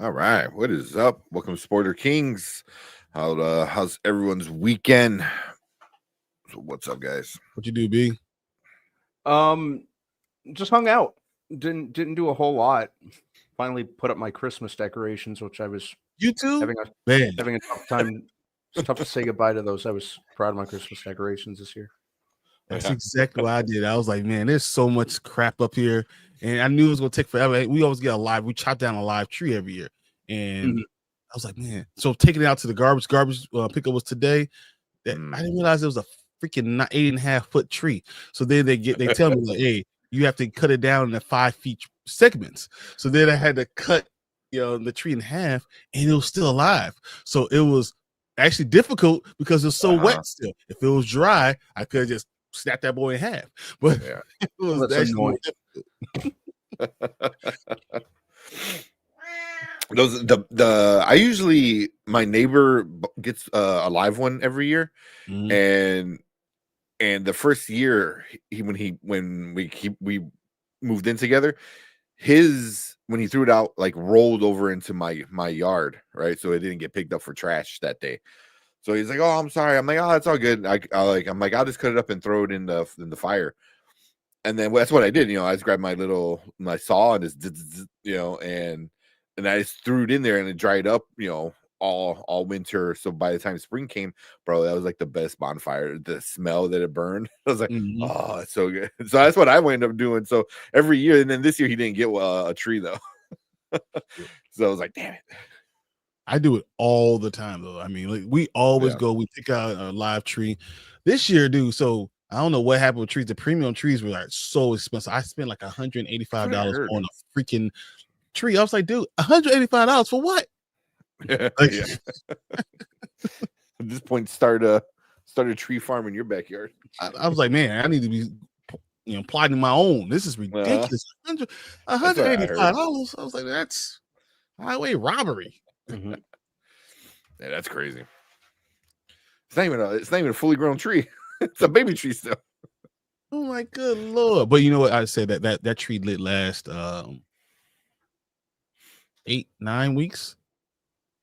All right, what is up? Welcome to Sporter Kings. How's everyone's weekend? So what's up, guys? What you do, B? Just hung out. Didn't do a whole lot. Finally put up my Christmas decorations, which I was You too? having a tough time. It's tough to say goodbye to those. I was proud of my Christmas decorations this year. That's exactly what I did. I was like, man, there's so much crap up here, and I knew it was gonna take forever. We always get we chop down a live tree every year, and I was like, man. So taking it out to the garbage pickup was today. That I didn't realize it was a freaking 8.5-foot tree. So then they tell me like, hey, you have to cut it down into 5 feet segments. So then I had to cut the tree in half, and it was still alive. So it was actually difficult because it was so wet still. If it was dry, I could have just snap that boy in half. But it was actually I usually, my neighbor gets a live one every year, and the first year when we moved in together, when he threw it out, like rolled over into my yard, right? So it didn't get picked up for trash that day. So he's like, "Oh, I'm sorry." I'm like, "Oh, that's all good." I'm like, "I'll just cut it up and throw it in the fire." And then that's what I did. I just grabbed my saw and just and I just threw it in there and it dried up, all winter. So by the time spring came, bro, that was like the best bonfire. The smell that it burned, I was like, "Oh, it's so good." So that's what I wound up doing. So every year, and then this year he didn't get a tree though. So I was like, "Damn it." I do it all the time though. I mean, like we always go, we pick out a live tree. This year, dude, so I don't know what happened with trees. The premium trees were like so expensive. I spent like $185 on a freaking tree. I was like, dude, $185 for what? At this point, start a tree farm in your backyard. I was like, man, I need to be plotting my own. This is ridiculous. $185. I was like, that's highway robbery. Yeah, that's crazy. It's not even a fully grown tree. It's a baby tree still. Oh my good Lord. But you know what I said, that tree lit last 8-9 weeks.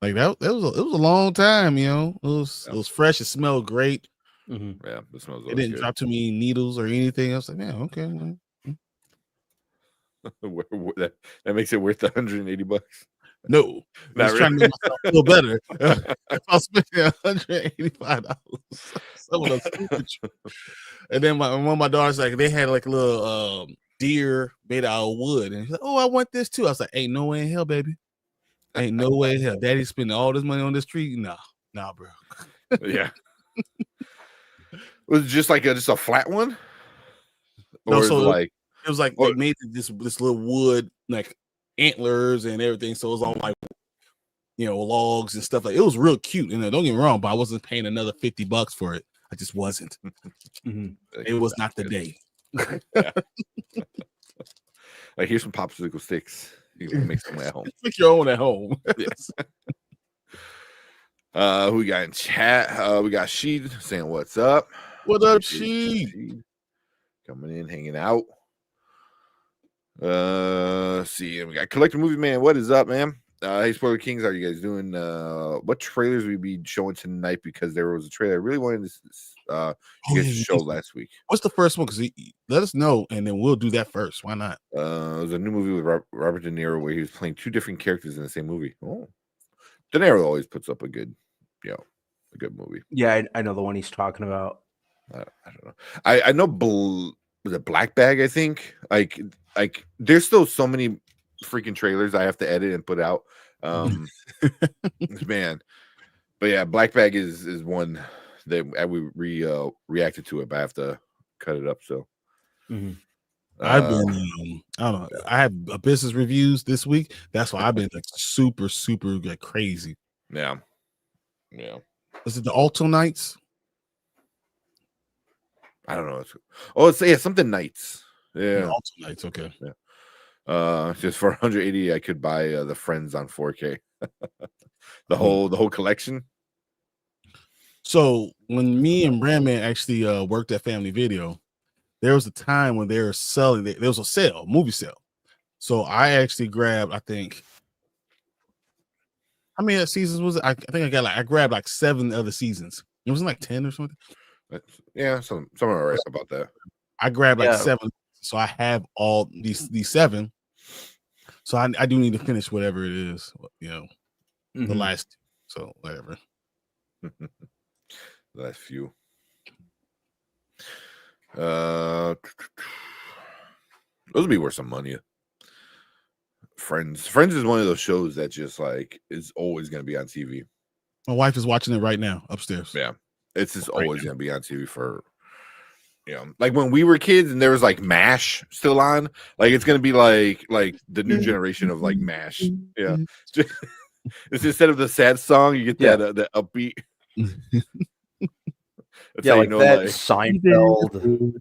Like that it was a long time, It was fresh, it smelled great. Yeah, it smells. It didn't drop too many needles or anything. I was like, man, okay. That makes it worth $180. No, I was trying to make myself feel better. If I spent $185, and then one of my daughters, like, they had like a little deer made out of wood, and she's like, "Oh, I want this too." I was like, "Ain't no way in hell, baby. Ain't no way in hell. Daddy's spending all this money on this tree. Nah, bro." Yeah. Was it just like a flat one? No, so it was like they made this little wood like antlers and everything, so it was on like logs and stuff. Like it was real cute. And don't get me wrong, but I wasn't paying another $50 for it. I just wasn't. It was not the day. Like, here's some popsicle sticks. You can make some at home. Make your own at home. Yes. Who we got in chat? We got Sheed saying what's up. What up, Sheed? Coming in, hanging out. See, we got Collector Movie Man. What is up, man? Hey, Spoiler Kings, how are you guys doing? What trailers will we be showing tonight? Because there was a trailer I really wanted to show last week. What's the first one? Because let us know, and then we'll do that first. Why not? It was a new movie with Robert De Niro where he was playing two different characters in the same movie. Oh, De Niro always puts up a good movie. Yeah, I know the one he's talking about. I don't know. I know. Was it Black Bag? I think. Like there's still so many freaking trailers I have to edit and put out. Man, but yeah, Black Bag is one that we reacted to it, but I have to cut it up. So I've been I don't know. I have a business reviews this week. That's why I've been like super like crazy. Yeah. Is it the Alto Nights? I don't know. It's something Nights. Yeah, Alto Nights. Okay. Yeah. Just for 180, I could buy the Friends on 4K. the whole collection. So when me and Brandman actually worked at Family Video, there was a time when they were selling. There was a movie sale. So I actually grabbed, I think, How many seasons was it? I think I grabbed like 7 other seasons. It wasn't like 10 or something. Yeah, someone are right about that. I grabbed like 7, so I have all these 7. So I do need to finish whatever it is, the last. So whatever. The last few. Those would be worth some money. Friends is one of those shows that just like is always going to be on TV. My wife is watching it right now upstairs. Yeah, it's just always going to be on TV for, like when we were kids and there was like MASH still on. Like it's going to be like the new generation of like MASH. Yeah, it's instead of the sad song, you get that upbeat. Yeah, like that Seinfeld.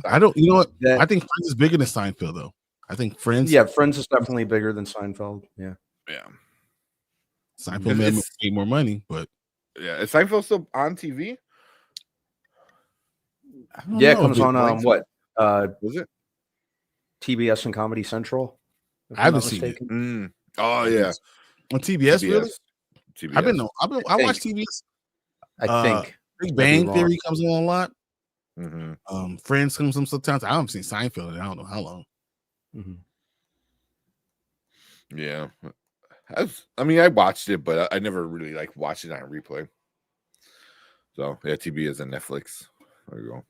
I don't. You know what? I think Friends is bigger than Seinfeld, though. I think Friends. Yeah, Friends is definitely bigger than Seinfeld. Yeah. Seinfeld made more money, but is Seinfeld still on TV? Yeah, it comes on what? Was it TBS and Comedy Central? I haven't seen it. Oh yeah, on TBS, really? TBS. I watch TBS. I think Big Bang Theory comes on a lot. Friends comes on sometimes. I haven't seen Seinfeld in I don't know how long. Yeah, I watched it, but I never really like watched it on replay. So yeah, TBS and Netflix. There you go.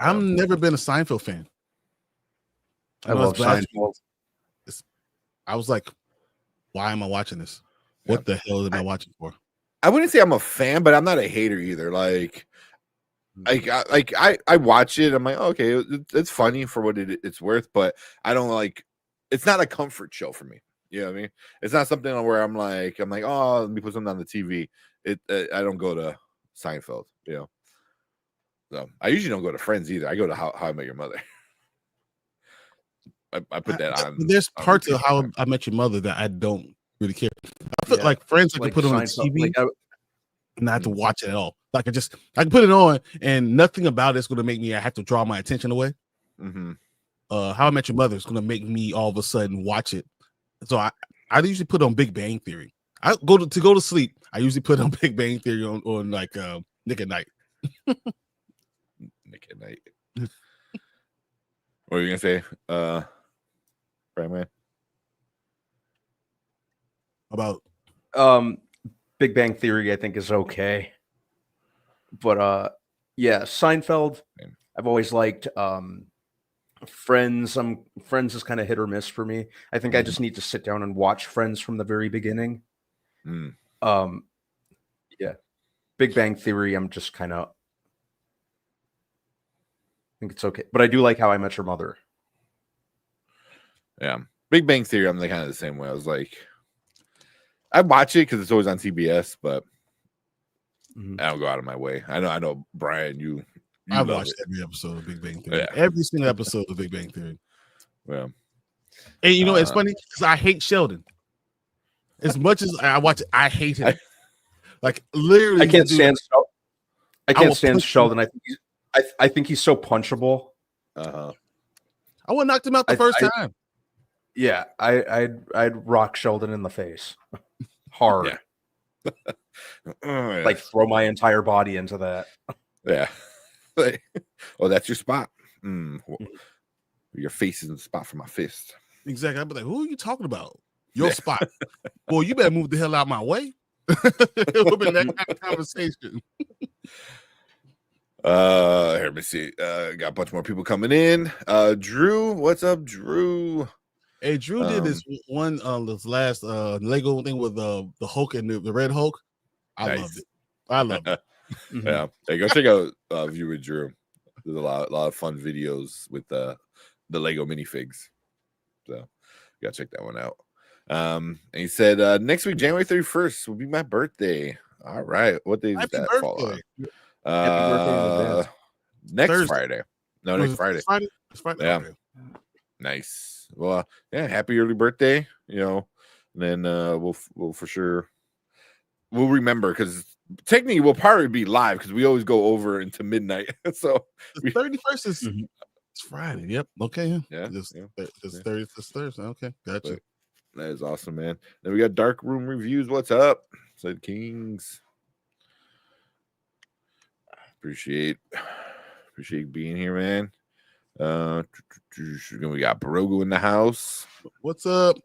I've never been a Seinfeld fan. I love Seinfeld. I was like, why am I watching this? What the hell am I watching for? I wouldn't say I'm a fan, but I'm not a hater either. Like I watch it. I'm like, okay, it's funny for what it's worth, but I don't like. It's not a comfort show for me. You know what I mean? It's not something where I'm like, oh, let me put something on the TV. I don't go to Seinfeld. So I usually don't go to Friends either. I go to How I Met Your Mother. I put that on. There's parts of How I Met Your Mother that I don't really care. I feel like Friends, I can put on the TV and I have to watch it at all. Like I can put it on and nothing about it's going to make me. I have to draw my attention away. How I Met Your Mother is going to make me all of a sudden watch it. So I usually put on Big Bang Theory. I go to sleep. I usually put on Big Bang Theory on like Nick at Night. Nick at Night. What are you gonna say, right, man? About Big Bang Theory, I think is okay, but Seinfeld. I've always liked. Friends. Friends is kind of hit or miss for me. I think I just need to sit down and watch Friends from the very beginning. Big Bang Theory, I'm just kind of. I think it's okay, but I do like How I Met Your Mother. Yeah, Big Bang Theory, I'm kind of the same way. I was like, I watch it because it's always on TBS, but I don't go out of my way. I know, Brian, you I've watched every episode of Big Bang Theory. Every single episode of Big Bang Theory. Yeah, and it's funny because I hate Sheldon. As much as I watch it, I hate him. Like literally, I can't stand. I can't stand Sheldon. I think he's so punchable. I would have knocked him out the first time. Yeah, I'd rock Sheldon in the face hard. Like throw my entire body into that. Yeah. Oh, that's your spot. Your face is in the spot for my fist. Exactly. I'd be like, who are you talking about? Your spot. Well, you better move the hell out my way. It would have been that kind of conversation. Here, let me see. Got a bunch more people coming in. Drew, what's up, Drew? Hey, Drew did this one this last Lego thing with the Hulk and the Red Hulk. I loved it. I loved it. Yeah, hey, go check out View with Drew. There's a lot of fun videos with the Lego minifigs. So you gotta check that one out. And he said next week, January 31st, will be my birthday. All right. What day does that fall on? Happy birthday next Thursday. Friday. No, next Friday. It's Friday. Yeah. Okay. Nice. Well, yeah, happy early birthday, and then we'll for sure we'll remember because technically we'll probably be live because we always go over into midnight. So the 31st is it's Friday. Yep. Okay. Yeah. It's 30th. It's Thursday. Okay. Gotcha. That is awesome, man. Then we got Dark Room Reviews. What's up? Said Kings. Appreciate being here, man. We got Barogu in the house. What's up,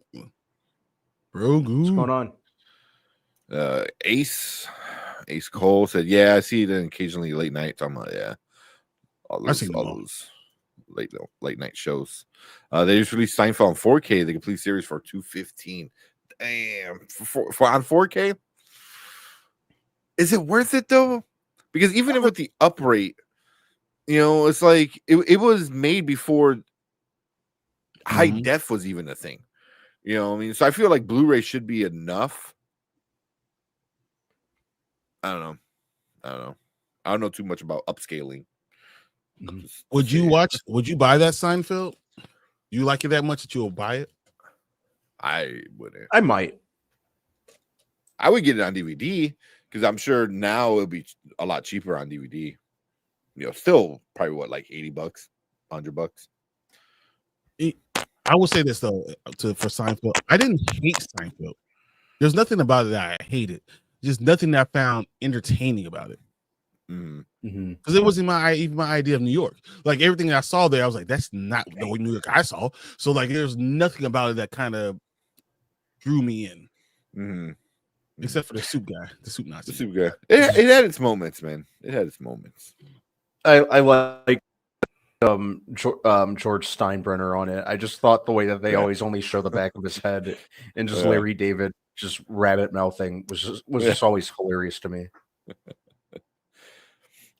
Barogu? What's going on? Ace Cole said, "Yeah, I see it occasionally late nights." I'm like, "Yeah, all those late night shows." They just released Seinfeld on 4K, the complete series for $215. Damn, for on 4K, is it worth it though? Because even with the uprate, it's like it was made before high def was even a thing. You know what I mean? So I feel like Blu-ray should be enough. I don't know too much about upscaling. Would you buy that Seinfeld? You like it that much that you'll buy it? I wouldn't. I might. I would get it on DVD because I'm sure now it'll be a lot cheaper on DVD. Still probably like $80, $100. I will say this though, for Seinfeld, I didn't hate Seinfeld. There's nothing about it that I hated. Just nothing that I found entertaining about it. Because it wasn't even my idea of New York. Like everything that I saw there, I was like, that's not the New York I saw. So like, there's nothing about it that kind of drew me in. Except for the soup guy, the soup Nazi. The soup guy. It had its moments, man. It had its moments. I like George Steinbrenner on it. I just thought the way that they always only show the back of his head and just Larry David just rabbit mouthing was just always hilarious to me.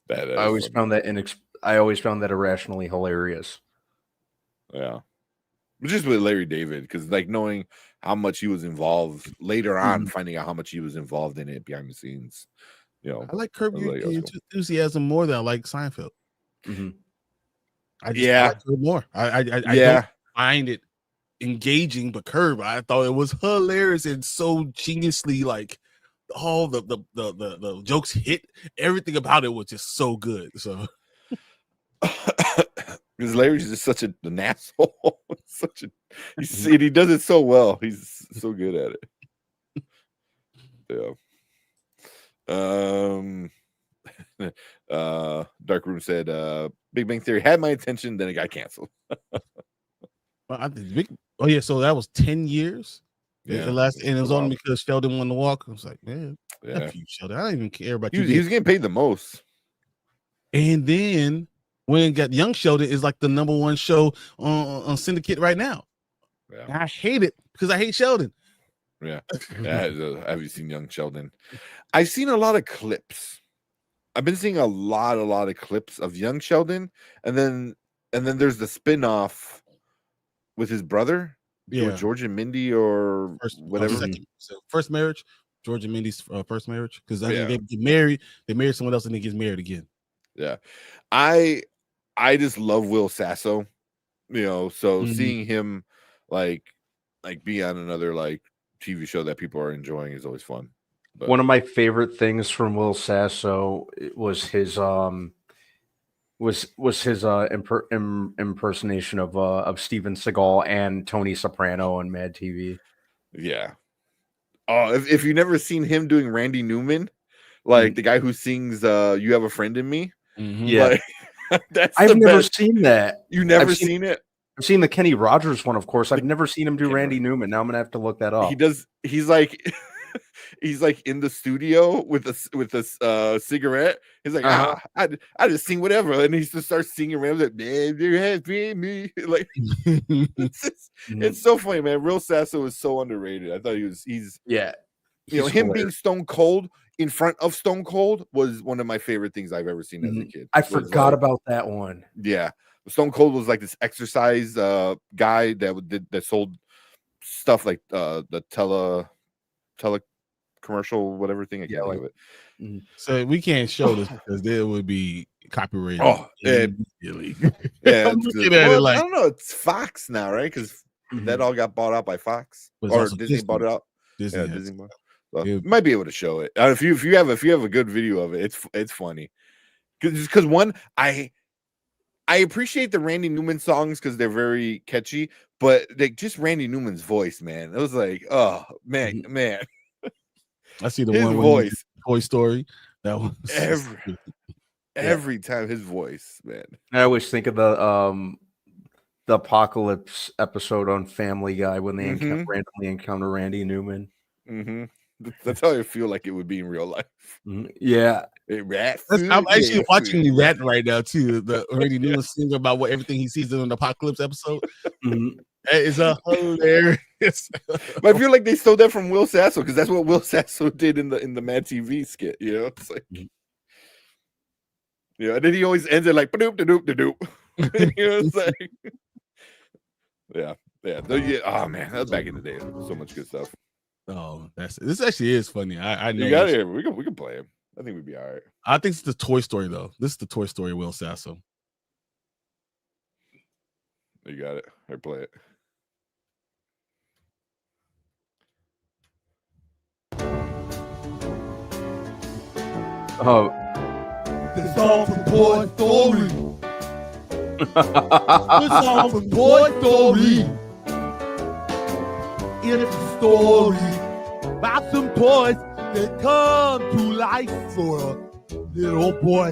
I always found that irrationally hilarious. Yeah, but just with Larry David, because like knowing how much he was involved later on, finding out how much he was involved in it behind the scenes. I like Curb Your Enthusiasm more than I like Seinfeld. I like Curb more. I don't find it engaging, but Curb, I thought it was hilarious and so geniusly like all the jokes hit. Everything about it was just so good. So because Larry's just such an asshole. He does it so well. He's so good at it. Dark Room said Big Bang Theory had my attention, then it got canceled. So that was 10 years. And it was only because Sheldon won the walk. I was like, man, F you, Sheldon. I don't even care about you. He was getting paid the most. And then when it got Young Sheldon is like the #1 show on Syndicate right now. I hate it because I hate Sheldon. Yeah. Have you seen Young Sheldon? I've seen a lot of clips. I've been seeing a lot of clips of Young Sheldon, and then there's the spin-off with his brother, George and Mindy, or whatever. First marriage, George and Mindy's first marriage, because I think they get married, they marry someone else, and they get married again. Yeah, I just love Will Sasso, so seeing him like be on another like TV show that people are enjoying is always fun. But one of my favorite things from Will Sasso was his impersonation of Steven Seagal and Tony Soprano on Mad TV. Yeah. Oh, if you've never seen him doing Randy Newman, like the guy who sings "You Have a Friend in Me," yeah, like, I've never seen that. You never seen it? I've seen the Kenny Rogers one, of course. I've never seen him do Randy Newman. Now I'm gonna have to look that up. He's like he's like in the studio with a cigarette. He's like, I just sing whatever, and he just starts singing around like, man, there has been me. Like, it's so funny, man. Real Sasso is so underrated. I thought he's him hilarious. Being Stone Cold in front of Stone Cold was one of my favorite things I've ever seen as a kid. I forgot about that one. Yeah. Stone Cold was like this exercise guy that sold stuff like the tele commercial, whatever thing. I can't think of it. So we can't show this because there would be copyrighted. Immediately. Yeah, I don't know. It's Fox now, right? Because that all got bought out by Fox, or Disney bought it out. Disney bought it. So you might be able to show it if you have a good video of it. It's funny because one, I I appreciate the Randy Newman songs because they're very catchy, but like just Randy Newman's voice, man. It was like, oh man. I see the his one voice. Toy Story. That was every time his voice, man. I always think of the Apocalypse episode on Family Guy when they randomly encounter Randy Newman. That's how I feel like it would be in real life. Yeah. I'm actually watching that right now too. The Randy Newman singing about everything he sees in an Apocalypse episode. That is hilarious. But I feel like they stole that from Will Sasso because that's what Will Sasso did in the Mad TV skit. You know, it's like, and then he always ends it like ba-doop da-doop da-doop. You know, it's like, yeah. Oh man, that was back in the day. So much good stuff. Oh, this actually is funny. I know you got it here. We can play him. I think we'd be all right. I think it's the Toy Story though. This is the Toy Story Will Sasso. You got it. Here, play it. Oh, the song from Toy Story. The song from Toy Story. It's a story about some toys that come to life for a little boy.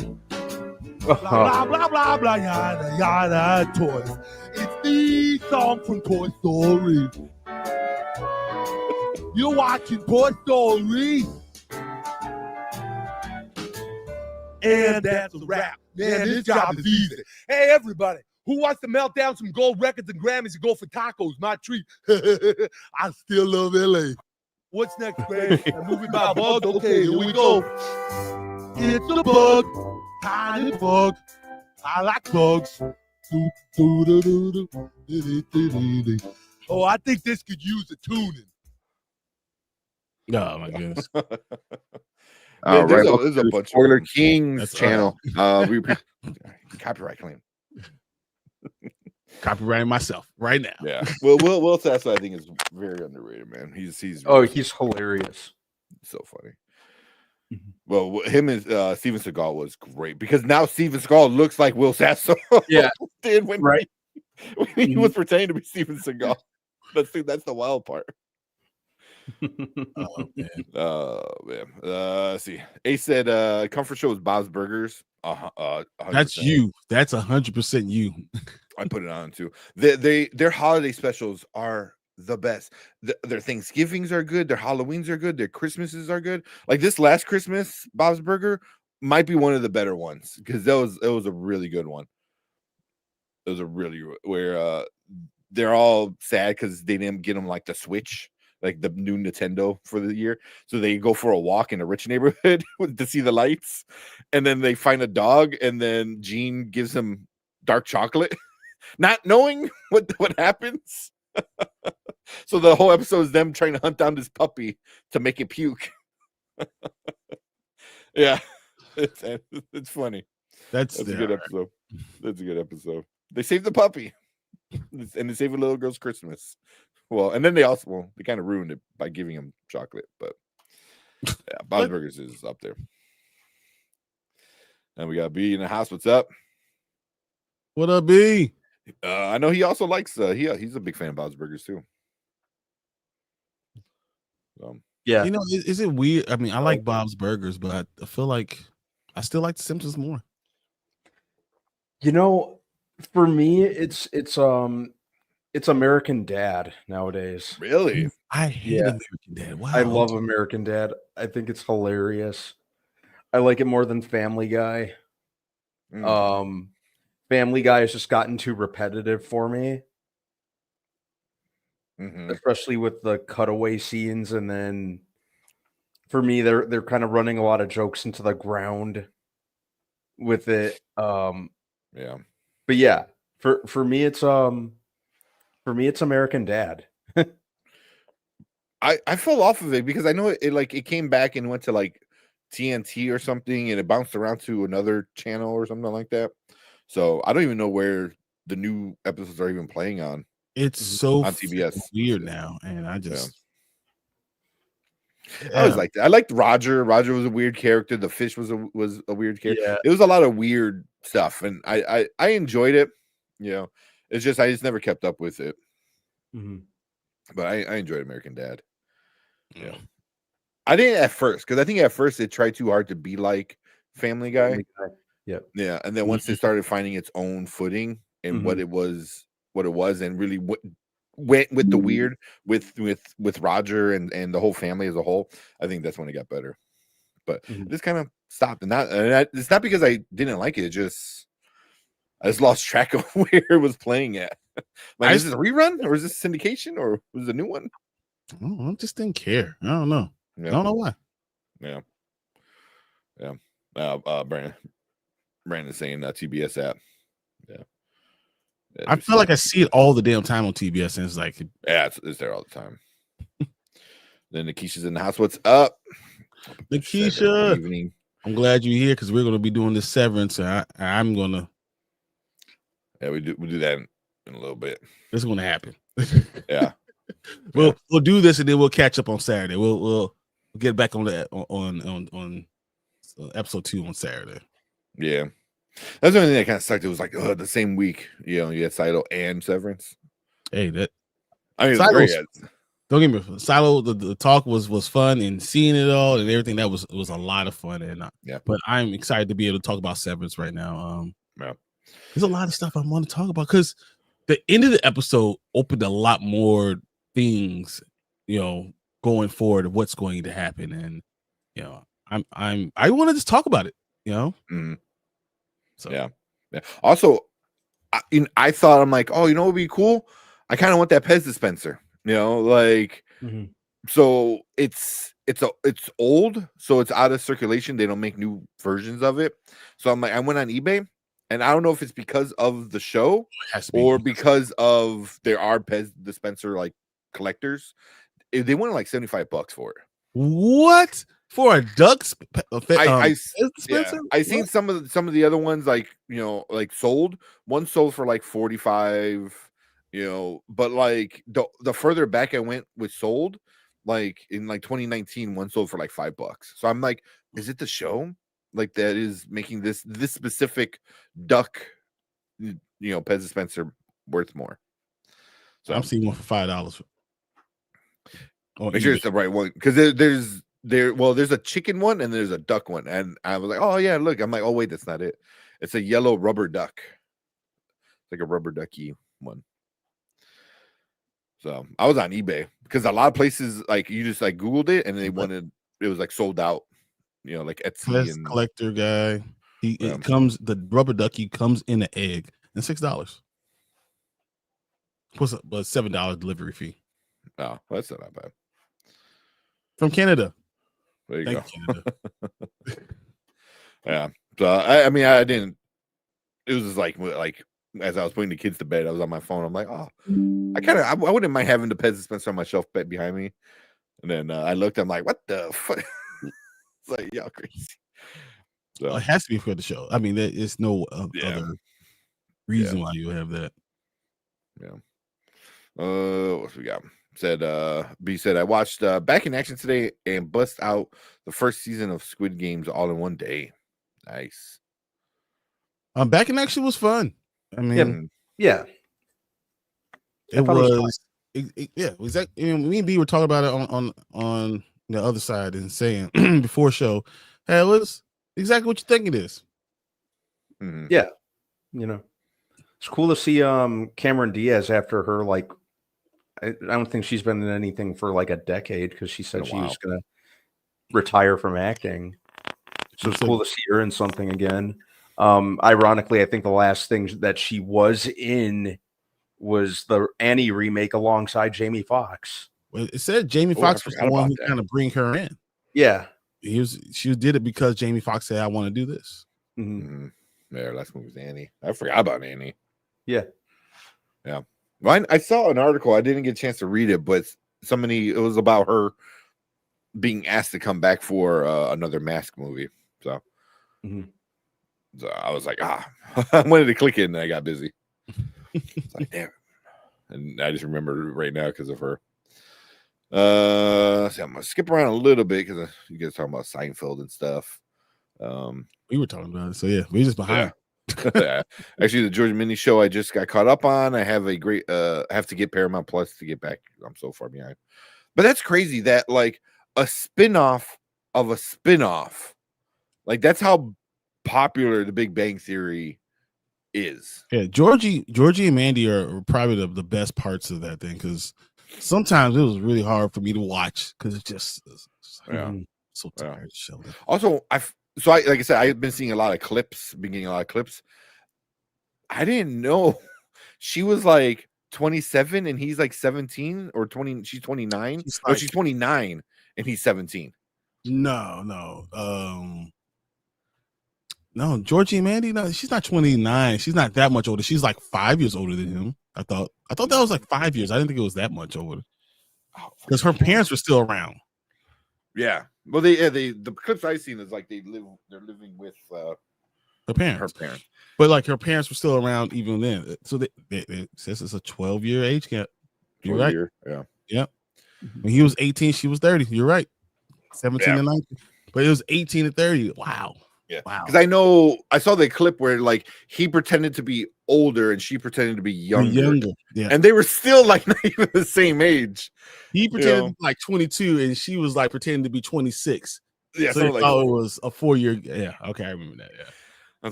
Blah, blah, blah, blah, blah, yada, yada, toys. It's the song from Toy Story. You're watching Toy Story. And that's a wrap. Man, this job is easy. Hey, everybody. Who wants to melt down some gold records and Grammys and go for tacos? My treat. I still love LA. What's next, Greg? A movie about bugs? Okay, here we go. It's a bug. Tiny bug. I like bugs. Oh, I think this could use a tuning. Oh, my goodness. There's a bunch Spoiler of King's channel. Copyright claim. Copyrighting myself right now. Yeah. Well, Will Sasso, I think, is very underrated, man. He's he's hilarious. So funny. Well, him and Steven Seagal was great because now Steven Seagal looks like Will Sasso. Yeah. Did when he was pretending to be Steven Seagal. That's the wild part. Oh man. Let's see. Ace said comfort show is Bob's Burgers. That's you. That's 100% you. I put it on too. Their holiday specials are the best. Their Thanksgivings are good. Their Halloweens are good. Their Christmases are good. Like this last Christmas, Bob's Burger might be one of the better ones because it was a really good one. It was a really where they're all sad because they didn't get them like the Switch, like the new Nintendo for the year. So they go for a walk in a rich neighborhood to see the lights. And then they find a dog. And then Gene gives him dark chocolate, not knowing what happens. So the whole episode is them trying to hunt down this puppy to make it puke. Yeah. It's funny. That's a good episode. That's a good episode. They saved the puppy. And they saved a little girl's Christmas. Well, and then they kind of ruined it by giving him chocolate, but yeah, Bob's Burgers is up there. And we got B in the house. What's up? What up, B? I know he also likes he's a big fan of Bob's Burgers too. Yeah, you know, is it weird? I mean, I like Bob's Burgers, but I feel like I still like The Simpsons more. You know, for me, it's American Dad nowadays. Really? I hate American Dad. Wow. I love American Dad. I think it's hilarious. I like it more than Family Guy. Family Guy has just gotten too repetitive for me. Especially with the cutaway scenes, and then for me, they're kind of running a lot of jokes into the ground with it. Yeah. But yeah, for me it's American Dad. I fell off of it because I know it came back and went to like TNT or something, and it bounced around to another channel or something like that. So I don't even know where the new episodes are even playing on. It's so on TBS. Weird now, and I just I always liked it. I liked Roger. Roger was a weird character. The fish was a weird character. Yeah. It was a lot of weird stuff, and I enjoyed it. You know, it's just I just never kept up with it. But I enjoyed American Dad. Yeah, I didn't at first, because I think at first it tried too hard to be like Family Guy. Yeah, and then once it started finding its own footing and what it was, and really went with the weird with Roger and the whole family as a whole, I think that's when it got better. But this kind of stopped, and it's not because I didn't like it. It just I just lost track of where it was playing at. Like, is this a rerun, or is this syndication, or was it a new one? I just didn't care. I don't know. Yeah. I don't know why. Yeah. Brandon's saying TBS app. Yeah. I feel like I see it all the damn time on TBS, and it's like, yeah, it's there all the time. Then Nikisha's in the house. What's up, Nikisha? I'm glad you're here, because we're going to be doing this Severance, and I'm gonna. Yeah, we do that in a little bit. It's going to happen. Yeah. We'll do this, and then we'll catch up on Saturday. We'll get back on that on episode 2 on Saturday. Yeah, that's the only thing that kind of sucked. It was like the same week, you had Silo and Severance. Hey, it was great. Don't get me wrong. Silo, the talk was fun, and seeing it all and everything, that was a lot of fun. And but I'm excited to be able to talk about Severance right now. There's a lot of stuff I want to talk about, because the end of the episode opened a lot more things, going forward of what's going to happen, and I want to just talk about it, So yeah. Also, I thought, I'm like, oh, what would be cool? I kind of want that Pez dispenser, so it's old, so it's out of circulation. They don't make new versions of it. So I'm like, I went on eBay, and I don't know if it's because of the show or because of there are Pez dispenser like collectors. They wanted like $75 for it. What? For a duck I seen some of the other ones, like sold. One sold for like 45, but like the further back I went with sold, like in like 2019, one sold for like $5. So I'm like, is it the show like that is making this specific duck Pez dispenser worth more? So I'm seeing one for $5. Make sure it's the right one, because there's a chicken one and there's a duck one, and I was like, oh yeah, look. I'm like, oh wait, that's not it. It's a yellow rubber duck. It's like a rubber ducky one. So I was on eBay, because a lot of places, like, you just like Googled it and they wanted, it was like sold out, like Etsy and collector guy. It comes, the rubber ducky comes in an egg, and $6 plus a $7 delivery fee. Oh, well, that's not bad. From Canada. There you go. Yeah. So I didn't. It was just like as I was putting the kids to bed, I was on my phone. I'm like, oh, I wouldn't mind having the Pez dispenser on my shelf bed behind me. And then I looked. I'm like, what the fuck? It's like, y'all crazy. So it has to be for the show. I mean, there is no other reason why you have that. Yeah. What we got? B said, I watched Back in Action today and bust out the first season of Squid Games all in one day. Nice. Back in Action was fun. I mean, yeah. It was exactly. Me and B were talking about it on the other side and saying before show, hey, it was exactly what you think it is. Mm-hmm. Yeah. It's cool to see Cameron Diaz after her, like, I don't think she's been in anything for like a decade, because she said she was going to retire from acting. So it's cool to see her in something again. Ironically, I think the last thing that she was in was the Annie remake alongside Jamie Foxx. Well, it said Jamie Foxx was the one who kind of bring her in. Yeah. She did it because Jamie Foxx said, I want to do this. Mm-hmm. Yeah, last movie was Annie. I forgot about Annie. Yeah. Yeah. Well, I saw an article. I didn't get a chance to read it, but it was about her being asked to come back for another Mask movie. So, so I was like, I wanted to click it, and I got busy. It's like, damn. And I just remember right now because of her. So I'm gonna skip around a little bit because you guys talking about Seinfeld and stuff. We were talking about it, so yeah, we're just behind. Actually, the George Mini show I just got caught up on. I have a great have to get Paramount Plus to get back. I'm so far behind. But that's crazy that like a spin-off of a spin-off. Like that's how popular the Big Bang Theory is. Yeah, Georgie and Mandy are probably the best parts of that thing, because sometimes it was really hard for me to watch because it's just so tired. Sheldon. Also, I like I said, I've been seeing a lot of clips, I didn't know she was like 27 and he's like 17 or 20. She's 29. She's 29 and he's 17. No, Georgie and Mandy, no, she's not 29. She's not that much older. She's like 5 years older than him. I thought that was like 5 years. I didn't think it was that much older. Because her parents were still around. Yeah. Well, the clips I've seen is like they're living with her parents. Her parents. But like her parents were still around even then. So it says it's a 12-year age gap. You're right. Yeah. Yep. When he was 18, she was 30. You're right. 17 and 19. But it was 18 and 30. Wow. Yeah. Wow. Because I saw the clip where like he pretended to be older and she pretended to be younger. Yeah. And they were still like not even the same age. He pretended to be like 22 and she was like pretending to be 26. Yeah. So like, it was a 4-year. Yeah. Okay. I remember that. Yeah.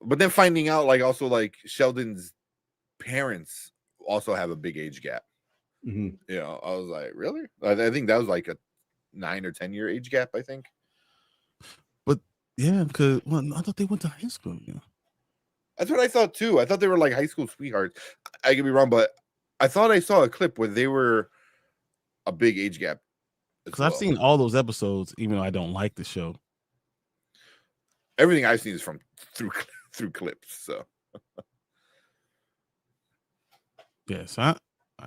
But then finding out like also like Sheldon's parents also have a big age gap. Mm-hmm. You know, I was like, really? I think that was like a 9 or 10 year age gap, I think. But yeah, because I thought they went to high school. Yeah. That's what I thought too. I thought they were like high school sweethearts. I could be wrong, but I thought I saw a clip where they were a big age gap. Because I've seen all those episodes, even though I don't like the show. Everything I've seen is from through clips. So yes, I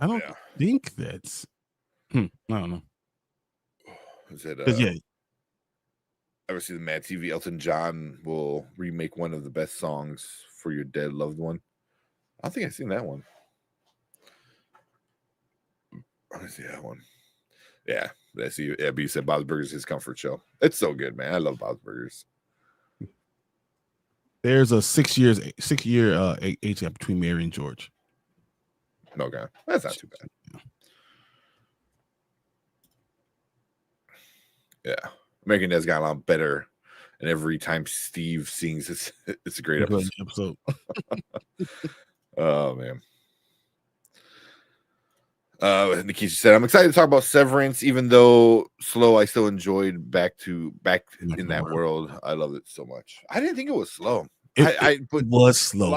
don't think that's. I don't know. Is it? Yeah. Ever see the Mad TV? Elton John will remake one of the best songs for your dead loved one. I don't think I've seen that one. Let me see that one. Yeah, I see. Yeah, but you said Bob's Burgers, his comfort show. It's so good, man. I love Bob's Burgers. There's a 6-year age gap between Mary and George. Okay, that's not too bad. Yeah, American Dad's got a lot better, and every time Steve sings, it's a great episode. Oh man. Nikisha said, "I'm excited to talk about Severance, even though slow. I still enjoyed back in that world. I love it so much. I didn't think it was slow. It was slow.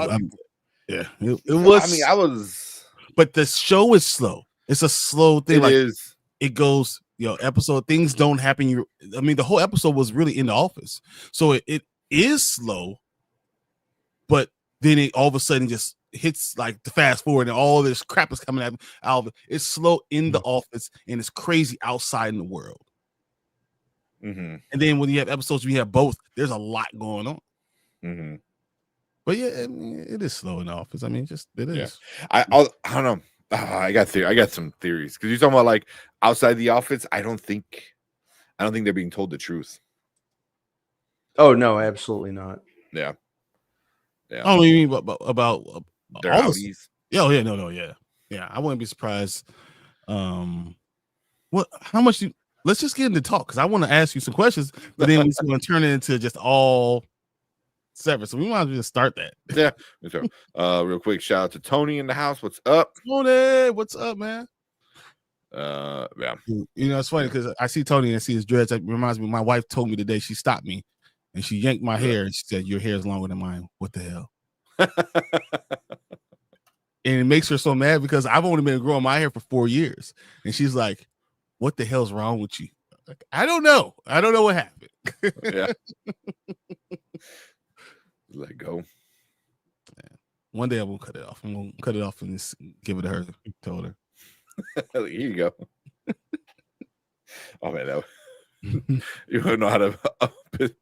It was. I mean, I was. But the show is slow. It's a slow thing. It is. It goes, episode. Things don't happen. I mean, the whole episode was really in the office, so it is slow. But then it all of a sudden just hits like the fast forward, and all this crap is coming out of it. It's slow in the office, and it's crazy outside in the world. Mm-hmm. And then when you have episodes, we have both. There's a lot going on. Mm-hmm. But yeah, I mean, it is slow in the office. I mean, it is. Yeah. I don't know. I got some theories because you're talking about like outside the office. I don't think they're being told the truth. Oh no, absolutely not. Yeah. Oh, you mean about their all Audis? Yeah, yeah. I wouldn't be surprised. What? How much? Let's just get into talk because I want to ask you some questions, but then we're going to turn it into just all Severance. So we might as well just start that. Yeah. Real quick, shout out to Tony in the house. What's up, Tony? What's up, man? Yeah. It's funny because I see Tony and I see his dreads. It reminds me. My wife told me today. She stopped me and she yanked my hair and she said, "Your hair is longer than mine." What the hell? And it makes her so mad because I've only been growing my hair for 4 years, and she's like, "What the hell's wrong with you?" Like, I don't know. I don't know what happened. Yeah. Let go. Yeah. One day I will cut it off. I'm gonna cut it off and just give it to her. Told her. Here you go. Oh man, you don't know how to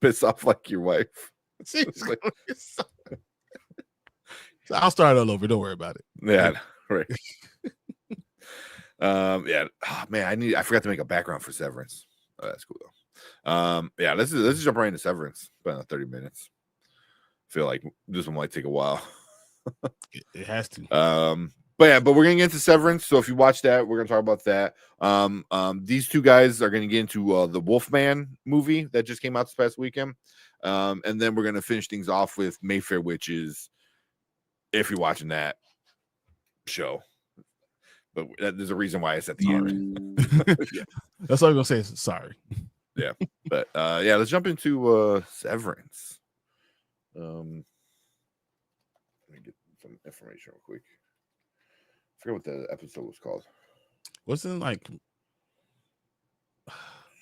piss off like your wife. So I'll start all over. Don't worry about it. Yeah, right. Yeah. Oh, man, I forgot to make a background for Severance. Oh, that's cool though. Yeah, let's jump right into Severance. About 30 minutes. feel like this one might take a while. It has to. But we're gonna get into Severance. So if you watch that, we're gonna talk about that. These two guys are gonna get into the Wolfman movie that just came out this past weekend. And then we're gonna finish things off with Mayfair Witches. If you're watching that show, but there's a reason why it's at the end. Yeah. That's all I'm gonna say. Sorry. Yeah, but let's jump into Severance. Let me get some information real quick. I forget what the episode was called. Wasn't it like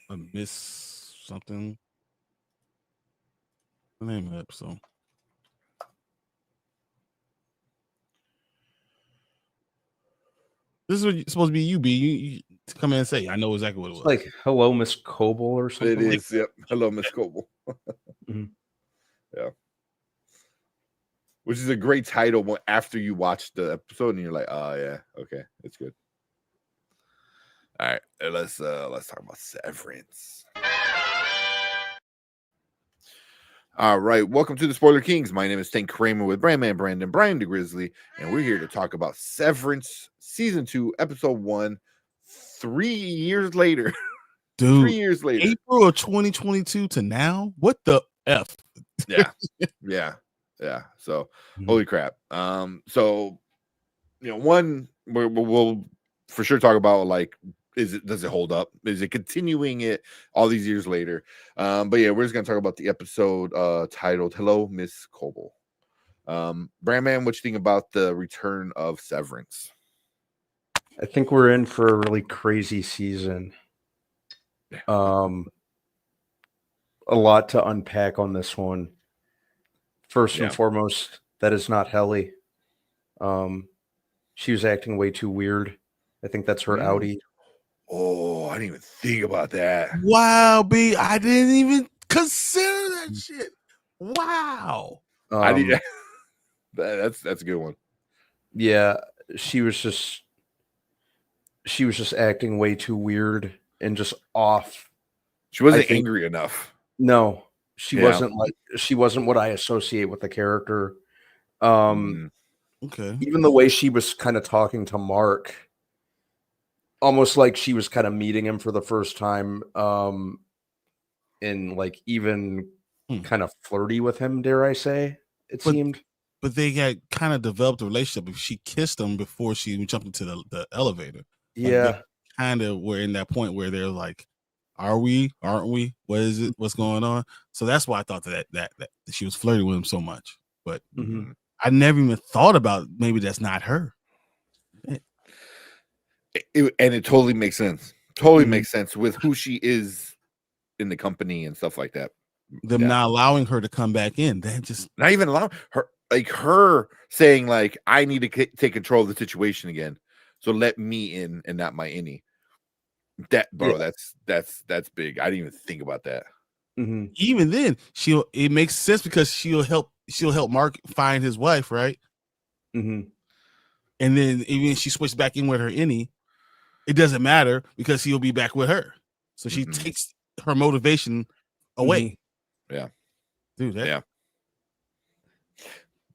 a miss something? The name of the episode. This is what supposed to be you, B. You come in and say, I know exactly what it was. Like, hello, Miss Coble or something. It is, yep. Hello, Miss Coble. Mm-hmm. Yeah. Which is a great title after you watch the episode and you're like, oh yeah, okay, it's good. All right, let's talk about Severance. All right, welcome to the Spoiler Kings. My name is Tank Kramer with Brandman Brandon, Brian DeGrizzly, and we're here to talk about Severance Season 2, Episode 1, 3 years later. Dude, 3 years later. April of 2022 to now? What the F? Yeah. So, holy crap. So, one, we'll for sure talk about, like, does it hold up? Is it continuing it all these years later? But yeah, we're just gonna talk about the episode titled "Hello, Miss Coble." Brandman, what you think about the return of Severance? I think we're in for a really crazy season. A lot to unpack on this one. First and foremost, that is not Helly. She was acting way too weird. I think that's her outie. Oh, I didn't even think about that. Wow, B. I didn't even consider that shit. Wow. That's a good one. Yeah, she was just acting way too weird and just off. She wasn't angry enough. No, she wasn't what I associate with the character. Okay. Even the way she was kind of talking to Mark, almost like she was kind of meeting him for the first time, and like even kind of flirty with him, dare I say? It seemed. But they had kind of developed a relationship. She kissed him before she even jumped into the elevator. Yeah. Kind of were in that point where they're like, are we? Aren't we? What is it? What's going on? So that's why I thought that she was flirting with him so much. But I never even thought about maybe that's not her. It totally makes sense. Totally makes sense with who she is in the company and stuff like that. Them not allowing her to come back in. They just not even allowing her, like her saying, like, I need to take control of the situation again. So let me in and not my innie. That, bro, that's big. I didn't even think about that. Even then, it makes sense because she'll help Mark find his wife, right? And then even if she switched back in with her innie, it doesn't matter because he'll be back with her. So she takes her motivation away. Yeah, dude. Look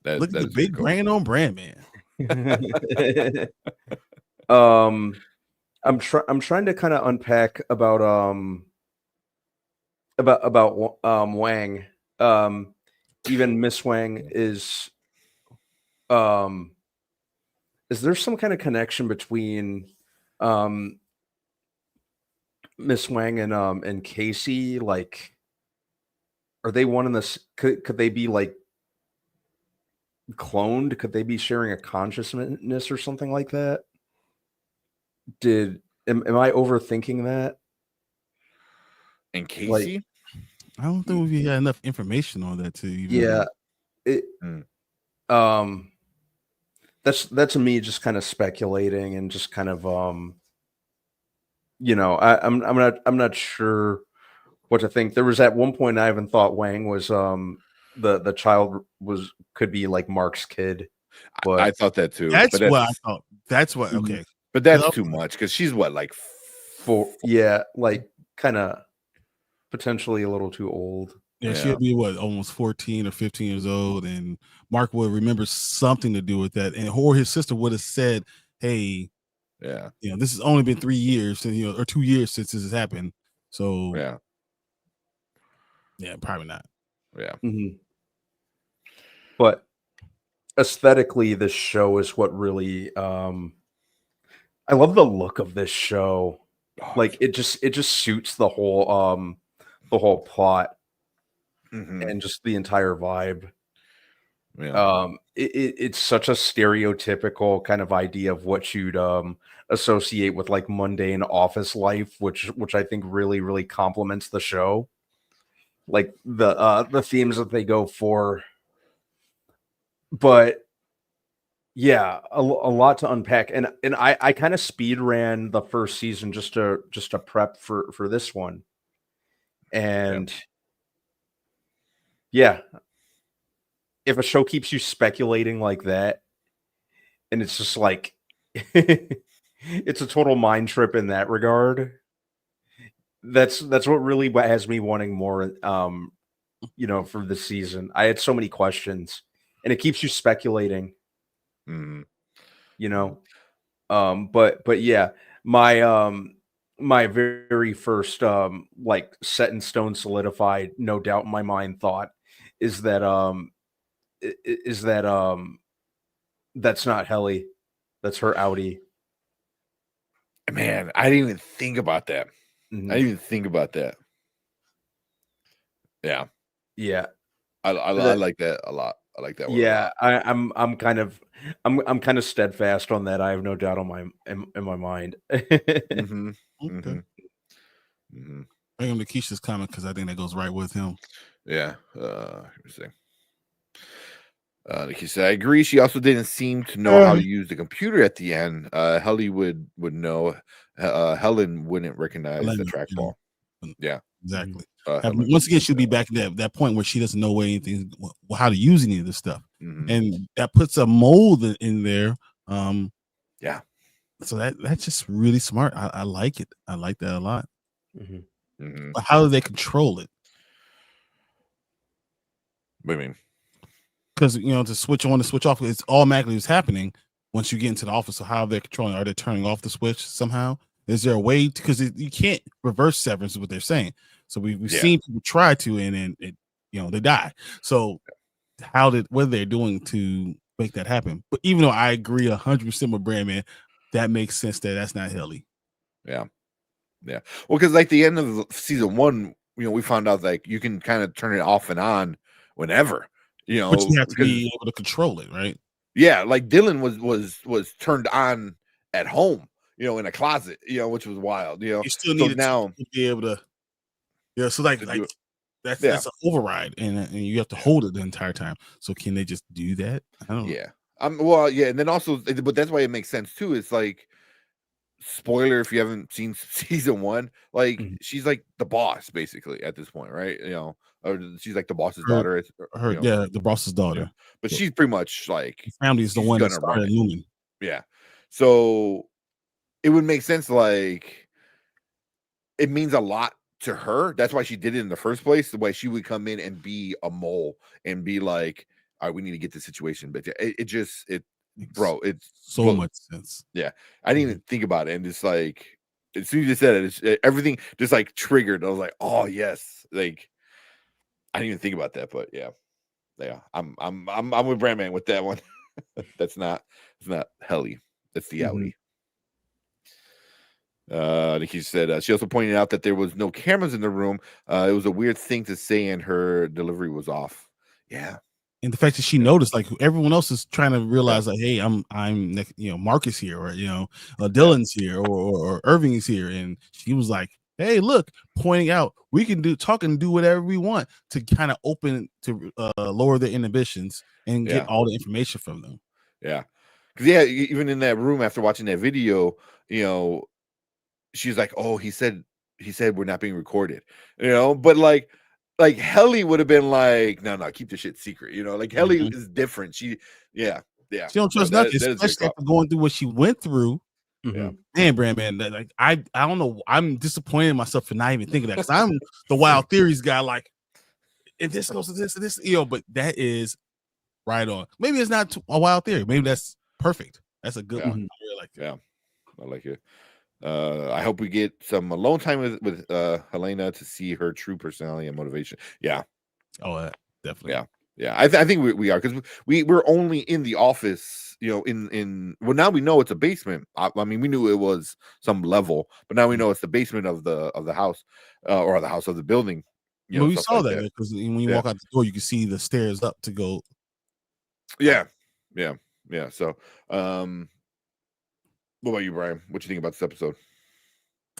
at the big brand on brand, man. I'm trying to kind of unpack about Wang. Even Miss Wang is there some kind of connection between Miss Wang and Casey? Like, are they one in this? Could they be like cloned? Could they be sharing a consciousness or something like that? Am I overthinking that? And Casey? Like, I don't think we had enough information on that to even. Yeah. That's me just kind of speculating and just kind of I'm not sure what to think. There was at one point I even thought Wang was the child could be like Mark's kid. But I thought that too. That's what I thought. That's what okay. But that's too much because she's what, like 4? Yeah, like kind of potentially a little too old. Yeah, she'll be almost 14 or 15 years old, and Mark will remember something to do with that, and or his sister would have said, "Hey, this has only been 3 years, or 2 years since this has happened." So yeah, probably not. Yeah, but aesthetically, this show is what really. I love the look of this show. Like it just suits the whole plot. And just the entire vibe. It's such a stereotypical kind of idea of what you'd associate with like mundane office life, which I think really, really complements the show. Like the themes that they go for. But yeah, a lot to unpack. And I kind of speed ran the first season just to prep for this one. And yeah, if a show keeps you speculating like that, and it's just like it's a total mind trip in that regard. That's what really has me wanting more. For the season, I had so many questions, and it keeps you speculating. But yeah, my very first like set in stone, solidified, no doubt in my mind thought is that that's not Helly, that's her outie. Man, I didn't even think about that. I didn't even think about that. Yeah, I like that a lot. I like that one. Yeah, I'm kind of steadfast on that. I have no doubt on in my mind. Okay. Bring him to Keisha's comment because I think that goes right with him. Yeah. Let me see. Like you said, I agree. She also didn't seem to know how to use the computer at the end. Helly would know. Helen wouldn't recognize the trackball. Yeah, exactly. Once again, she'll be back at that point where she doesn't know how to use any of this stuff, and that puts a mold in there. Yeah. So that's just really smart. I like it. I like that a lot. But how do they control it? What do you mean? Because to switch on, to switch off, it's automatically what's happening once you get into the office. So how are they controlling? Are they turning off the switch somehow? Is there a way? Because you can't reverse Severance is what they're saying. So we've seen people try to, and they die. So what are they doing to make that happen? But even though I agree 100% with Brandman, that makes sense that's not Helly. Yeah. Well, because like the end of season 1, we found out like you can kind of turn it off and on whenever. But you have to be able to control it, right? Yeah, like Dylan was turned on at home, in a closet, which was wild. You still need to be able to. Yeah, so like that's an override, and you have to hold it the entire time. So can they just do that? I don't know. Yeah. Well, yeah, and then also, but that's why it makes sense too. It's like, spoiler if you haven't seen season 1, like she's like the boss basically at this point, right? Or she's like the boss's daughter. The boss's daughter. Yeah. But she's pretty much like the family is the one that started Lumen. Yeah. So it would make sense. Like it means a lot to her. That's why she did it in the first place. The way she would come in and be a mole and be like, all right, we need to get this situation. But it's so much sense. Yeah. I didn't even think about it. And it's like, as soon as you said it, everything just like triggered. I was like, oh yes. Like, I didn't even think about that, but yeah. I'm with Brandman with that one. It's not Helly. That's the outie. He said she also pointed out that there was no cameras in the room. It was a weird thing to say, and her delivery was off. Yeah. And the fact that she noticed, like everyone else is trying to realize, like, hey, I'm Marcus here, or Dylan's here, or Irving is here, and she was like, hey, look, pointing out we can talk and do whatever we want to kind of open to lower their inhibitions and get all the information from them. Yeah, because even in that room after watching that video, she's like, oh, he said we're not being recorded, but like Helly would have been like, no, keep the shit secret, like Helly is different. She don't trust nothing, especially after going through what she went through. Yeah, man, Brandman, like I don't know. I'm disappointed in myself for not even thinking that, because I'm the wild theories guy. Like, and this goes to this and this, but that is right on. Maybe it's not a wild theory. Maybe that's perfect. That's a good one. I really like it. Yeah, I like it. I hope we get some alone time with Helena to see her true personality and motivation. Yeah. Oh, definitely. Yeah. I think we are, because we're only in the office, in well, now we know it's a basement. I mean, we knew it was some level, but now we know it's the basement of the house, or the house of the building. We saw that because when you walk out the door, you can see the stairs up to go. Yeah. So, what about you, Brian? What you think about this episode?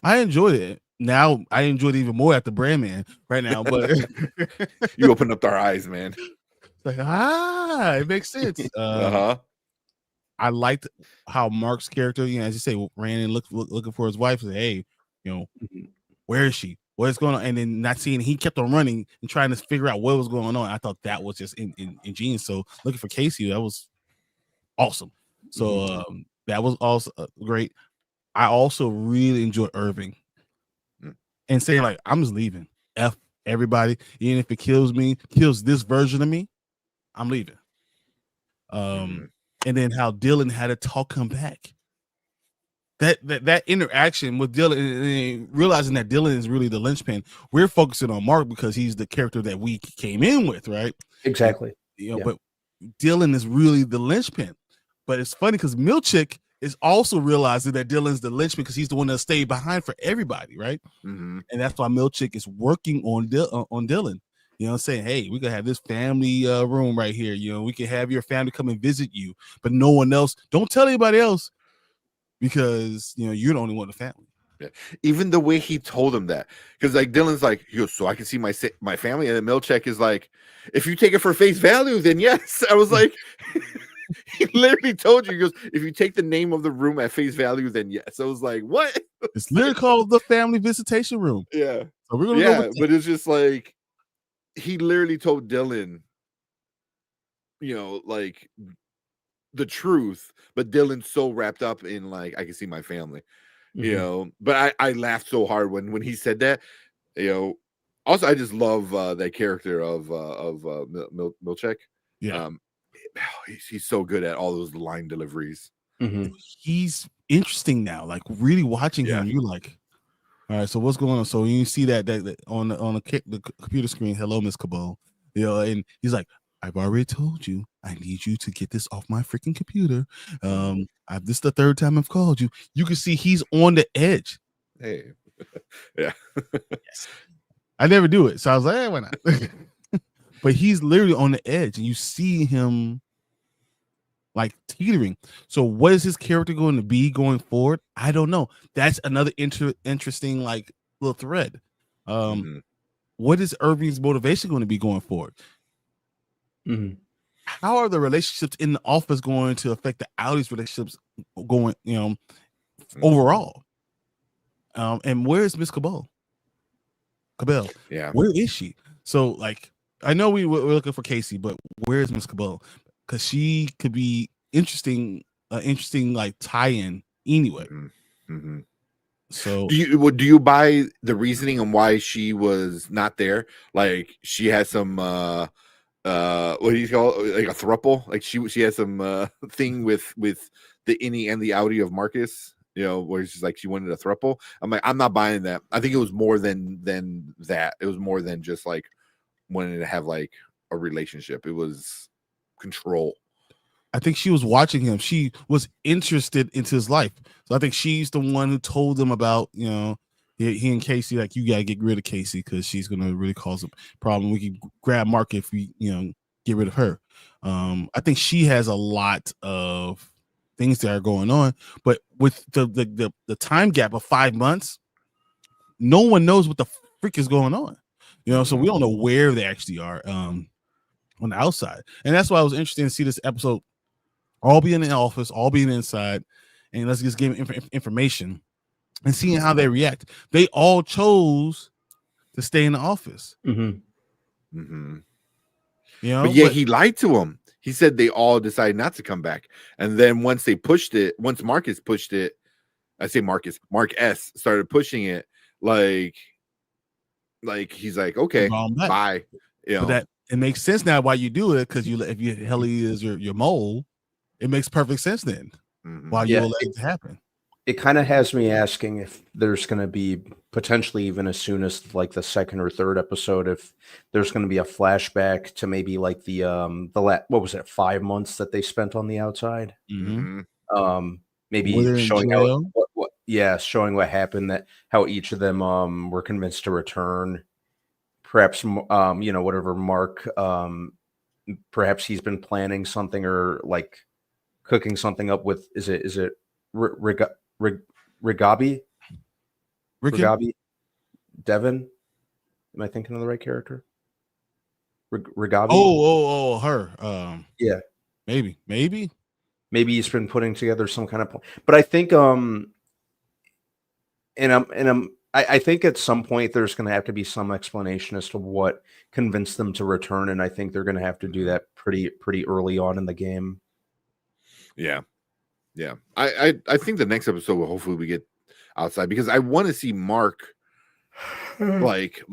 I enjoyed it. Now I enjoyed it even more at the Brand Man right now, but you opened up our eyes, man. Like, it makes sense. I liked how Mark's character, as you say, ran and looking for his wife. Said, hey, where is she? What's going on? And then not seeing, he kept on running and trying to figure out what was going on. I thought that was just ingenious. So looking for Casey, that was awesome. So that was also great. I also really enjoyed Irving and saying, like, I'm just leaving. F everybody. Even if it kills this version of me, I'm leaving. And then how Dylan had to talk him back. That interaction with Dylan, and realizing that Dylan is really the linchpin. We're focusing on Mark because he's the character that we came in with, right? Exactly. But Dylan is really the linchpin. But it's funny because Milchick is also realizing that Dylan's the linchpin because he's the one that stayed behind for everybody, right? And that's why Milchick is working on Dylan. Saying, hey, we could have this family room right here. We can have your family come and visit you, but no one else. Don't tell anybody else because you're the only one in the family. Yeah. Even the way he told him that, because like Dylan's like, so I can see my family, and then Milchick is like, if you take it for face value, then yes. I was like, he literally told you, he goes, if you take the name of the room at face value, then yes. I was like, what? It's literally called the family visitation room. Yeah. So we're gonna go with but it's just like, he literally told Dylan, like the truth, but Dylan's so wrapped up in like, I can see my family, but I laughed so hard when he said that, also, I just love that character of Milchick. Yeah. He's so good at all those line deliveries. He's interesting now, like really watching him. You're like, all right, so what's going on? So you see that on the computer screen, hello, Miss Cabot, and he's like, I've already told you, I need you to get this off my freaking computer. This is the third time I've called you. You can see he's on the edge. Hey, yeah. Yes. I never do it, so I was like, hey, why not? But he's literally on the edge, and you see him like teetering. So what is his character going to be going forward? I don't know. That's another interesting like little thread. What is Irving's motivation going to be going forward? How are the relationships in the office going to affect the Audi's relationships going, overall? And where is Miss Cabell? Yeah. Where is she? So like, I know we're looking for Casey, but where is Miss Cabell? Because she could be interesting like tie-in anyway. So do you buy the reasoning on why she was not there? Like she had some what do you call it? Like a throuple? Like she had some thing with the innie and the outie of Marcus, where she's like she wanted a throuple. I'm like, I'm not buying that. I think it was more than that. It was more than just like wanting to have like a relationship. It was control. I think she was watching him. She was interested into his life. So I think she's the one who told him about, he and Casey, like, you got to get rid of Casey because she's going to really cause a problem. We can grab Mark if we, get rid of her. I think she has a lot of things that are going on, but with the time gap of 5 months, no one knows what the freak is going on. So we don't know where they actually are on the outside. And that's why I was interested to see this episode all being in the office, all being inside, and let's just give information and seeing how they react. They all chose to stay in the office. But he lied to him. He said they all decided not to come back. And then once Marcus pushed it, Mark S started pushing it, like he's like, okay, bye. You know, but that it makes sense now why you do it, because if Helly is your mole, it makes perfect sense then. Why you will let it happen. It kind of has me asking if there's going to be potentially even as soon as like the second or third episode, if there's going to be a flashback to maybe like the what was it, 5 months that they spent on the outside. Maybe showing showing what happened, that how each of them were convinced to return. Perhaps whatever Mark, perhaps he's been planning something or like cooking something up with, is it Rigabi? Devin? Am I thinking of the right character? Rigabi? Oh, her. Yeah. Maybe he's been putting together some kind of plan. But I think I think at some point there's going to have to be some explanation as to what convinced them to return, and I think they're going to have to do that pretty early on in the game. Yeah. I think the next episode will hopefully we get outside, because I want to see Mark like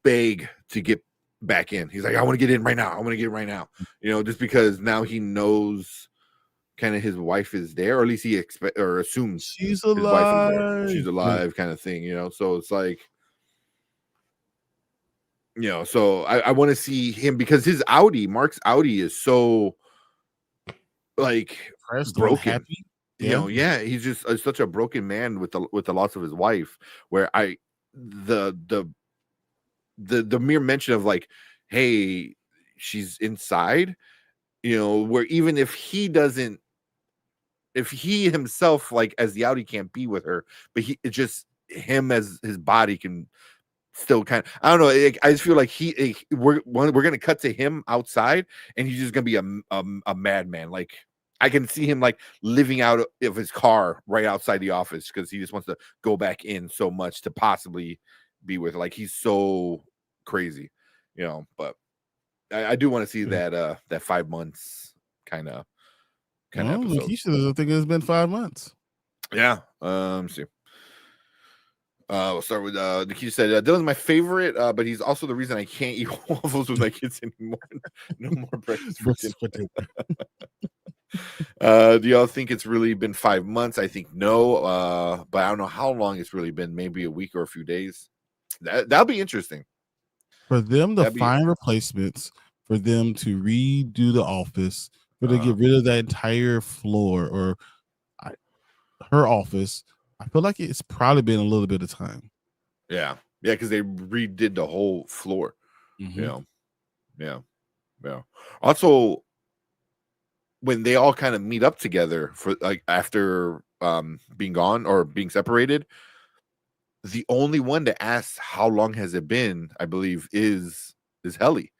beg to get back in. He's like, I want to get in right now. Just because now he knows kind of his wife is there, or at least he assumes she's his alive. Wife is there. She's alive, kind of thing. So it's like, so I want to see him, because Mark's Audi is so like broken. Happy. He's just such a broken man with the loss of his wife, where the mere mention of like, hey, she's inside, where even if he himself, like as the Audi, can't be with her, but it's just him as his body can still kind of, I don't know. I just feel like we're gonna cut to him outside, and he's just gonna be a madman. Like, I can see him like living out of his car right outside the office, because he just wants to go back in so much to possibly be with her. Like, he's so crazy, but I do want to see that 5 months kind of episode. Keisha, I think it's been 5 months. Yeah. Let's see. We'll start with Nikita said Dylan's my favorite, but he's also the reason I can't eat waffles with my kids anymore. No more breakfast for dinner. Do y'all think it's really been 5 months? I think no, but I don't know how long it's really been. Maybe a week or a few days. That'll be interesting for them to find replacements, for them to redo the office, for to get rid of that entire floor or her office. I feel like it's probably been a little bit of time. Yeah, because they redid the whole floor. Mm-hmm. Yeah. Also, when they all kind of meet up together for like after being gone or being separated, the only one to ask how long has it been, I believe, is Helly.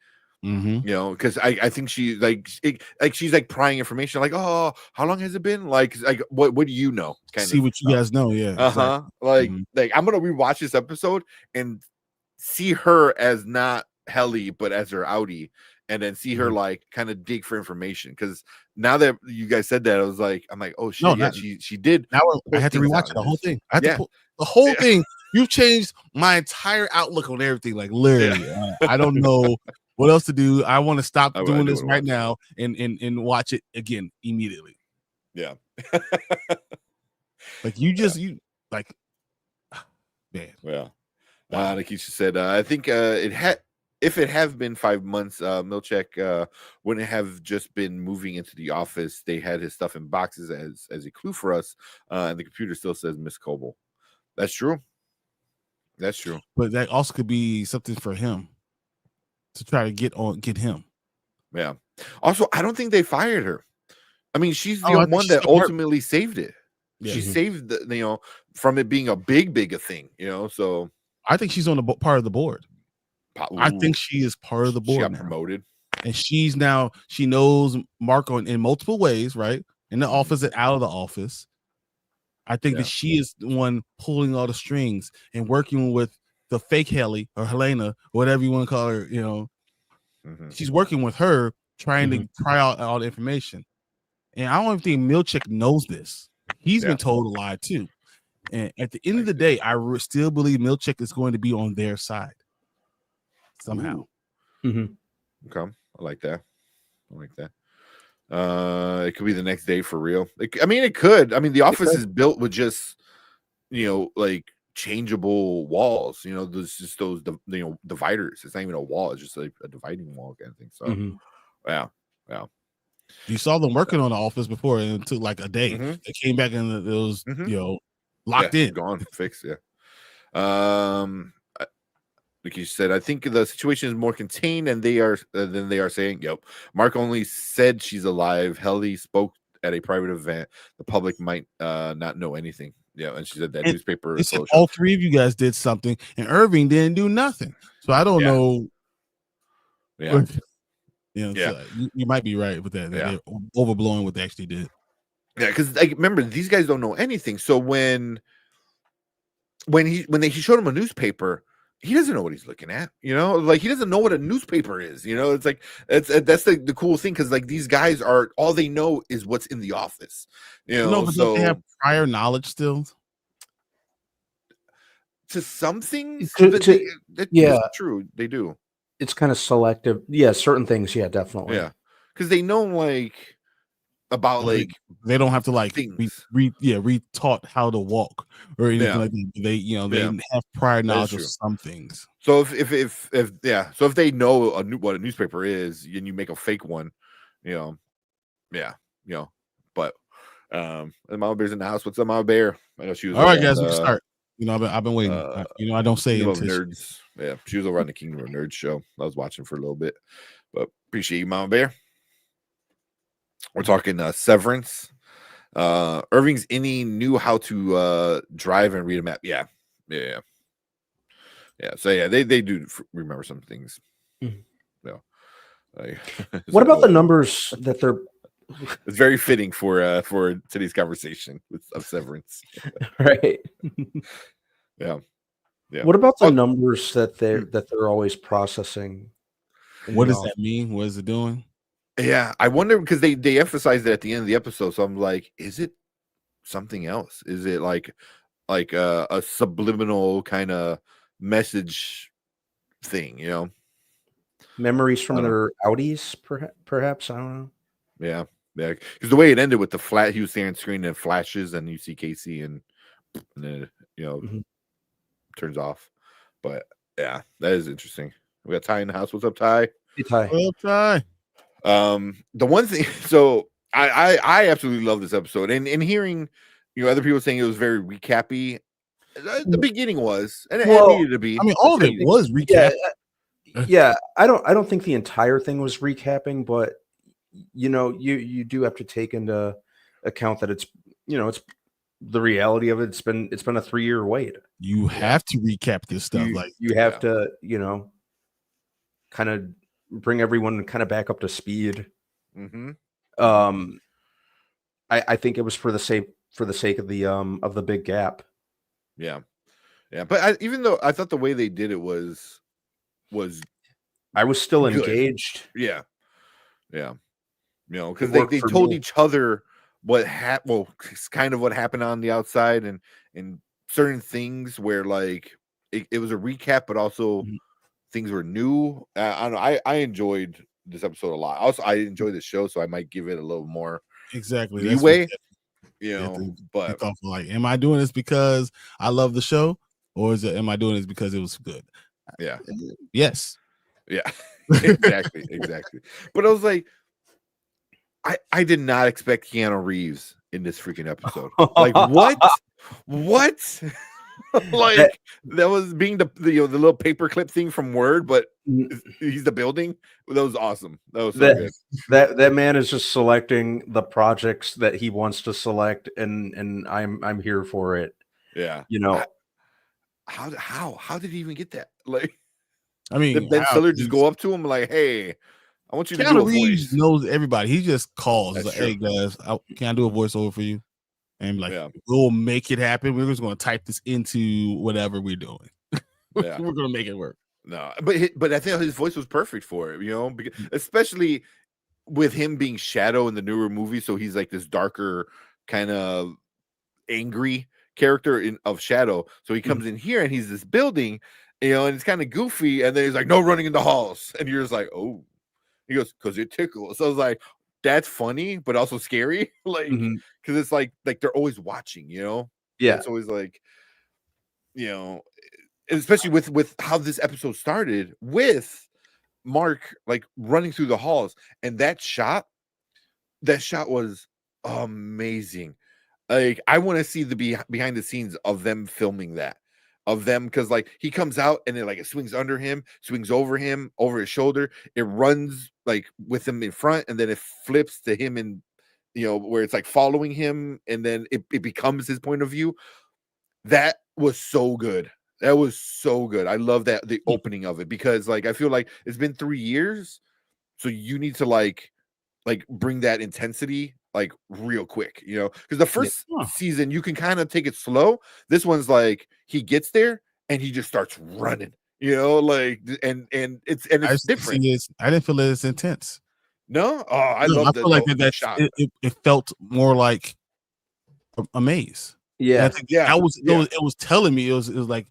Mm-hmm. Because I think she she's like prying information, like, oh, how long has it been? Like what do you know? See what you guys know, yeah. Exactly. Like I'm gonna rewatch this episode and see her as not Helly, but as her Audi, and then see her like kind of dig for information. Because now that you guys said that, I'm like, oh shit, she did. Now I had to rewatch it, the whole thing. I had to pull the whole thing. You've changed my entire outlook on everything. Like literally, I don't know what else to do. I want to stop doing this right now and watch it again immediately. Yeah. Like you like, man. Well, like you said, I think if it have been 5 months, Milchek wouldn't have just been moving into the office. They had his stuff in boxes as a clue for us, and the computer still says Miss Coble. That's true. But that also could be something for him to try to get him. Yeah. Also, I don't think they fired her. I mean, she's the one that ultimately saved it. Yeah. She saved from it being a big thing. So I think she's on the part of the board. I think she is part of the board. She got promoted, and she knows Marco in multiple ways, right? In the office and out of the office. I think that she is the one pulling all the strings and working with the fake Helly or Helena, whatever you want to call her. She's working with her, trying to pry out all the information. And I don't even think Milchek knows this. He's been told a lie too. And at the end of the day, I still believe Milchek is going to be on their side somehow. Okay. I like that. It could be the next day for real. It could. I mean, the office is built with just, like changeable walls. There's just those dividers. It's not even a wall. It's just like a dividing wall kind of thing. So, yeah. You saw them working on the office before, and it took like a day. They came back and it was locked in, gone, fixed. Yeah. Like you said, I think the situation is more contained, and they are than they are saying. Yep. Mark only said she's alive. Helly spoke at a private event. The public might not know anything. Yeah, and she said that newspaper. They said all three of you guys did something, and Irving didn't do nothing. So I don't know. Yeah. So you might be right with that. They're overblowing what they actually did. Yeah, because remember, these guys don't know anything. So when he showed him a newspaper, he doesn't know what he's looking at. Like he doesn't know what a newspaper is. It's like that's the cool thing, because like these guys are all they know is what's in the office. No, but don't they have prior knowledge still? To some things, yeah, true, they do. It's kind of selective. Yeah, certain things. Yeah, definitely. Yeah, because they know like about like they don't have to like re-taught how to walk or anything like that. They have prior knowledge of some things. So if they know what a newspaper is and you make a fake one, but Mama Bear's in the house. What's up, Mama Bear? I know she was all right, guys. We can start. I've been waiting. I don't say nerds. Yeah, she was over on the Kingdom of Nerds show. I was watching for a little bit, but appreciate you, Mama Bear. We're talking Severance. Irving's innie knew how to drive and read a map. Yeah. So they do remember some things. What about the numbers that they're? It's very fitting for today's conversation of Severance. Right. Yeah. What about the numbers that they're always processing? What does that mean? What is it doing? Yeah, I wonder, because they emphasized it at the end of the episode. So I'm like, is it something else? Is it like a subliminal kind of message thing? Memories from their outies, perhaps. I don't know. Yeah, because the way it ended with the flat, he was staring at the screen and flashes, and you see Casey, and then turns off. But yeah, that is interesting. We got Ty in the house. What's up, Ty? Hey, Ty. What's up, Ty? The one thing, so I absolutely love this episode, and hearing other people saying it was very recappy. The beginning was, and it needed to be. I mean, all of it was recap. Yeah, I don't think the entire thing was recapping, but you do have to take into account that it's it's the reality of it. It's been a 3-year wait. You have to recap this stuff. You have to kind of bring everyone kind of back up to speed. I think it was for the sake of the big gap. Yeah. But even though I thought the way they did it was I was still good. Engaged. Yeah. Because they told each other what it's kind of what happened on the outside, and certain things where like it was a recap, but also things were new. I don't know. I enjoyed this episode a lot. Also, I enjoy the show, so I might give it a little more leeway. But like, am I doing this because I love the show, or am I doing this because it was good? Yeah. Yes. Yeah. Exactly. But I was like, I did not expect Keanu Reeves in this freaking episode. Like, what? Like that was being the little paperclip thing from Word, but he's the building. That was awesome. That was so good. That man is just selecting the projects that he wants to select, and I'm here for it. Yeah. How did he even get that? Like, I mean, did Ben Stiller just go up to him like, "Hey, I want you to do a voice"? Knows everybody. He just calls. He's like, "Hey guys, can I do a voiceover for you?" And like, we'll make it happen. We're just going to type this into whatever we're doing. We're going to make it work. No, but I think his voice was perfect for it, because, especially with him being Shadow in the newer movie. So he's like this darker, kind of angry character of Shadow. So he comes in here and he's this building, and it's kind of goofy. And then he's like, "No running in the halls," and you're just like, "Oh, He goes, because it tickles. So I was like, that's funny, but also scary. Like, because it's like they're always watching, you know? Yeah. It's always like, you know, especially with how this episode started with Mark like running through the halls, and that shot was amazing. Like, I want to see the behind the scenes of them filming that, of them, because like he comes out and it swings under him, swings over him, over his shoulder. It runs like with him in front, and then it flips to him in, you know, where it's like following him, and then it becomes his point of view. That was so good. That was so good. I love that, the opening of it, because like I feel like it's been 3 years, so you need to like bring that intensity like real quick, you know, because the first season you can kind of take it slow. This one's like he gets there and he just starts running, you know, like and it's different. I didn't feel it as intense. No, I love feel like that shot. It felt more like a maze. Yeah, I think it was telling me it was like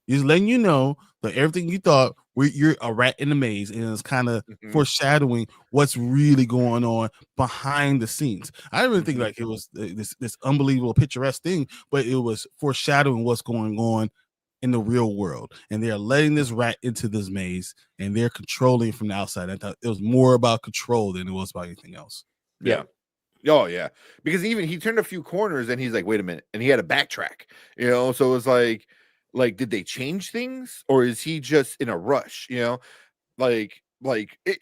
it's letting you know that everything you thought you're a rat in the maze, and it's kind of foreshadowing what's really going on behind the scenes. I didn't really think like it was this unbelievable picturesque thing, but it was foreshadowing what's going on in the real world, and they're letting this rat into this maze, and they're controlling from the outside. I thought it was more about control than it was about anything else. Yeah. Oh yeah, because even he turned a few corners and he's like, wait a minute, and he had to backtrack, you know. So it was like did they change things, or is he just in a rush, you know? Like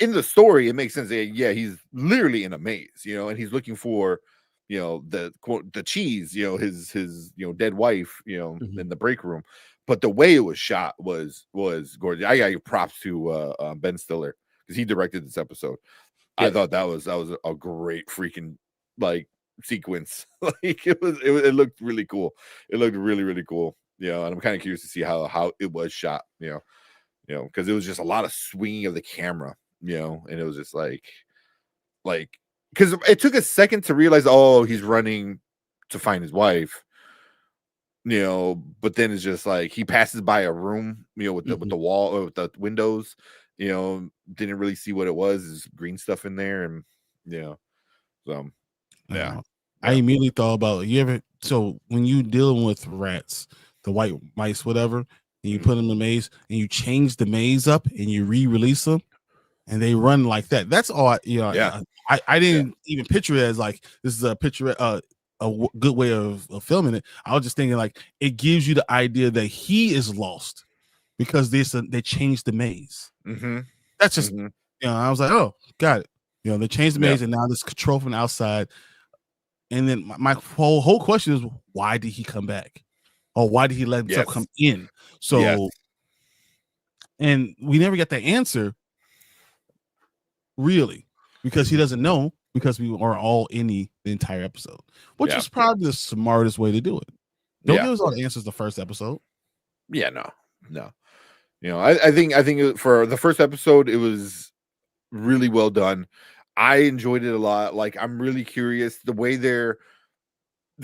in the story it makes sense. Yeah, he's literally in a maze, you know, and he's looking for, you know, the cheese, you know, his you know, dead wife, you know, in the break room. But the way it was shot was gorgeous. I got you props to Ben Stiller, because he directed this episode. I thought that was a great freaking like sequence. Like it looked really cool. It looked really cool. You know, and I'm kind of curious to see how it was shot, you know, because it was just a lot of swinging of the camera, you know, and it was just like because it took a second to realize, oh, he's running to find his wife, you know, but then it's just like he passes by a room, you know, with the wall or with the windows, you know, didn't really see what it was. There's green stuff in there, and you know, so yeah. I immediately thought about so when you dealing with rats, the white mice, whatever, and you put them in the maze and you change the maze up and you re-release them and they run like that. That's all I didn't even picture it as like this is a picture good way of filming it. I was just thinking like it gives you the idea that he is lost because they changed the maze. That's just you know, I was like, oh, got it. You know, they changed the maze and now there's control from the outside. And then my whole question is, why did he come back? Or why did he let himself come in? So, and we never got the answer, really, because he doesn't know, because we are all in the entire episode, which is probably the smartest way to do it. Don't give us all the answers the first episode. Yeah, no. You know, I think for the first episode, it was really well done. I enjoyed it a lot. Like, I'm really curious the way the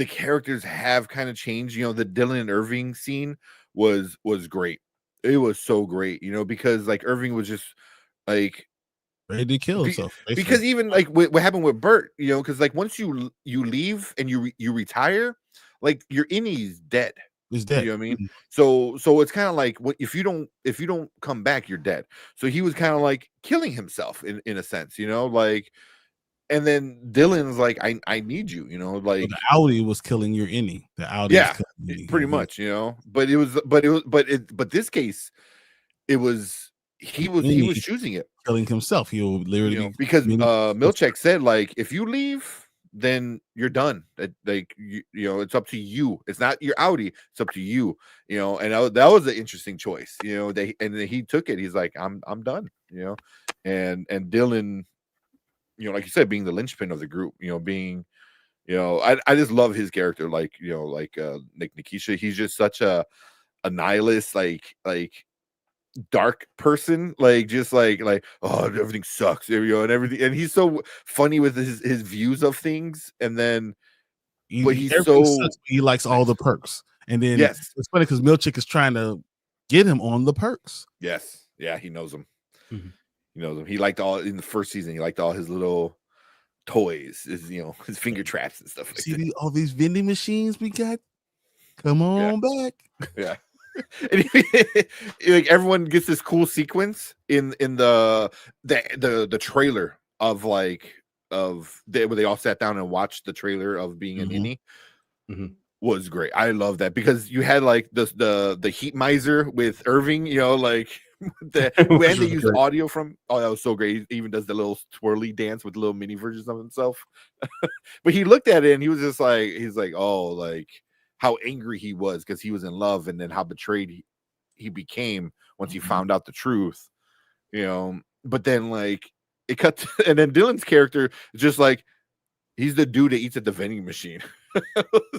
characters have kind of changed. You know, the Dylan and Irving scene was great. It was so great, you know, because like Irving was just like ready to kill himself. Because even like what happened with Bert, you know, because like once you leave and you retire, like your innie's dead. He's dead. You know what I mean? So it's kind of like if you don't come back, you're dead. So he was kind of like killing himself in a sense, you know, like. And then Dylan's like, I need you, you know, like the Audi was killing your innie. The Audi, pretty much, you know. But this case, he was choosing it, killing himself. He will literally, you know, because Milchek said like, if you leave, then you're done. Like you know, it's up to you. It's not your Audi. It's up to you. You know, and that was an interesting choice. You know, he took it. He's like, I'm done. You know, and Dylan, you know, like you said, being the linchpin of the group. You know, being, you know, I just love his character. Like, you know, like Nick Nikisha. He's just such a nihilist, like dark person, like just like oh, everything sucks, you know, and everything, and he's so funny with his views of things, and then but he likes all the perks, and then it's funny because Milchik is trying to get him on the perks. Yeah, he knows them. You know, he liked all in the first season. He liked all his little toys, his finger traps and stuff like that. All these vending machines we got. Come on back. Yeah. And like everyone gets this cool sequence in the trailer of where they all sat down and watched the trailer of being an innie. Was great. I love that because you had like the heat miser with Irving, like when they used audio from. Oh, that was so great. He even does the little twirly dance with little mini versions of himself. But he looked at it and he was just like, oh, like how angry he was because he was in love, and then how betrayed he became once he found out the truth. But then like it cut to, and then Dylan's character is just like, he's the dude that eats at the vending machine.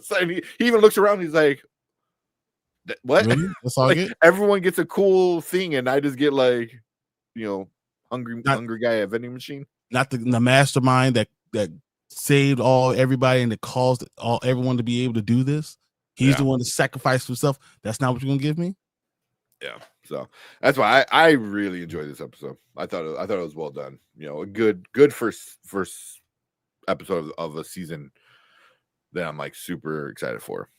So he even looks around. He's like, "What? Really? That's all I get? Everyone gets a cool thing, and I just get like, hungry guy at vending machine." Not the mastermind that saved everybody and that caused everyone to be able to do this. He's the one that sacrificed himself. That's not what you're gonna give me. Yeah. So that's why I really enjoyed this episode. I thought it was well done. A good first episode of a season that I'm like super excited for.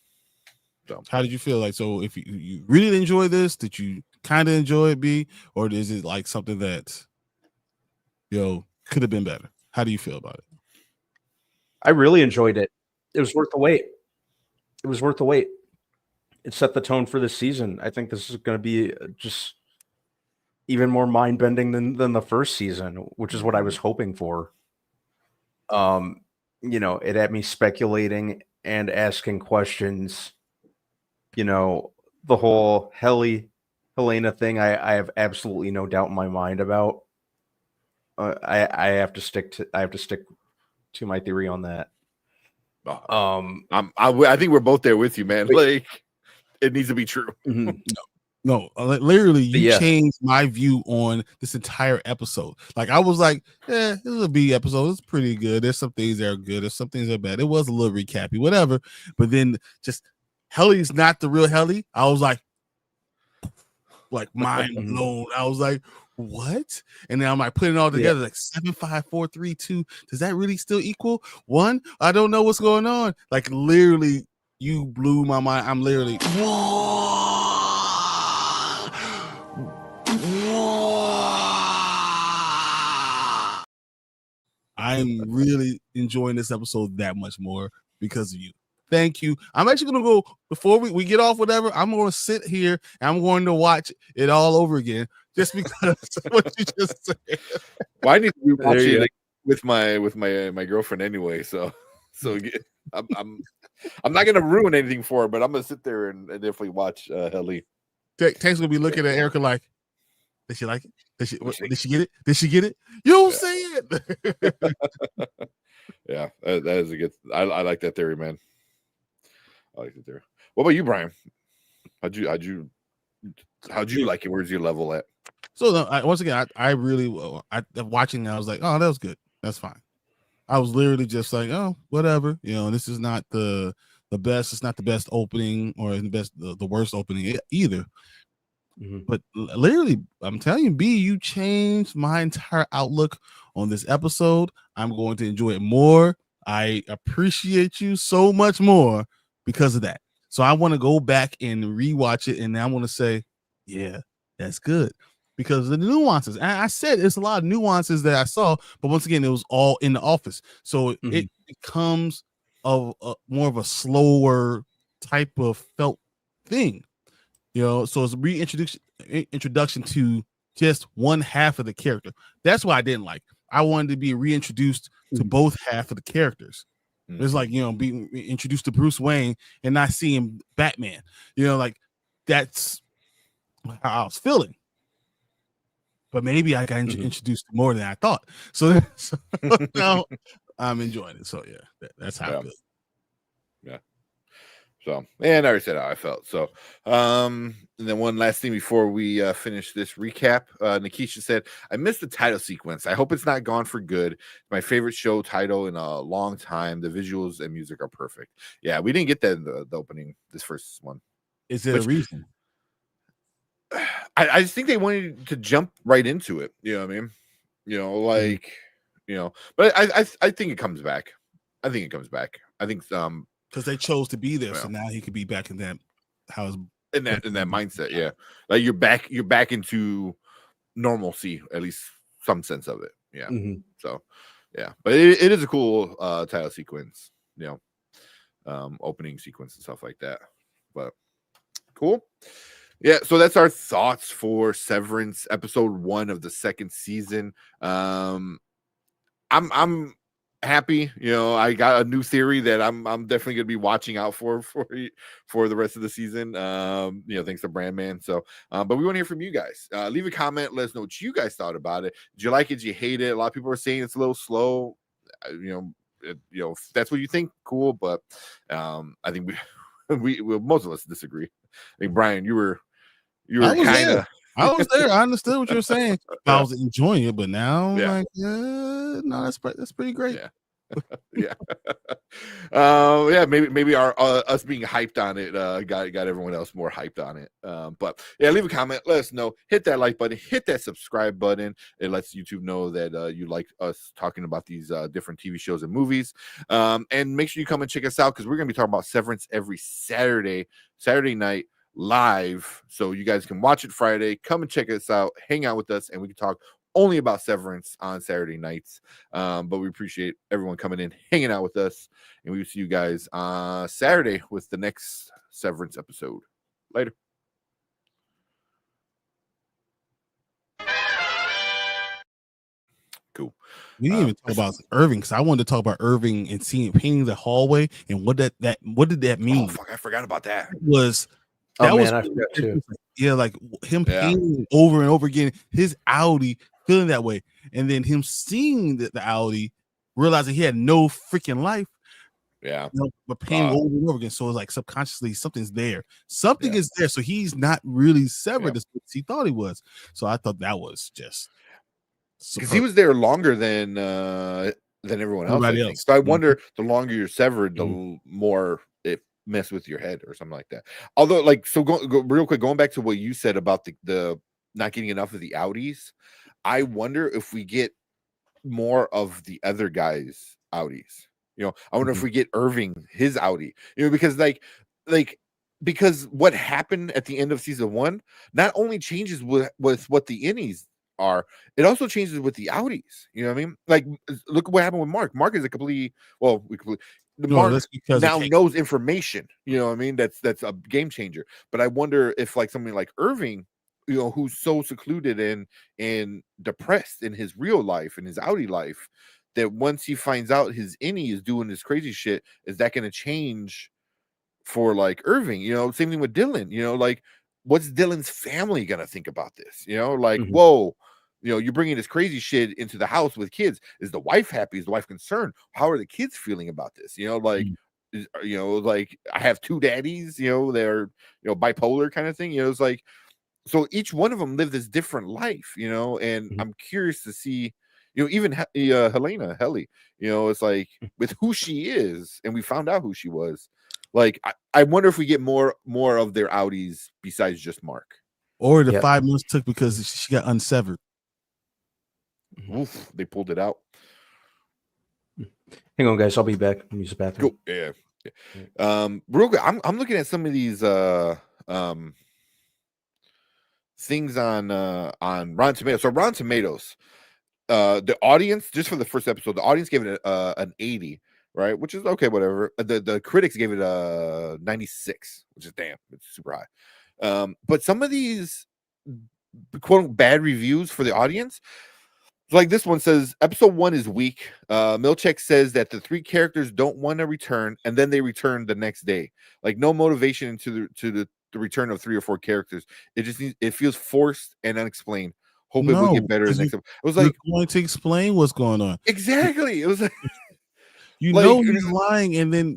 So how did you feel? Like, so if you really enjoy this, did you kind of enjoy it, B, or is it like something that could have been better? How do you feel about it? I really enjoyed it. It was worth the wait. It set the tone for this season. I think this is going to be just even more mind-bending than the first season, which is what I was hoping for. It had me speculating and asking questions. The whole Helena thing, I have absolutely no doubt in my mind about. I have to stick to my theory on that. I think we're both there with you, man. Like, it needs to be true. No, literally, you changed my view on this entire episode. Like, I was like, this is a B episode. It's pretty good. There's some things that are good. There's some things that are bad. It was a little recappy, whatever. But then just Helly's not the real Helly. I was like mind blown. I was like, what? And then I'm like putting it all together, like 7, 5, 4, 3, 2. Does that really still equal 1? I don't know what's going on. Like, literally, you blew my mind. I'm literally I'm really enjoying this episode that much more because of you. Thank you. I'm actually going to go, before we get off whatever, I'm going to sit here and I'm going to watch it all over again just because of what you just said. Well, I need to watch it with my girlfriend anyway, so I'm not going to ruin anything for her, but I'm going to sit there and definitely watch Helly. Tank's going to be looking at Erica like, did she like it? Did she get it? Did she get it? You don't say it. Yeah, that is a good. I like that theory, man. I like that theory. What about you, Brian? How'd you like it? Where's your level at? So once again, I really watching. I was like, oh, that was good. That's fine. I was literally just like, oh, whatever. This is not the best. It's not the best opening or the worst opening either. But literally, I'm telling you, B, you changed my entire outlook on this episode. I'm going to enjoy it more. I appreciate you so much more because of that. So I want to go back and rewatch it, and I want to say, yeah, that's good because of the nuances. And I said it's a lot of nuances that I saw, but once again, it was all in the office, so it becomes more of a slower type of felt thing. So it's introduction to just one half of the character. That's why I didn't like. I wanted to be reintroduced to both half of the characters. It's like, being introduced to Bruce Wayne and not seeing Batman. Like that's how I was feeling. But maybe I got introduced to more than I thought. So now I'm enjoying it. So yeah, that's how I feel. Yeah. So, and I already said how I felt. So, and then one last thing before we finish this recap, Nikisha said, I missed the title sequence. I hope it's not gone for good. My favorite show title in a long time. The visuals and music are perfect. Yeah, we didn't get that in the opening, this first one. Is there a reason? I just think they wanted to jump right into it. You know what I mean? like but I think it comes back. I think because they chose to be there, so now he could be back in that house. In that mindset, yeah. Like you're back into normalcy, at least some sense of it. Yeah. So yeah, but it is a cool title sequence, opening sequence and stuff like that. But cool. Yeah, so that's our thoughts for Severance episode 1 of the 2nd season. I'm happy, I got a new theory that I'm definitely gonna be watching out for the rest of the season. Thanks to Brandman. So but we want to hear from you guys. Leave a comment, let us know what you guys thought about it. Did you like it? Did you hate it? A lot of people are saying it's a little slow. If that's what you think, cool, but I think we most of us disagree. I mean, Brian, you were kind of I was there. I understood what you were saying. I was enjoying it, but now I'm no, that's pretty great. Yeah. Maybe our us being hyped on it got everyone else more hyped on it. But yeah, leave a comment, let us know, hit that like button, hit that subscribe button. It lets YouTube know that you like us talking about these different TV shows and movies. And make sure you come and check us out, because we're gonna be talking about Severance every Saturday night live, so you guys can watch it Friday, come and check us out, hang out with us, and we can talk only about Severance on Saturday nights. But we appreciate everyone coming in, hanging out with us, and we will see you guys on Saturday with the next Severance episode. Later. Cool. We didn't even talk about Irving, because I wanted to talk about Irving and painting the hallway and what did that mean? Oh fuck, I forgot about that. I forgot too. Yeah, like him painting over and over again, his Audi feeling that way, and then him seeing the Audi, realizing he had no freaking life. Yeah, but painting over and over again. So it's like subconsciously something's there. Something is there. So he's not really severed as he thought he was. So I thought that was just because he was there longer than everyone else. I think. So I wonder, the longer you're severed, the more it mess with your head or something like that. Although, like, so go real quick, going back to what you said about the not getting enough of the Audis, I wonder if we get more of the other guys' Audis. I wonder if we get Irving his Audi. Because because what happened at the end of season 1 not only changes with what the innies are, it also changes with the Audis. You know what I mean? Like, look at what happened with Mark. Mark is Mark now knows information. You know what I mean? That's a game changer. But I wonder if like somebody like Irving, who's so secluded and depressed in his real life, in his Audi life, that once he finds out his innie is doing this crazy shit, is that going to change for like Irving? Same thing with Dylan. Like, what's Dylan's family going to think about this? Whoa. You're bringing this crazy shit into the house with kids. Is the wife happy? Is the wife concerned? How are the kids feeling about this? Like I have 2 daddies. They're bipolar kind of thing. It's like, so each one of them live this different life. And I'm curious to see. Even Helena, Helly. It's like with who she is, and we found out who she was. Like, I wonder if we get more of their Audis besides just Mark, or the 5 months took because she got unsevered. Oof, they pulled it out. Hang on, guys. I'll be back. Use the bathroom. Cool. Yeah. Real quick, I'm looking at some of these things on Rotten Tomatoes. So Rotten Tomatoes, the audience, just for the first episode, the audience gave it an 80, right? Which is okay, whatever. The critics gave it a 96, which is damn, it's super high. But some of these quote bad reviews for the audience, like this one says episode 1 is weak. Milchek says that the 3 characters don't want to return, and then they return the next day. Like, no motivation into the return of 3 or 4 characters. It feels forced and unexplained. Hope it will get better next time. It was like, going to explain what's going on. Exactly. It was like, he's lying, and then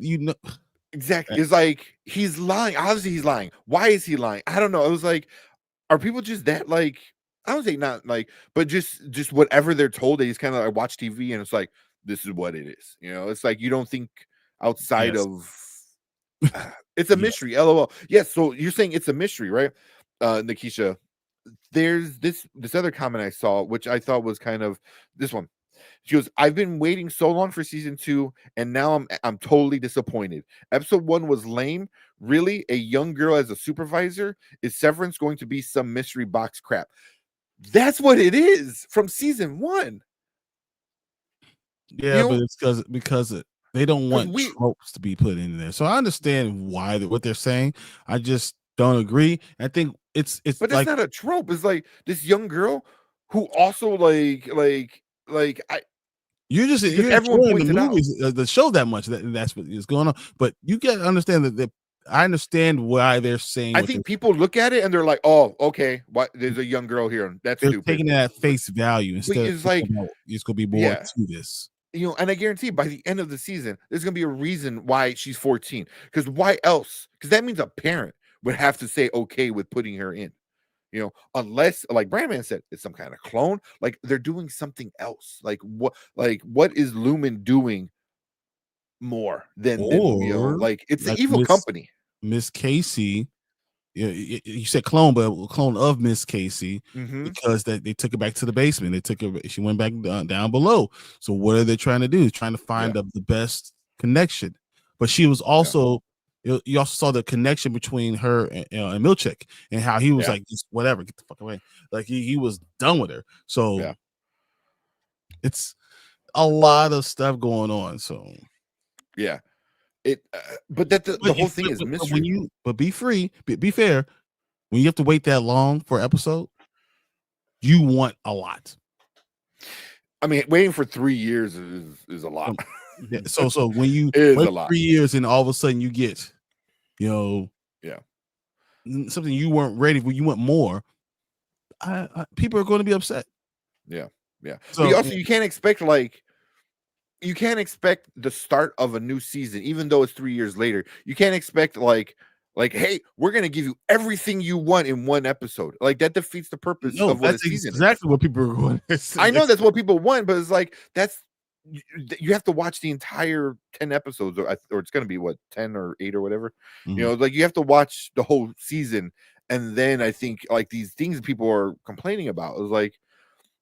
exactly. It's like, he's lying. Obviously he's lying. Why is he lying? I don't know. It was like, are people just that, like, I don't say not like, but just whatever they're told, they just kind of like watch TV and it's like, this is what it is. It's like, you don't think outside of it's a mystery. LOL. Yes. So you're saying it's a mystery, right? Nikisha there's this other comment I saw, which I thought was kind of this one. She goes, "I've been waiting so long for season 2, and now I'm totally disappointed. Episode 1 was lame. Really, a young girl as a supervisor? Is Severance going to be some mystery box crap?" That's what it is from season 1. Yeah, but it's because they don't want tropes to be put in there. So I understand why what they're saying. I just don't agree. I think it's but that's not a trope. It's like this young girl who also like you're enjoying the movies, the show that much that's what is going on. But you got to understand that I understand why they're saying. I think people look at it and they're like, "Oh, okay, what? There's a young girl here. That's they're stupid." taking it at face value instead. It's like it's gonna be more to this. And I guarantee by the end of the season, there's gonna be a reason why she's 14. Because why else? Because that means a parent would have to say okay with putting her in. Unless, like Brandman said, it's some kind of clone. Like they're doing something else. Like what is Lumen doing more than like it's the evil company? Miss Casey, you said clone, but a clone of Miss Casey, because they took her back to the basement. They took her. She went back down below. So what are they trying to do? Trying to find the best connection. But she was also. You also saw the connection between her and Milchek, and how he was like, just whatever, get the fuck away. Like he was done with her. So it's a lot of stuff going on. So but the whole thing is mystery. But be fair. When you have to wait that long for an episode, you want a lot. I mean, waiting for 3 years is a lot. So when you wait 3 years and all of a sudden you get, something you weren't ready for, you want more. People are going to be upset. Yeah. So, but you can't expect the start of a new season, even though it's 3 years later. You can't expect like, hey, we're gonna give you everything you want in one episode. Like that defeats the purpose of what a season exactly is. What people are going to say. I know that's what people want, but it's like you have to watch the entire 10 episodes, or it's gonna be what 10 or 8 or whatever. Like you have to watch the whole season, and then I think like these things people are complaining about is like.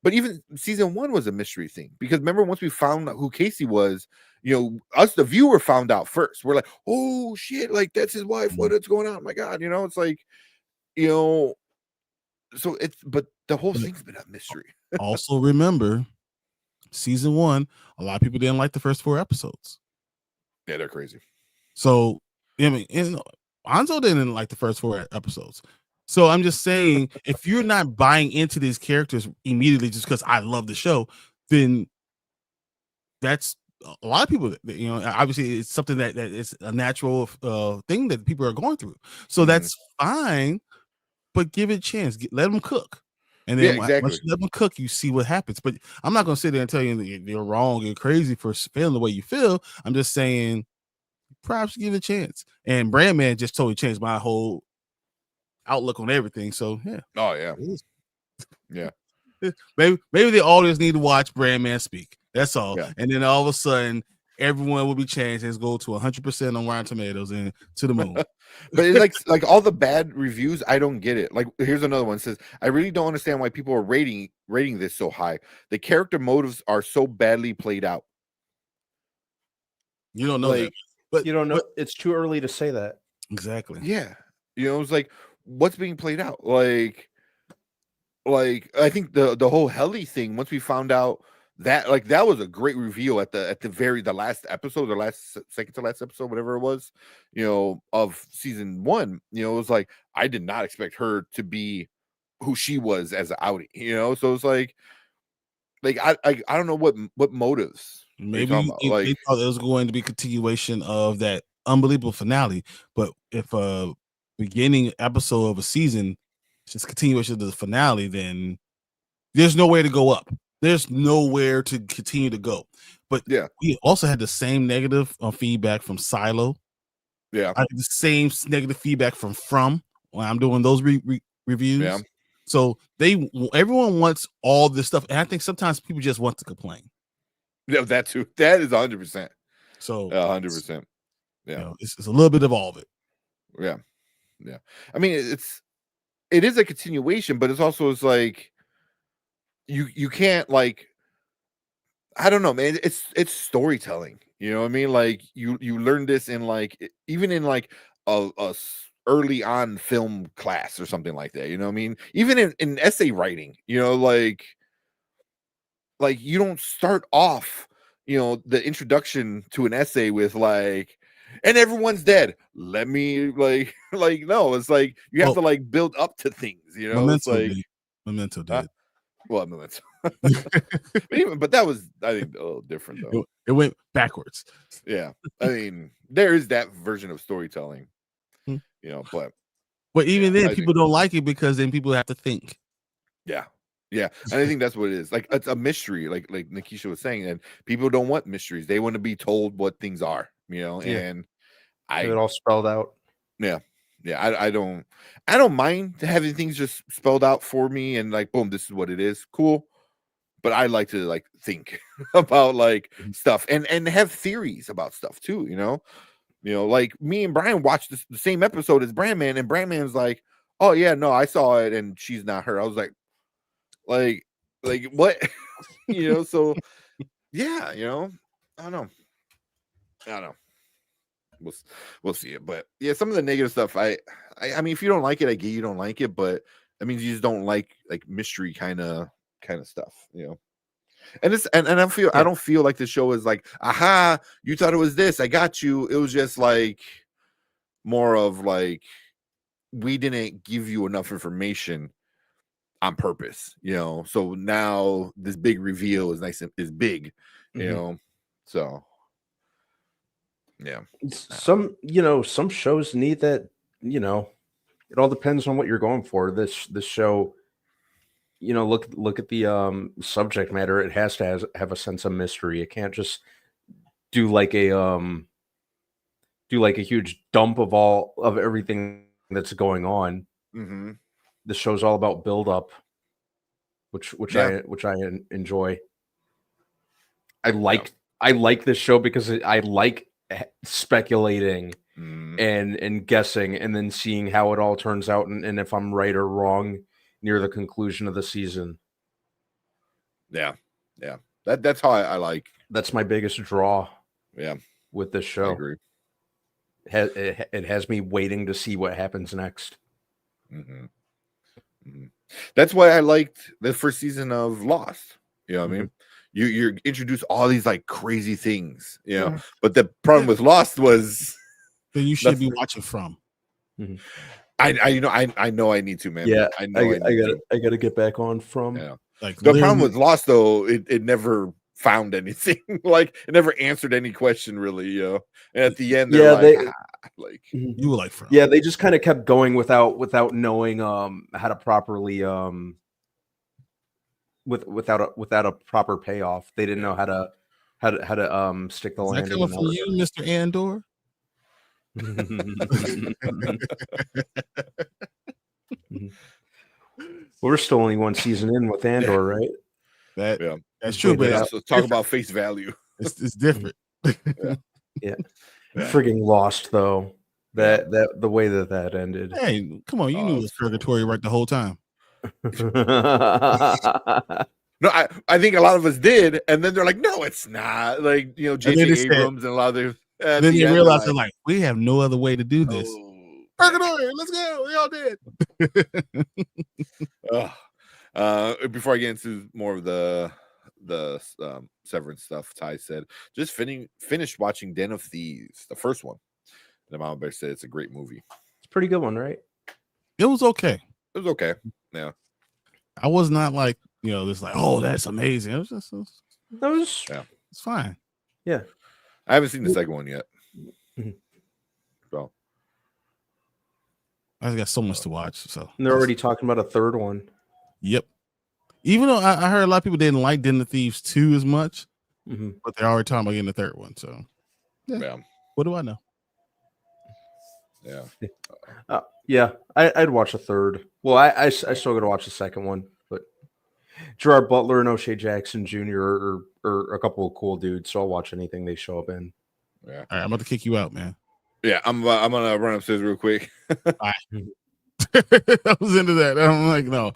But even season 1 was a mystery thing, because remember, once we found out who Casey was, us, the viewer, found out first. We're like, oh shit, like that's his wife. What's going on? Oh my God, it's like, so but the whole thing's been a mystery. Also, remember, season 1, a lot of people didn't like the first 4 episodes. Yeah, they're crazy. So, I mean, Anzo didn't like the first 4 episodes. So I'm just saying, if you're not buying into these characters immediately just because I love the show, then that's a lot of people. Obviously, it's something that is a natural thing that people are going through. So that's fine, but give it a chance. Let them cook, and then once you let them cook, you see what happens. But I'm not going to sit there and tell you that you're wrong, you're crazy for feeling the way you feel. I'm just saying, perhaps give it a chance. And Brandman just totally changed my whole outlook on everything. So maybe the audience need to watch Brandman speak. That's all. And then all of a sudden everyone will be changed and go to 100% on Rotten Tomatoes and to the moon. But it's like all the bad reviews, I don't get it. Like here's another one. It says, I really don't understand why people are rating this so high. The character motives are so badly played out. You don't know that. But you don't know. It's too early to say that. Exactly. Yeah. It's like, what's being played out? Like I think the whole Helly thing, once we found out that, like, that was a great reveal at the last episode, or second to last episode, whatever it was, of season 1. It was like, I did not expect her to be who she was as an outie, so it's like I don't know what motives maybe they thought it was going to be a continuation of that unbelievable finale, but if beginning episode of a season just continuation of the finale, then there's nowhere to go up. There's nowhere to continue to go. But we also had the same negative feedback from Silo. I had the same negative feedback from when I'm doing those reviews. So everyone wants all this stuff, and I think sometimes people just want to complain. Yeah, that too. That is 100%. So 100%. Yeah, it's a little bit of all of it. Yeah. I mean, it is a continuation, but it's also like you can't like, I don't know, man. It's storytelling. You know what I mean? Like you learn this in like even in like early on film class or something like that. You know what I mean? Even in essay writing, you know, like you don't start off, you know, the introduction to an essay with like, and everyone's dead. Let me like like no, it's like you have to like build up to things. You know, it's like Memento did. well, Memento. but that was, I think, a little different though. It went backwards. Yeah, I mean, there is that version of storytelling, Hmm. you know, but even then, people don't like it because then people have to think. Yeah, and I think that's what it is. Like it's a mystery, like Nikisha was saying, and people don't want mysteries; they want to be told what things are, you know. And have it all spelled out. Yeah. I don't mind having things just spelled out for me and like, boom, this is what it is. Cool. But I like to like think about like stuff and have theories about stuff too, you know. Like me and Brian watched the same episode as Brandman, and Brandman's like, oh yeah, no, I saw it and she's not her. I was like what? You know, so yeah, you know, I don't know. We'll see it, but yeah, some of the negative stuff. I mean, if you don't like it, I get you don't like it, but that means you just don't like mystery kind of stuff, you know. And it's and I don't feel like the show is like, aha, you thought it was this, I got you. It was just like more of like, we didn't give you enough information on purpose, you know. So now this big reveal is big, you know. So yeah, some shows need that, you know. It all depends on what you're going for. This show, you know, look at the subject matter. It has to have a sense of mystery. It can't just do like a huge dump of everything that's going on. The show's all about build up, which I enjoy. I like this show because I like speculating and guessing and then seeing how it all turns out and if I'm right or wrong near the conclusion of the season. Yeah. That's how I like. That's my biggest draw. Yeah, with this show. I agree. It has me waiting to see what happens next. That's why I liked the first season of Lost. You know what I mean? You're introduced all these like crazy things, you know. But the problem with Lost was that you should be watching from. I know I need to, man. Yeah, I gotta get back on from. Yeah. Like the problem with Lost though, it never found anything. Like it never answered any question really, you know. And at the end, you were like from. Yeah, they just kind of kept going without knowing how to properly without a proper payoff. They didn't know how to stick the landing. Is that coming from you, Mr. Andor? We're still only one season in with Andor, right? That's true, but also talk about face value. It's different. Yeah. Frigging Lost though. That the way that ended. Hey, come on, you knew it was purgatory right the whole time. No, I think a lot of us did, and then they're like, no, it's not. Like, you know, J.J. Abrams and a lot of then they realized they're like, we have no other way to do this. Purgatory, let's go. We all did. Before I get into more of the Severance stuff, Ty said, just finished watching Den of Thieves, the first one. And Mama Bear said it's a great movie. It's a pretty good one, right? It was okay. It was okay. Yeah. I was not like, you know, this like, oh, that's amazing. It was just it's fine. Yeah. I haven't seen the second one yet. So I got so much to watch. So and they're already talking about a third one. Yep. Even though I heard a lot of people didn't like Den of Thieves 2 as much, but they're already talking about getting the third one. So yeah. What do I know? Yeah. Yeah, I'd watch a third. Well, I still got to watch the second one, but Gerard Butler and O'Shea Jackson Jr. are a couple of cool dudes, so I'll watch anything they show up in. Yeah. All right, I'm about to kick you out, man. Yeah, I'm gonna run upstairs real quick. Bye. I was into that. I'm like, no,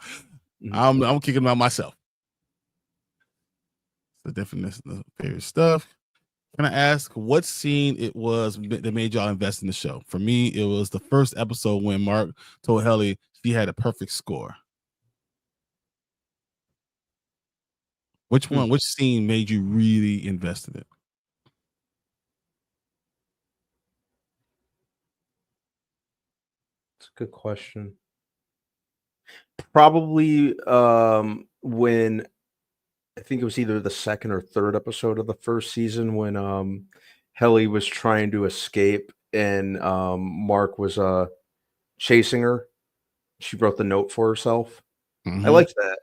I'm kicking them out myself. The definition of favorite stuff. Can I ask what scene it was that made y'all invest in the show? For me, it was the first episode when Mark told Helly she had a perfect score. Which one? Which scene made you really invest in it? It's a good question. Probably when I think it was either the second or third episode of the first season when Helly was trying to escape and Mark was chasing her. She wrote the note for herself. I liked that.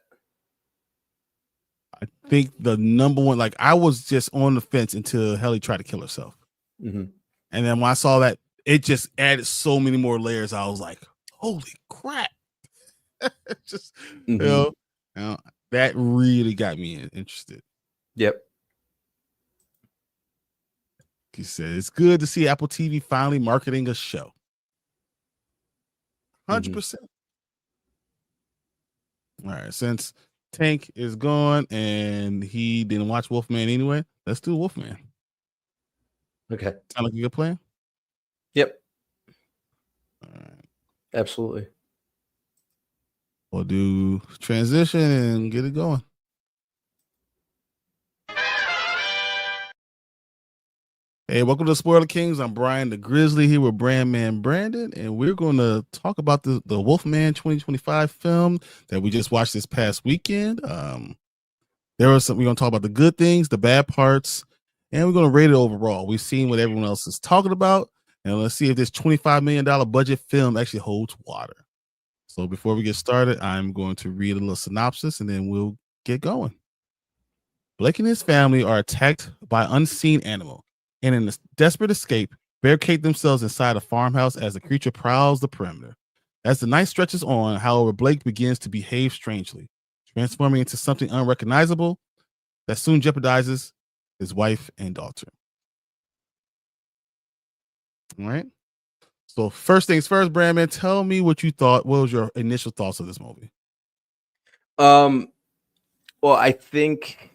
I think the number one, like I was just on the fence until Helly tried to kill herself. And then when I saw that, it just added so many more layers. I was like, holy crap. Just, you know, that really got me interested. Yep. He said, it's good to see Apple TV finally marketing a show. 100%. All right. Since Tank is gone and he didn't watch Wolfman anyway, let's do Wolfman. Okay. Sound like a good plan? Yep. All right. Absolutely. We'll do transition and get it going. Hey, welcome to Spoiler Kings. I'm Brian the Grizzly here with Brandman Brandon, and we're going to talk about the Wolfman 2025 film that we just watched this past weekend. We're going to talk about the good things, the bad parts, and we're going to rate it overall. We've seen what everyone else is talking about, and let's see if this $25 million budget film actually holds water. So before we get started, I'm going to read a little synopsis, and then we'll get going. Blake and his family are attacked by an unseen animal, and in a desperate escape, barricade themselves inside a farmhouse as the creature prowls the perimeter. As the night stretches on, however, Blake begins to behave strangely, transforming into something unrecognizable that soon jeopardizes his wife and daughter. All right. So first things first, Brandman, tell me what you thought. What was your initial thoughts of this movie? Well, I think...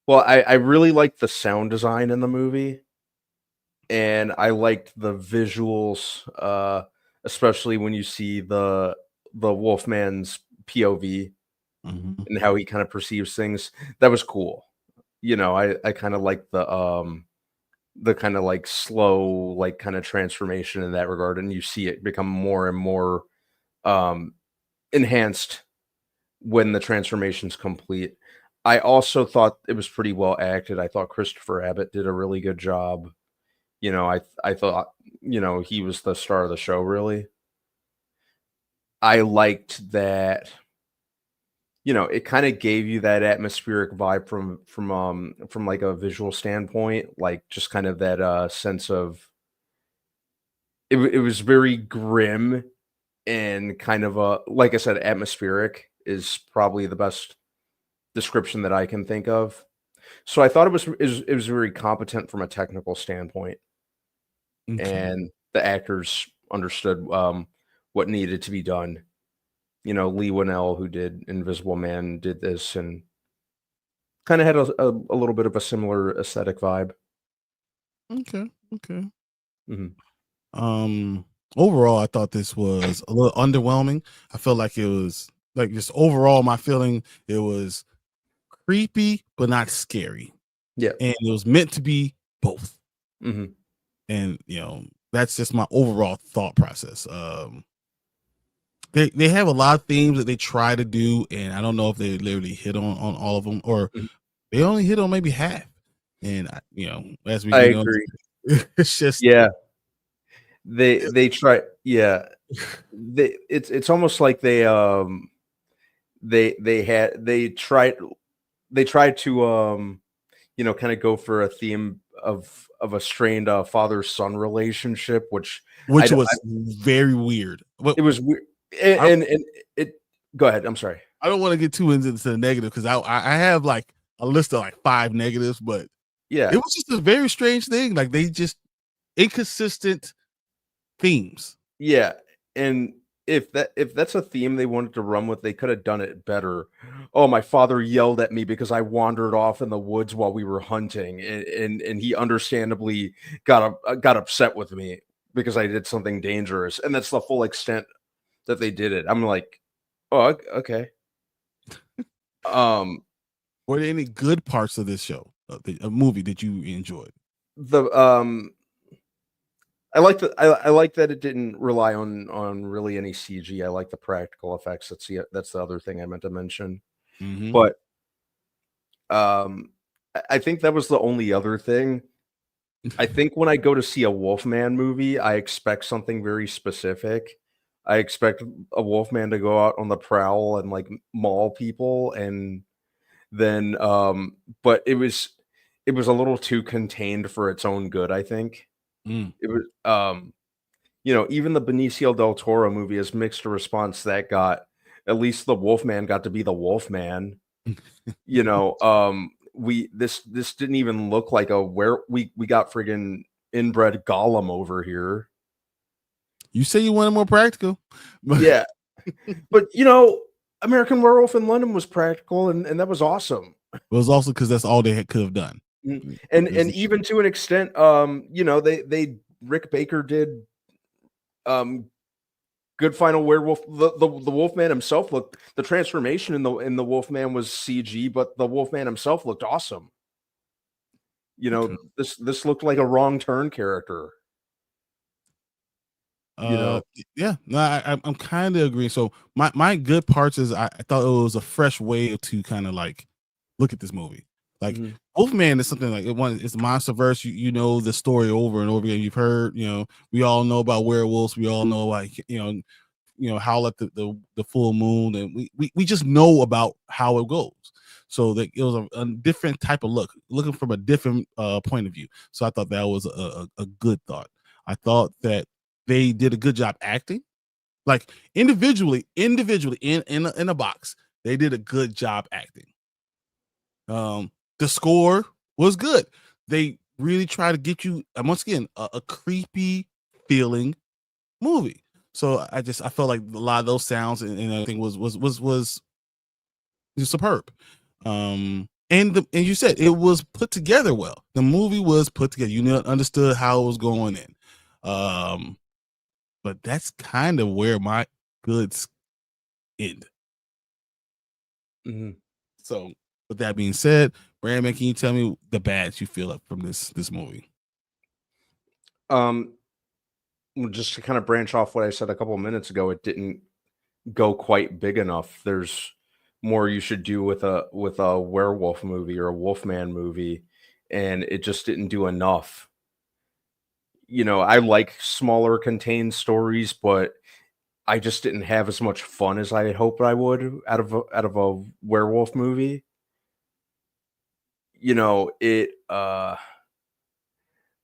Well, I really liked the sound design in the movie, and I liked the visuals, especially when you see the Wolfman's POV and how he kind of perceives things. That was cool. You know, I kind of like the kind of like slow, like kind of transformation in that regard, and you see it become more and more enhanced when the transformation's complete. I also thought it was pretty well acted. I thought Christopher Abbott did a really good job. You know, I thought, you know, he was the star of the show, really. I liked that, you know, it kind of gave you that atmospheric vibe from like a visual standpoint, like just kind of that sense of it was very grim and kind of like I said, atmospheric is probably the best description that I can think of. So I thought it was very competent from a technical standpoint, and the actors understood what needed to be done. You know, Lee Winnell, who did Invisible Man, did this and kind of had a little bit of a similar aesthetic vibe. Okay. Overall, I thought this was a little underwhelming. I felt like it was like just overall, my feeling, it was creepy but not scary. Yeah, and it was meant to be both. And you know, that's just my overall thought process. They have a lot of themes that they try to do, and I don't know if they literally hit on all of them, or they only hit on maybe half. And you know, as we agree. It's just they try. Yeah, it's almost like they tried to you know, kind of go for a theme of a strained father-son relationship, which was very weird. It was weird, and it. Go ahead. I'm sorry. I don't want to get too into the negative because I have like a list of like 5 negatives, but yeah, it was just a very strange thing. Like they just inconsistent themes. Yeah, and if that's a theme they wanted to run with, they could have done it better. Oh, my father yelled at me because I wandered off in the woods while we were hunting, and he understandably got upset with me because I did something dangerous, and that's the full extent that they did it. I'm like, oh, okay. Were there any good parts of this show, a movie that you enjoyed? I like that it didn't rely on really any CG. I like the practical effects. That's the other thing I meant to mention. Mm-hmm. But I think that was the only other thing. I think when I go to see a Wolfman movie, I expect something very specific. I expect a Wolfman to go out on the prowl and like maul people, and then but it was a little too contained for its own good, I think. It was even the Benicio del Toro movie, as mixed a response that got, at least the Wolfman got to be the Wolfman. This didn't even look like we got friggin' inbred Gollum over here. You say you wanted more practical. Yeah. But American Werewolf in London was practical, and that was awesome. It was also because that's all they could have done. And even to an extent, they Rick Baker did good final werewolf. The Wolfman himself the transformation in the Wolfman was CG, but the Wolfman himself looked awesome. This looked like a Wrong Turn character. Yeah, no, I'm kind of agreeing. So my good parts is I thought it was a fresh way to kind of like look at this movie. Like Wolfman is something like it's MonsterVerse. You know the story over and over again. You've heard, we all know about werewolves. We all know like Howl at the full moon, and we just know about how it goes. So that it was a different type of looking from a different point of view. So I thought that was a good thought. I thought that they did a good job acting, like individually in a box. They did a good job acting. The score was good. They really try to get you once again a creepy feeling movie. So I felt like a lot of those sounds and everything was superb. And you said it was put together well. The movie was put together. You understood how it was going in. But that's kind of where my goods end. So with that being said, Brandman, can you tell me the bads you feel up from this movie? Just to kind of branch off what I said a couple of minutes ago, it didn't go quite big enough. There's more you should do with a werewolf movie or a Wolfman movie, and it just didn't do enough. I like smaller contained stories, but I just didn't have as much fun as I had hoped I would out of a werewolf movie.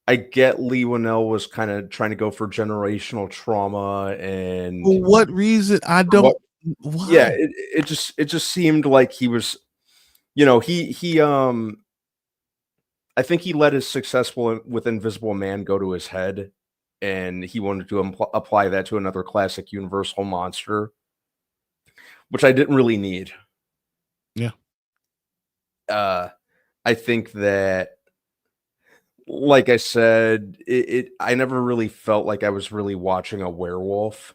I get Lee Winnell was kind of trying to go for generational trauma, and for what reason? I don't. Why? Yeah, it just seemed like he was, he I think he let his successful with Invisible Man go to his head, and he wanted to apply that to another classic Universal monster, which I didn't really need. Yeah. I think that, like I said, I never really felt like I was really watching a werewolf.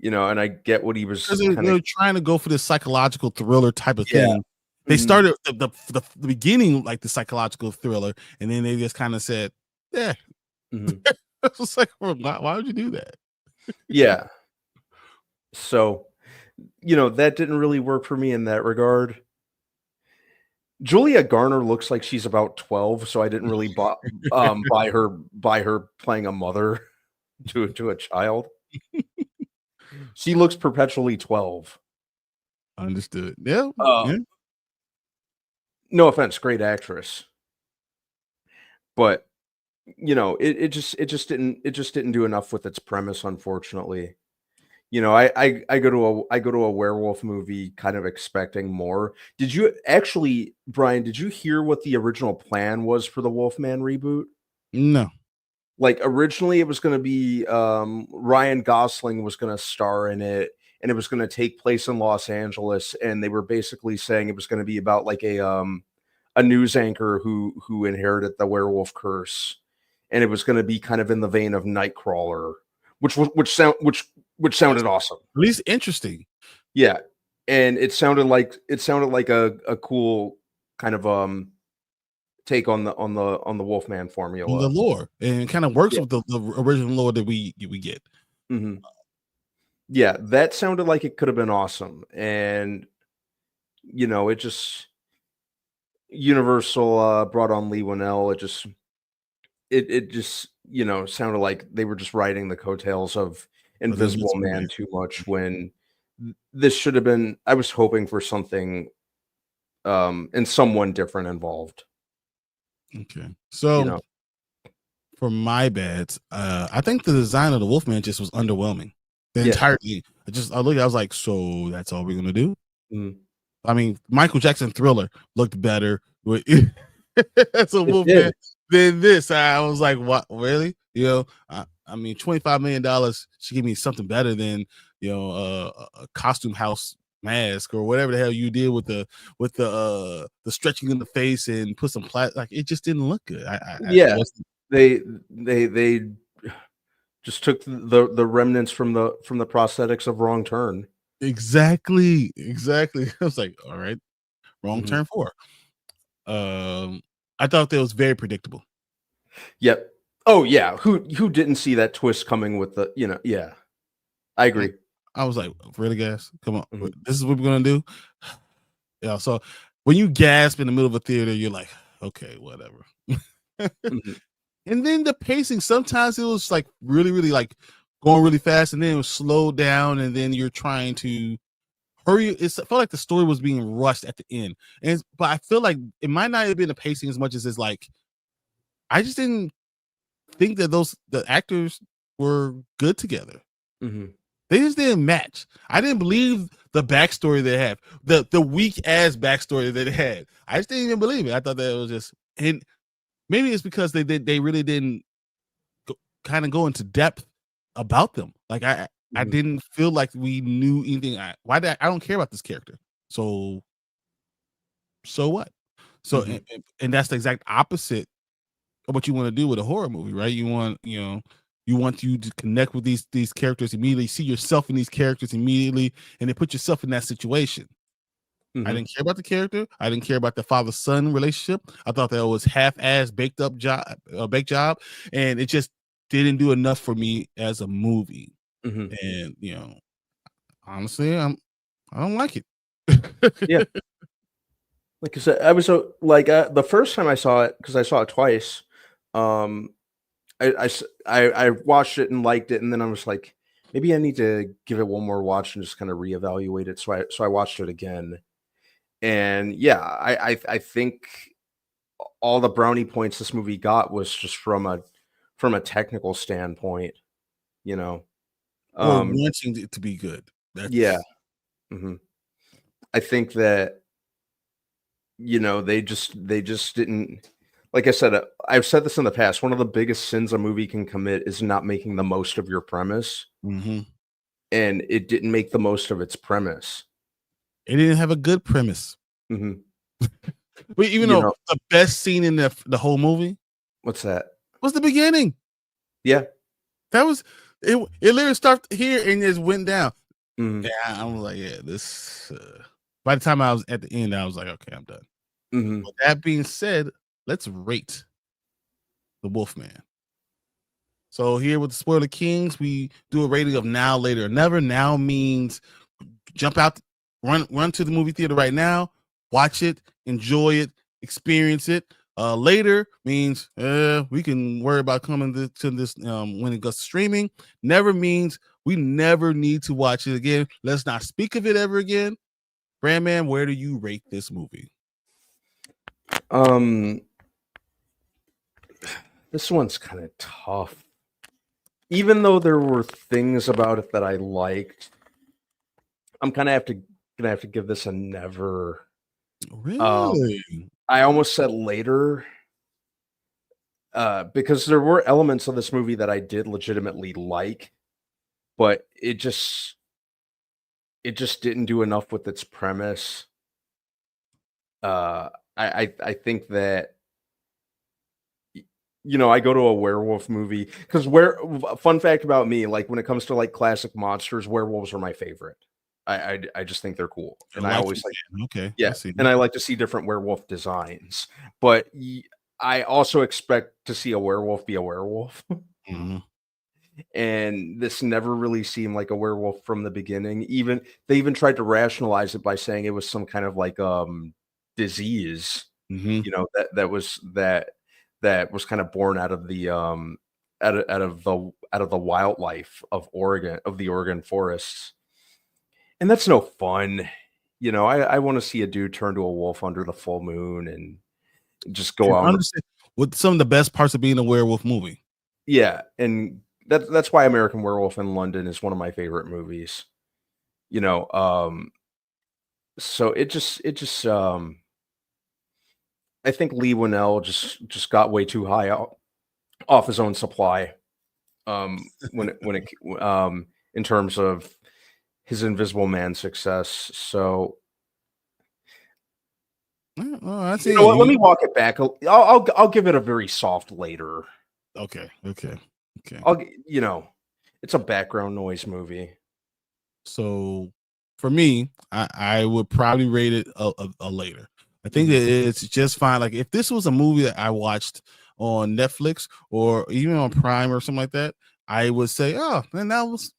And I get what he was. They're trying to go for this psychological thriller type of thing. They started the beginning like the psychological thriller, and then they just kind of said, "Yeah." It's just like, why would you do that? Yeah. So, that didn't really work for me in that regard. Julia Garner looks like she's about 12, so I didn't really buy her playing a mother to a child. She looks perpetually 12. Understood. Yeah. No offense, great actress. But it just didn't do enough with its premise, unfortunately. I go to a werewolf movie kind of expecting more. Did you actually, Brian, did you hear what the original plan was for the Wolfman reboot? No. like originally it was going to be Ryan Gosling was going to star in it, and it was going to take place in Los Angeles, and they were basically saying it was going to be about like a news anchor who inherited the werewolf curse, and it was going to be kind of in the vein of Nightcrawler, which sounded awesome. At least interesting. Yeah, and it sounded like a cool kind of take on the Wolfman formula, the lore, and it kind of works with the original lore that we get. Mm-hmm. Yeah, that sounded like it could have been awesome, and it just Universal brought on Lee Winnell. It just sounded like they were just riding the coattails of Invisible Man too much, when this should have been. I was hoping for something and someone different involved. Okay, so for my bad, I think the design of the Wolfman just was underwhelming. Entirely, I was like, so that's all we're gonna do. Mm. I mean, Michael Jackson Thriller looked better with as a Wolfman than this. I was like, what, really? I mean, $25 million should give me something better than a costume house mask or whatever the hell you did with the stretching in the face and put some like it just didn't look good. They just took the remnants from the prosthetics of Wrong Turn. Exactly. I was like, all right, Wrong Turn 4. I thought that was very predictable. Yep. Oh yeah. Who didn't see that twist coming with the yeah. I agree. I was like, really, guys? Come on. Mm-hmm. This is what we're gonna do. Yeah. So when you gasp in the middle of a theater, you're like, okay, whatever. Mm-hmm. And then the pacing, sometimes it was like really, really like going really fast, and then it was slowed down, and then you're trying to hurry. It felt like the story was being rushed at the end. But I feel like it might not have been the pacing as much as it's like, I just didn't think that the actors were good together. Mm-hmm. They just didn't match. I didn't believe the backstory they had, the weak ass backstory that they had. I just didn't even believe it. I thought that it was just, and maybe it's because they really didn't kind of go into depth about them. Like I didn't feel like we knew anything. I don't care about this character. So what? So and that's the exact opposite of what you want to do with a horror movie, right? You want you to connect with these characters immediately, see yourself in these characters immediately, and then put yourself in that situation. Mm-hmm. I didn't care about the character. I didn't care about the father-son relationship. I thought that was half-ass baked job, and it just didn't do enough for me as a movie. Mm-hmm. And honestly, I don't like it. Yeah, like I said, I was the first time I saw it, because I saw it twice. I watched it and liked it, and then I was like, maybe I need to give it one more watch and just kind of reevaluate it. So I watched it again. And yeah, I think all the brownie points this movie got was just from a technical standpoint, wanting it to be good. Yeah. Mm-hmm. I think that they just didn't. Like I said, I've said this in the past. One of the biggest sins a movie can commit is not making the most of your premise, and it didn't make the most of its premise. It didn't have a good premise. Mm-hmm. But even though the best scene in the whole movie, what's that? Was the beginning. Yeah, that was it. It literally started here and just went down. Mm-hmm. Yeah, I was like, yeah, this. By the time I was at the end, I was like, okay, I'm done. Mm-hmm. With that being said, let's rate the Wolfman. So here with the Spoiler Kings, we do a rating of now, later, or never. Now means jump out, run to the movie theater right now, watch it, enjoy it, experience it. Later means we can worry about coming to this when it goes to streaming. Never means we never need to watch it again. Let's not speak of it ever again. Brandman, where do you rate this movie? This one's kind of tough. Even though there were things about it that I liked, I'm kind of gonna have to give this a never. Really? I almost said later. because there were elements of this movie that I did legitimately like, but it just didn't do enough with its premise. I think that, I go to a werewolf movie because fun fact about me, like when it comes to like classic monsters, werewolves are my favorite. I just think they're cool, and I always like, okay, yeah, and I like to see different werewolf designs, but I also expect to see a werewolf be a werewolf. Mm-hmm. And this never really seemed like a werewolf from the beginning. They even tried to rationalize it by saying it was some kind of like disease, Mm-hmm. that was kind of born out of the out of the wildlife of the Oregon forests. And that's no fun. I want to see a dude turn to a wolf under the full moon and just go out. Understand what some of the best parts of being a werewolf movie. Yeah, and that's why American Werewolf in London is one of my favorite movies. So it just I think Lee Winnell just got way too high off his own supply. When it in terms of his Invisible Man success. So I see. Let me walk it back. I'll give it a very soft later. Okay. It's a background noise movie. So for me, I would probably rate it a later. I think that it's just fine. Like if this was a movie that I watched on Netflix or even on Prime or something like that, I would say, oh, man, that was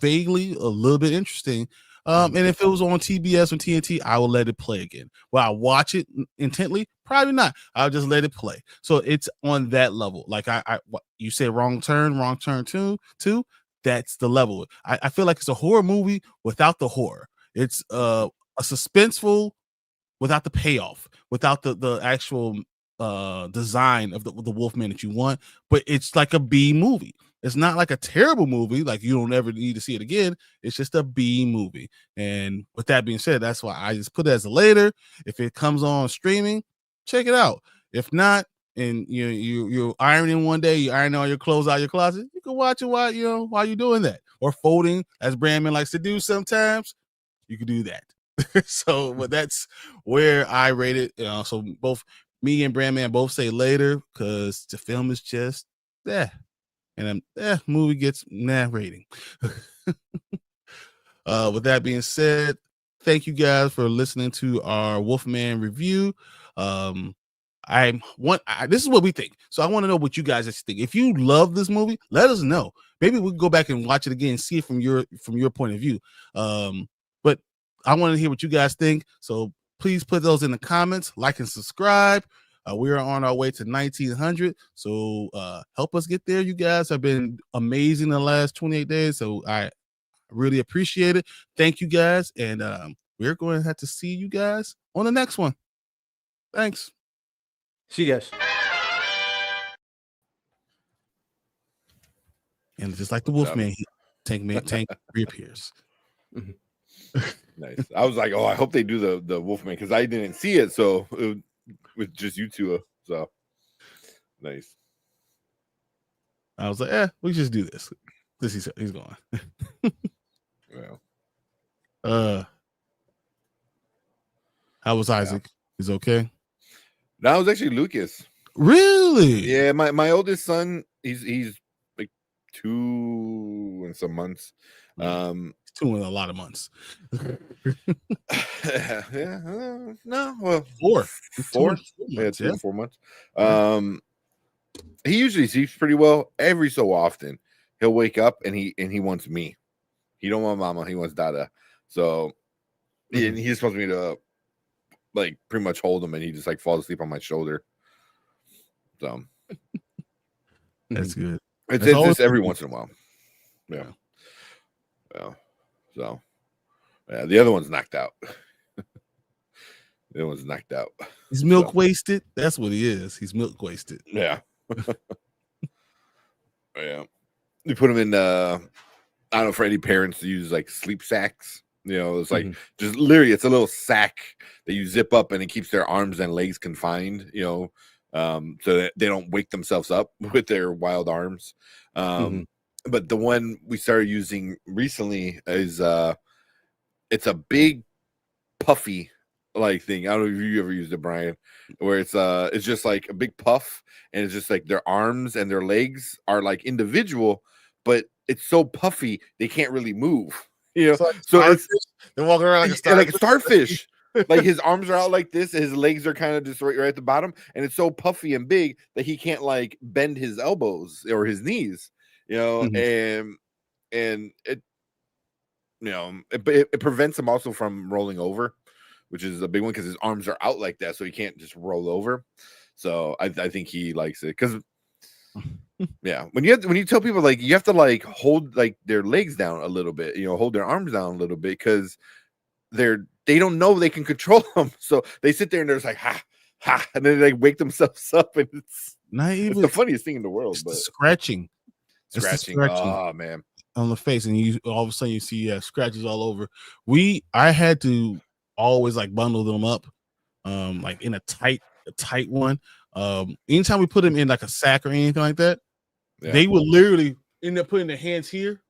vaguely a little bit interesting. And if it was on TBS or TNT, I will let it play again. Will I watch it intently? Probably not. I'll just let it play. So it's on that level. Like you said, wrong turn two. That's the level. I feel like it's a horror movie without the horror. It's a suspenseful without the payoff, without the actual design of the Wolfman that you want. But it's like a B movie. It's not like a terrible movie, like you don't ever need to see it again. It's just a B movie. And with that being said, that's why I just put it as a later. If it comes on streaming, check it out. If not, and you're ironing one day, you iron all your clothes out of your closet, you can watch it while you're doing that. Or folding, as Brandman likes to do sometimes, you can do that. So but that's where I rate it. So both me and Brandman both say later because the film is just and movie gets rating. With that being said, thank you guys for listening to our Wolfman review. This is what we think. So I want to know what you guys think. If you love this movie, let us know. Maybe we can go back and watch it again and see it from your point of view. But I want to hear what you guys think. So please put those in the comments, like and subscribe. We are on our way to 1900. So help us get there. You guys have been amazing the last 28 days. So I really appreciate it. Thank you guys. And we're going to have to see you guys on the next one. Thanks. See you guys. And just like the Wolfman, Tank reappears. Nice. I was like, oh, I hope they do the Wolfman because I didn't see it. So with just you two, so nice. I was like, we just do this. He's going. Well, how was Isaac? He's okay. That was actually Lucas. Really? Yeah, my oldest son, he's like 2 and some months. 2 and a lot of months. No, well, 4. 4. Yeah, 2 and 4 months. He usually sleeps pretty well. Every so often, he'll wake up and he wants me. He don't want mama. He wants Dada. So he just wants me to like pretty much hold him, and he just like falls asleep on my shoulder. So that's good. It's just every once in a while. Yeah. So the other one's knocked out. The other one's knocked out. He's milk wasted. That's what he is. He's milk wasted. Yeah. Yeah. We put him in I don't know, for any parents to use like sleep sacks. It's like just literally it's a little sack that you zip up and it keeps their arms and legs confined, so that they don't wake themselves up with their wild arms. But the one we started using recently is it's a big puffy like thing. I don't know if you ever used it, Brian, where it's just like a big puff, and it's just like their arms and their legs are like individual, but it's so puffy they can't really move. You know, so it's they're walking around like a starfish. Like his arms are out like this, and his legs are kind of just right at the bottom, and it's so puffy and big that he can't like bend his elbows or his knees. You know, and it, you know, it prevents him also from rolling over, which is a big one because his arms are out like that, so he can't just roll over. So I think he likes it because, yeah, when you tell people like you have to like hold like their legs down a little bit, you know, hold their arms down a little bit because they don't know they can control them, so they sit there and they're just like ha ha, and then they wake themselves up, and it's the funniest thing in the world. But scratching. Oh man, on the face, and you all of a sudden you see scratches all over. I had to always like bundle them up, like in a tight one. Anytime we put them in like a sack or anything like that, they would literally end up putting their hands here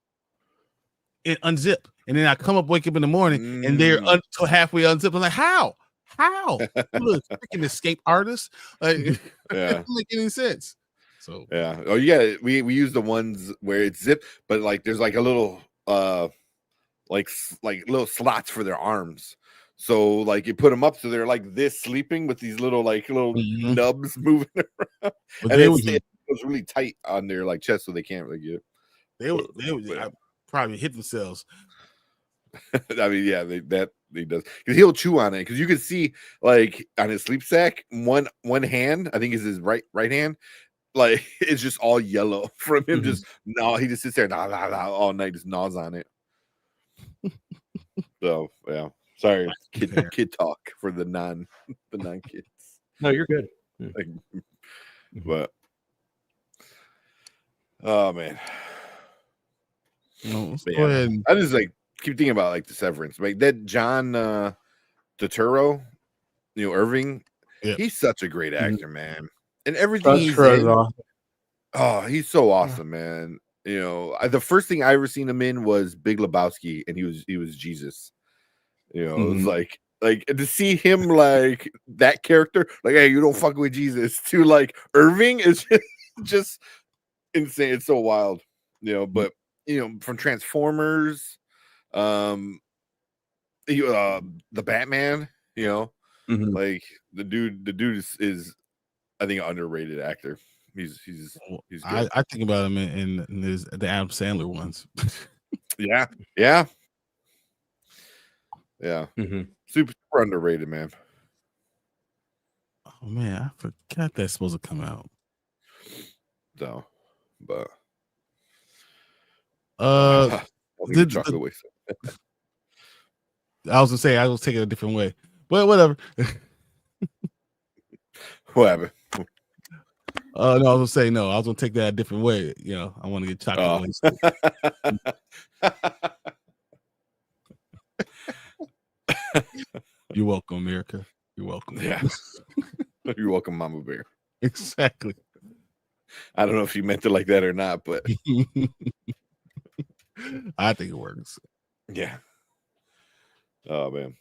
and unzip, and then I wake up in the morning and they're until halfway unzipped. I'm like, how? Look, freaking escape artist. Like, it doesn't make any sense. So we use the ones where it's zip, but like there's like a little like little slots for their arms. So like you put them up so they're like this sleeping with these little nubs moving around, and it was really tight on their like chest so they can't really get it. They would probably hit themselves. I mean, yeah, that he does because he'll chew on it because you can see like on his sleep sack one hand, I think is his right hand, like it's just all yellow from him. He just sits there all night, just gnaws on it. So yeah, sorry, kid talk for the non kids. No, you're good. Like, but oh man, go ahead. I just like keep thinking about like the Severance, like that John Turturro, you know, Irving. He's such a great actor, man, and everything he's in. Oh, he's so awesome, man. You know, the first thing I ever seen him in was Big Lebowski, and he was Jesus. You know, it was like to see him like that character, like, hey, you don't fuck with Jesus, to like Irving is just insane. It's so wild, you know. But you know, from Transformers, the Batman, you know, like the dude is I think an underrated actor. He's good. I think about him in the Adam Sandler ones. yeah. Super underrated, man. Oh man, I forgot that's supposed to come out. So, but I was gonna say I was taking it a different way, but whatever. What happened? No, I was gonna say no. I was gonna take that a different way. You know, I want to get chocolate. You're welcome, America. You're welcome. Yeah. You're welcome, Mama Bear. Exactly. I don't know if you meant it like that or not, but I think it works. Yeah. Oh man.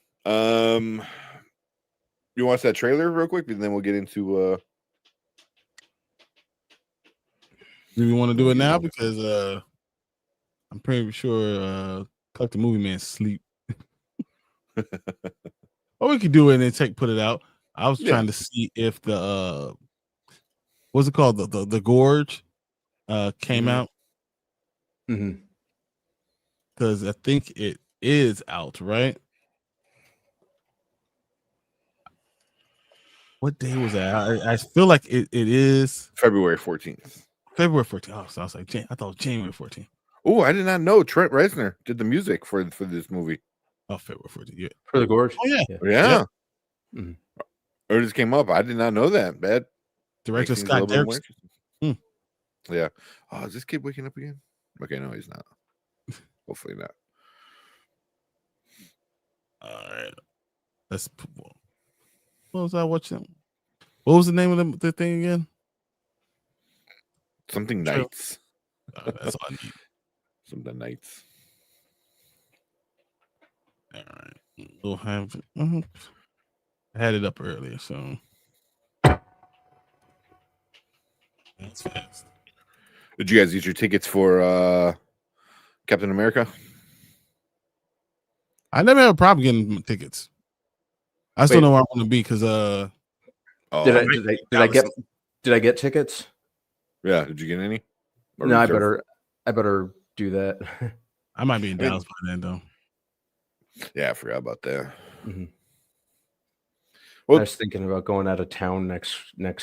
You watch that trailer real quick, and then we'll get into do we want to do it now? Because I'm pretty sure Cut the Movie Man sleep. Or we could do it and then put it out. I was trying to see if the what's it called? The Gorge came out. Because I think it is out, right? What day was that? I feel like it is February 14th. February 14th. Oh, so I was like, I thought it was January 14th. Oh, I did not know Trent Reznor did the music for this movie. Oh, February 14th. Yeah. For the Gorge. Oh, yeah. It just came up. I did not know that. Bad. Director Scott Derrickson. Yeah. Oh, is this kid waking up again? Okay, no, he's not. Hopefully not. All right. What was I watching? What was the name of the thing again? Something True. Nights. That's all I need. Something Nights. All right. We'll have. I had it up earlier, so that's fast. Did you guys use your tickets for Captain America? I never had a problem getting tickets. I still Wait. know where I want to be because Did I get tickets? Yeah, did you get any? Or No, reserve? I better do that. I might be in Dallas by then, though. Yeah, I forgot about that. Mhm. Well, I was thinking about going out of town next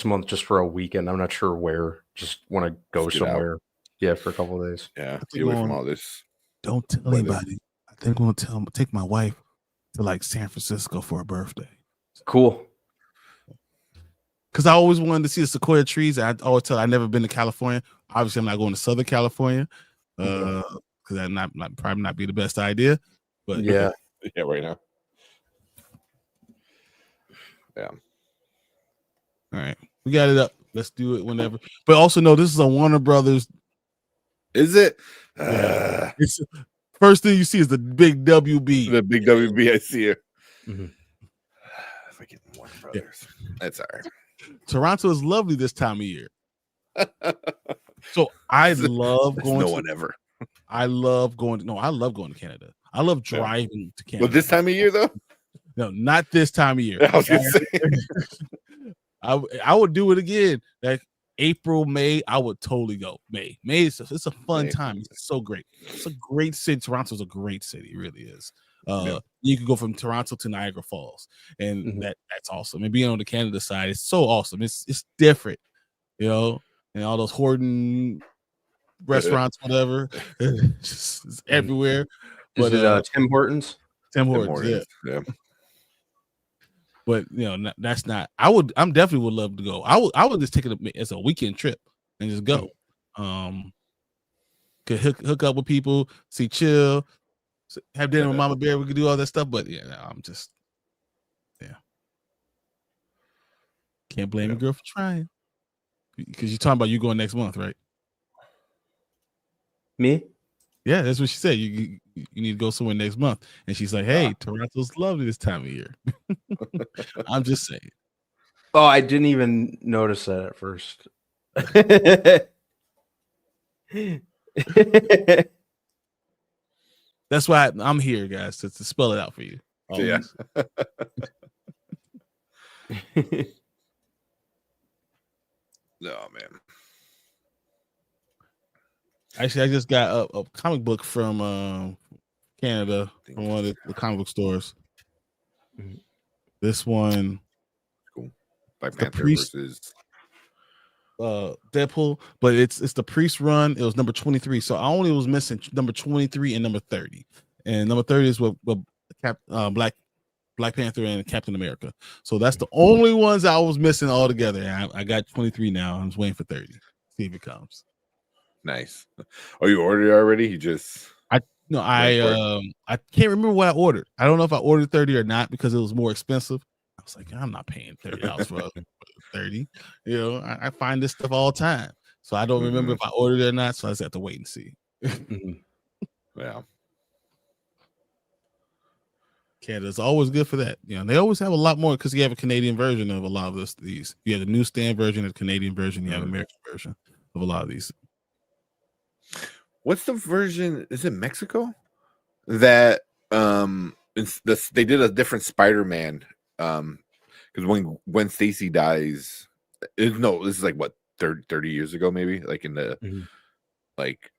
month just for a weekend. I'm not sure where. Just want to go Just get out. somewhere. Yeah, for a couple of days. Yeah, think get away from on- all this. Don't tell weather. anybody. I think I'm gonna take my wife to like San Francisco for her birthday. Cool. Because I always wanted to see the sequoia trees. I always tell her I've never been to California. Obviously, I'm not going to Southern California because that probably not be the best idea. But Yeah. Yeah, right now. Yeah. All right, we got it up. Let's do it whenever. But also know this is a Warner Brothers. Is it? Yeah. It's first thing you see is the big WB. The big WB, I see it. Mhm. Freaking Warner Brothers. That's all right. Toronto is lovely this time of year. So I love That's going. no one ever. I love going. No, I love going to Canada. I love driving to Canada. But this time of year, though, No, not this time of year. I was gonna say. I would do it again. Like April, May, I would totally go. May is it's a fun May. time. It's so great. It's a great city. Toronto's a great city. It really is. Yeah. You can go from Toronto to Niagara Falls, and Mhm. that's awesome. And being on the Canada side, it's so awesome. It's different, you know. And all those Horton restaurants, whatever, it's everywhere. Is But it Tim Hortons? Tim Tim Hortons, yeah. Hortons, yeah. But that's not. I'm definitely would love to go. I would just take it as a weekend trip and just go. Could hook up with people, see chill, have dinner with Mama Bear. We could do all that stuff. But I'm just can't blame a girl for trying. Because you're talking about you going next month, right? Me? Yeah, that's what she said. You need to go somewhere next month. And she's like, hey, Toronto's lovely this time of year. I'm just saying. Oh, I didn't even notice that at first. That's why I'm here, guys, to spell it out for you. Yeah. Oh man. Actually, I just got a comic book from Canada from one of the comic book stores. This one, Cool. Black The Panther Priest- versus Deadpool, but it's the Priest run. It was number 23, so I only was missing number 23 and number 30. And number 30 is what Black Panther and Captain America. So that's the only ones I was missing altogether. And I got 23 now. I'm just waiting for 30. See if it comes. nice. Oh, you ordered it already? You just No, Wait for I can't remember what I ordered. I don't know if I ordered 30 or not because it was more expensive. I was like, I'm not paying $30 for 30. You know, I find this stuff all the time. So I don't remember if I ordered it or not. So I just have to wait and see. yeah. Canada's always good for that. You know, they always have a lot more because you have a Canadian version of a lot of these. You have the newsstand version, the Canadian version, you have American version of a lot of these. What's the version? Is it Mexico? That they did a different Spider-Man. Because when Gwen Stacy dies, this is like what 30 years ago, maybe like in the like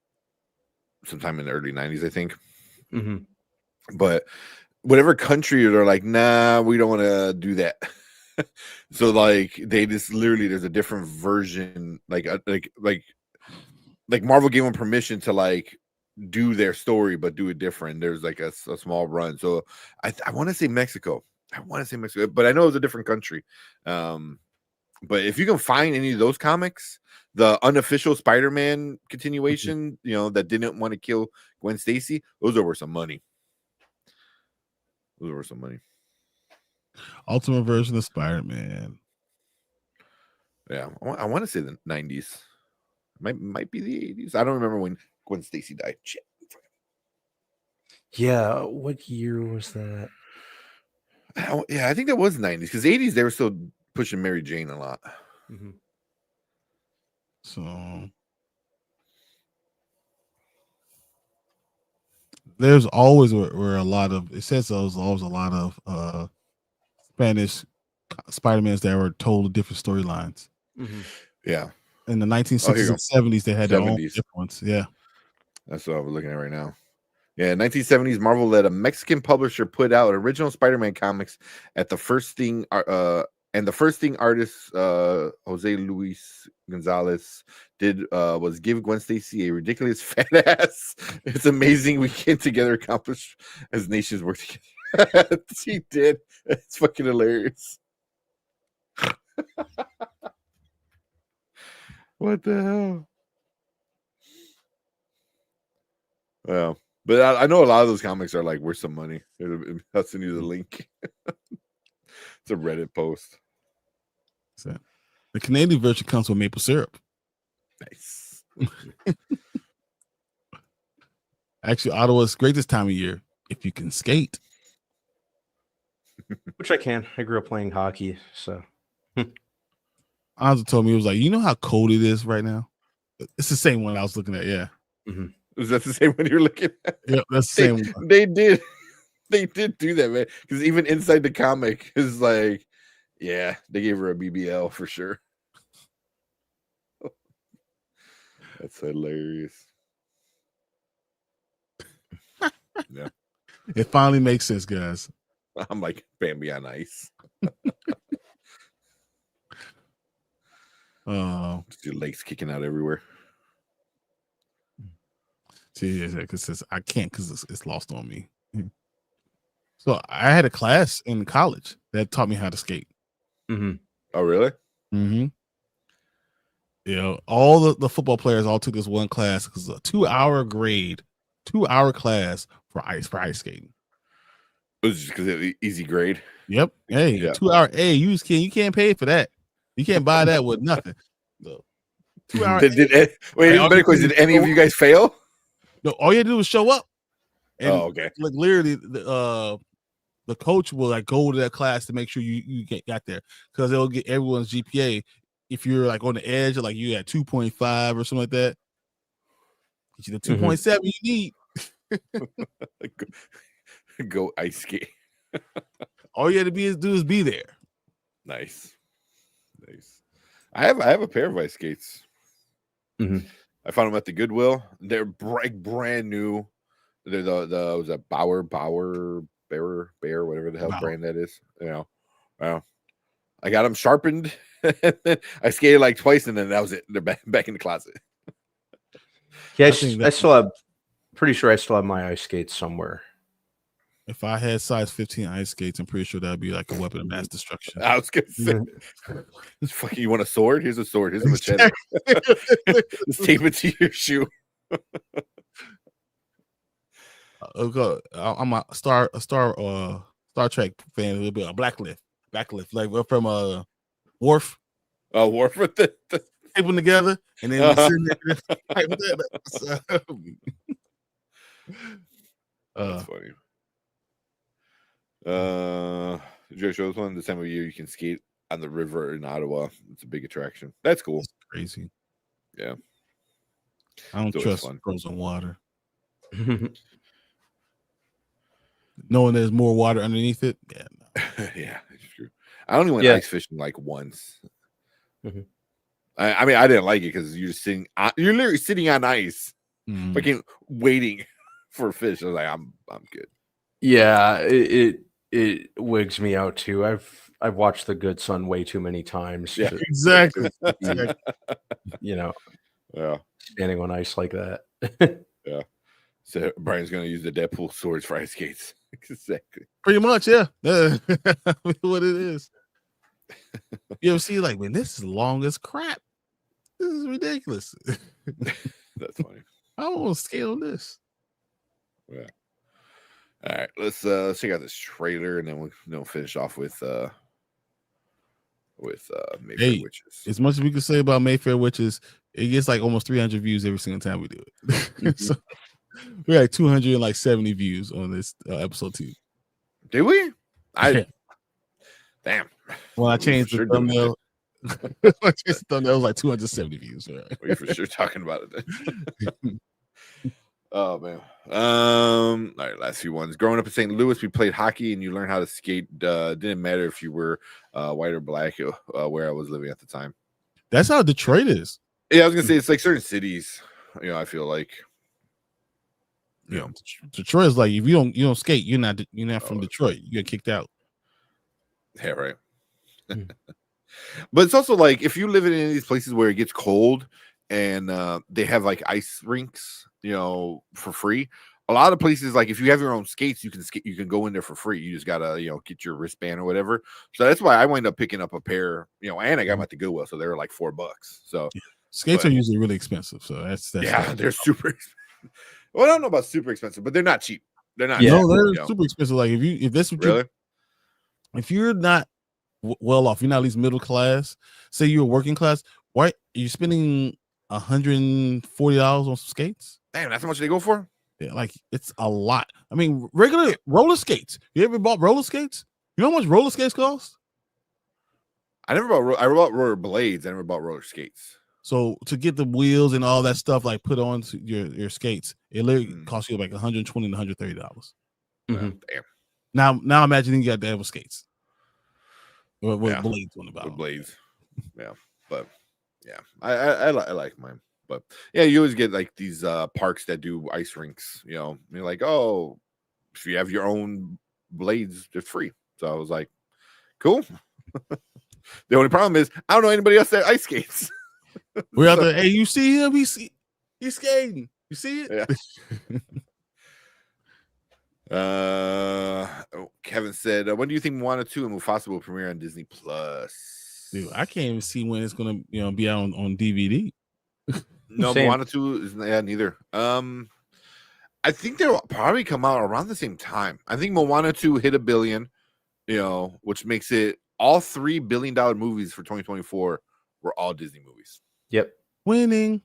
sometime in the early 90s, I think. But whatever country they're like, nah, we don't want to do that. So like they just literally there's a different version, like Marvel gave them permission to like do their story but do it different. There's like a small run. So I want to say Mexico. But I know it's a different country. But if you can find any of those comics, the unofficial Spider-Man continuation, that didn't want to kill Gwen Stacy, those are worth some money. Ultimate version of Spider-Man. Yeah, I want to say the 90s. Might be the 80s. I don't remember when Gwen Stacy died. Shit. Yeah, what year was that? Yeah, I think that was 90s because 80s they were still pushing Mary Jane a lot. Mm-hmm. So there's always were a lot of, it says there's always a lot of Spanish Spider-Mans that were told different storylines. Mm-hmm. Yeah. In the 1960s and 70s, they had their own 70s. different ones. Yeah. That's what I'm looking at right now. Yeah, 1970s, Marvel let a Mexican publisher put out original Spider-Man comics at the first thing and the first thing artist Jose Luis Gonzalez did was give Gwen Stacy a ridiculous fat ass. It's amazing we came together accomplish as nations work together. She did. It's fucking hilarious. What the hell? Well, but I know a lot of those comics are like worth some money. I'll send you the link. It's a Reddit post. So, the Canadian version comes with maple syrup. Nice. Actually, Ottawa's great this time of year if you can skate. Which I can. I grew up playing hockey, so. Anza told me, it was like, you know how cold it is right now? It's the same one I was looking at, yeah. Mm-hmm. Was that the same one you're looking at? Yeah, that's the same one. They did do that, man. Because even inside the comic is like, yeah, they gave her a BBL for sure. That's hilarious. Yeah. It finally makes sense, guys. I'm like Bambi on ice. Oh, your legs kicking out everywhere. see, because I can't because it's lost on me. So I had a class in college that taught me how to skate. Mm-hmm. Oh, really? Mm-hmm. You know, all the football players all took this one class because a 2-hour grade, 2-hour class for ice skating. It was just because of easy grade. Yep. Hey, Yeah. 2-hour. Hey, you can't pay for that. You can't buy that with nothing. So, 2-hour. Did any of you guys fail? No, all you had to do was show up. And okay. Like literally, the coach will like go to that class to make sure you got there because they'll get everyone's GPA. If you're like on the edge, or like you at 2.5 or something like that, get you the 2.7 you need. Go ice skate. All you had to do is be there. Nice. I have a pair of ice skates. Mm-hmm. I found them at the Goodwill. They're brand new. They're the was that Bear, whatever the hell brand that is. You know, I got them sharpened. I skated like twice, and then that was it. They're back in the closet. Yeah, I still have. Pretty sure I still have my ice skates somewhere. If I had size 15 ice skates, I'm pretty sure that'd be like a weapon of mass destruction. I was gonna say, fucking, you want a sword? Here's a sword. Here's a machete. Just tape it to your shoe. I'm a Star Trek fan. A little bit of Blacklift, like from Worf. Oh, Worf with the tape them together, and then that's funny. Did you show this one? This time of year you can skate on the river in Ottawa. It's a big attraction. That's cool. That's crazy. Yeah. I don't trust frozen water. Knowing there's more water underneath it. Yeah. No. Yeah, it's true. I only went ice fishing like once. Mm-hmm. I mean, I didn't like it because you're literally sitting on ice, fucking waiting for a fish. I was like, I'm good. Yeah, it wigs me out too. I've watched The Good Son way too many times. Yeah, exactly. You know, yeah, standing on ice like that. Yeah. So Brian's gonna use the Deadpool swords for ice skates. Exactly. Pretty much, yeah. What it is. You ever see like, man, this is long as crap. This is ridiculous. That's funny. I don't want to scale this. Yeah. All right, let's check out this trailer, and then we'll finish off with Mayfair Witches. As much as we can say about Mayfair Witches, it gets like almost 300 views every single time we do it. So we had 270 views on this episode 2. Did we? Damn. When I changed the thumbnail, it was like 270 views. We're for sure talking about it then. Oh man. All right, last few ones. Growing up in St. Louis, we played hockey and you learned how to skate. Didn't matter if you were white or black, where I was living at the time. That's how Detroit is. Yeah, I was gonna say it's like certain cities, I feel like. Detroit is like if you don't skate, you're not from Detroit. You get kicked out. Yeah, right. But it's also like if you live in any of these places where it gets cold and they have like ice rinks, for free. A lot of places, like if you have your own skates, you can go in there for free. You just gotta, get your wristband or whatever. So that's why I wind up picking up a pair, and I got them at the Goodwill, so they were like $4. So skates are usually really expensive. So that's they're super expensive. Well, I don't know about super expensive, but they're not cheap. They're not. Yeah, no, they're super expensive. Like if you're not well off, you're not at least middle class. Say you're working class, why are you spending $140 on some skates? Damn, that's how much they go for? Yeah, like it's a lot. I mean, regular roller skates. You ever bought roller skates? You know how much roller skates cost? I bought roller blades. I never bought roller skates. So to get the wheels and all that stuff like put on to your skates, it literally costs you like $120 to $130. Damn. Now imagining you got to have skates with blades on the bottom. With blades, yeah. But yeah, I like mine. But yeah, you always get like these parks that do ice rinks. You're like, oh, if you have your own blades, they're free. So I was like, cool. The only problem is I don't know anybody else that ice skates. We're out there. Hey, you see him? He's skating. You see it? Yeah. Kevin said, when do you think Moana 2 and Mufasa will premiere on Disney Plus? Dude, I can't even see when it's gonna be out on DVD. No, Moana 2 is neither. I think they'll probably come out around the same time. I think Moana 2 hit $1 billion, which makes it all $3 billion movies for 2024 were all Disney movies. Yep. Winning.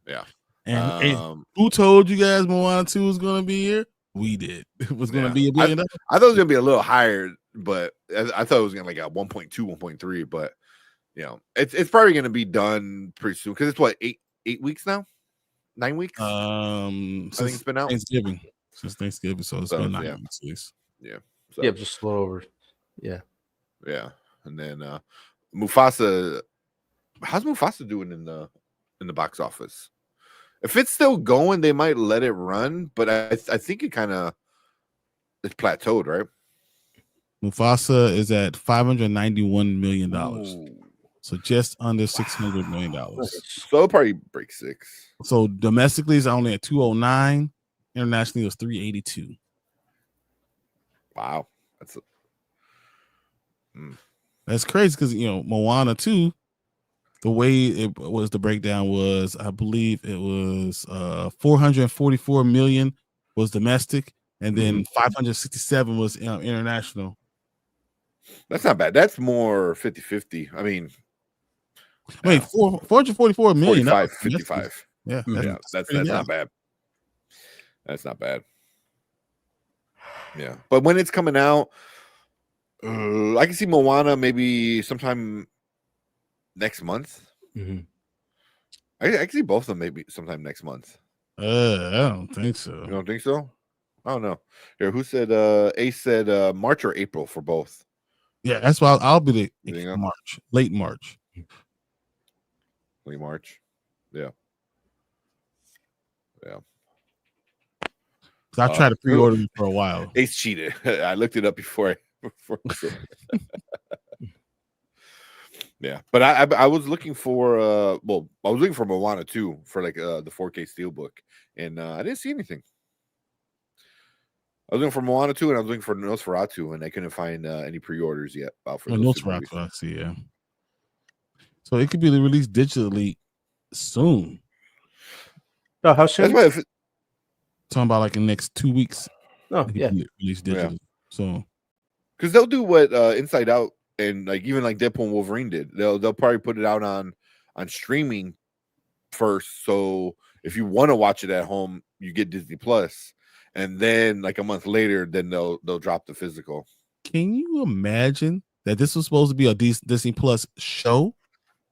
Yeah. And who told you guys Moana 2 was gonna be here? We did. It was gonna be $1 billion. I thought it was gonna be a little higher, but I thought it was gonna like a 1.2, 1.3, but it's probably gonna be done pretty soon because it's what 8 weeks now, 9 weeks. I think it's been out since Thanksgiving, so it's been 9 weeks. Yeah. So. Yep, just slow over. Yeah. Yeah, and then Mufasa. How's Mufasa doing in the box office? If it's still going, they might let it run, but I think it kind of it's plateaued, right? Mufasa is at $591 million. Ooh. So just under $600 million. So it'll probably break 6. So domestically it's only at 209. Internationally it was 382. Wow. That's crazy because Moana 2, the way it was, the breakdown was, I believe it was 444 million was domestic, and then 567 was international. That's not bad. That's more 50-50. I mean 444 million. 45, 55. Yeah, that's not bad. That's not bad. Yeah, but when it's coming out, I can see Moana maybe sometime next month. Mm-hmm. I can see both of them maybe sometime next month. I don't think so. You don't think so? I don't know. Here, who said? Ace said March or April for both. Yeah, that's why I'll be the March, late March. Late March. Yeah. Yeah. I tried to pre-order it for a while. Ace cheated. I looked it up before. Yeah, but I was looking for I was looking for Moana 2 for like the 4K Steelbook, and I didn't see anything. I was looking for Moana 2 and I was looking for Nosferatu, and I couldn't find any pre-orders yet. For Nosferatu, I see. Yeah, so it could be released digitally soon. Oh, how soon? Talking about like in the next 2 weeks. Oh yeah, released digital. So because they'll do what Inside Out and like even like Deadpool and Wolverine did. They'll probably put it out on streaming first. So if you want to watch it at home, you get Disney Plus, and then like a month later, then they'll drop the physical. can you imagine that this was supposed to be a Disney Plus show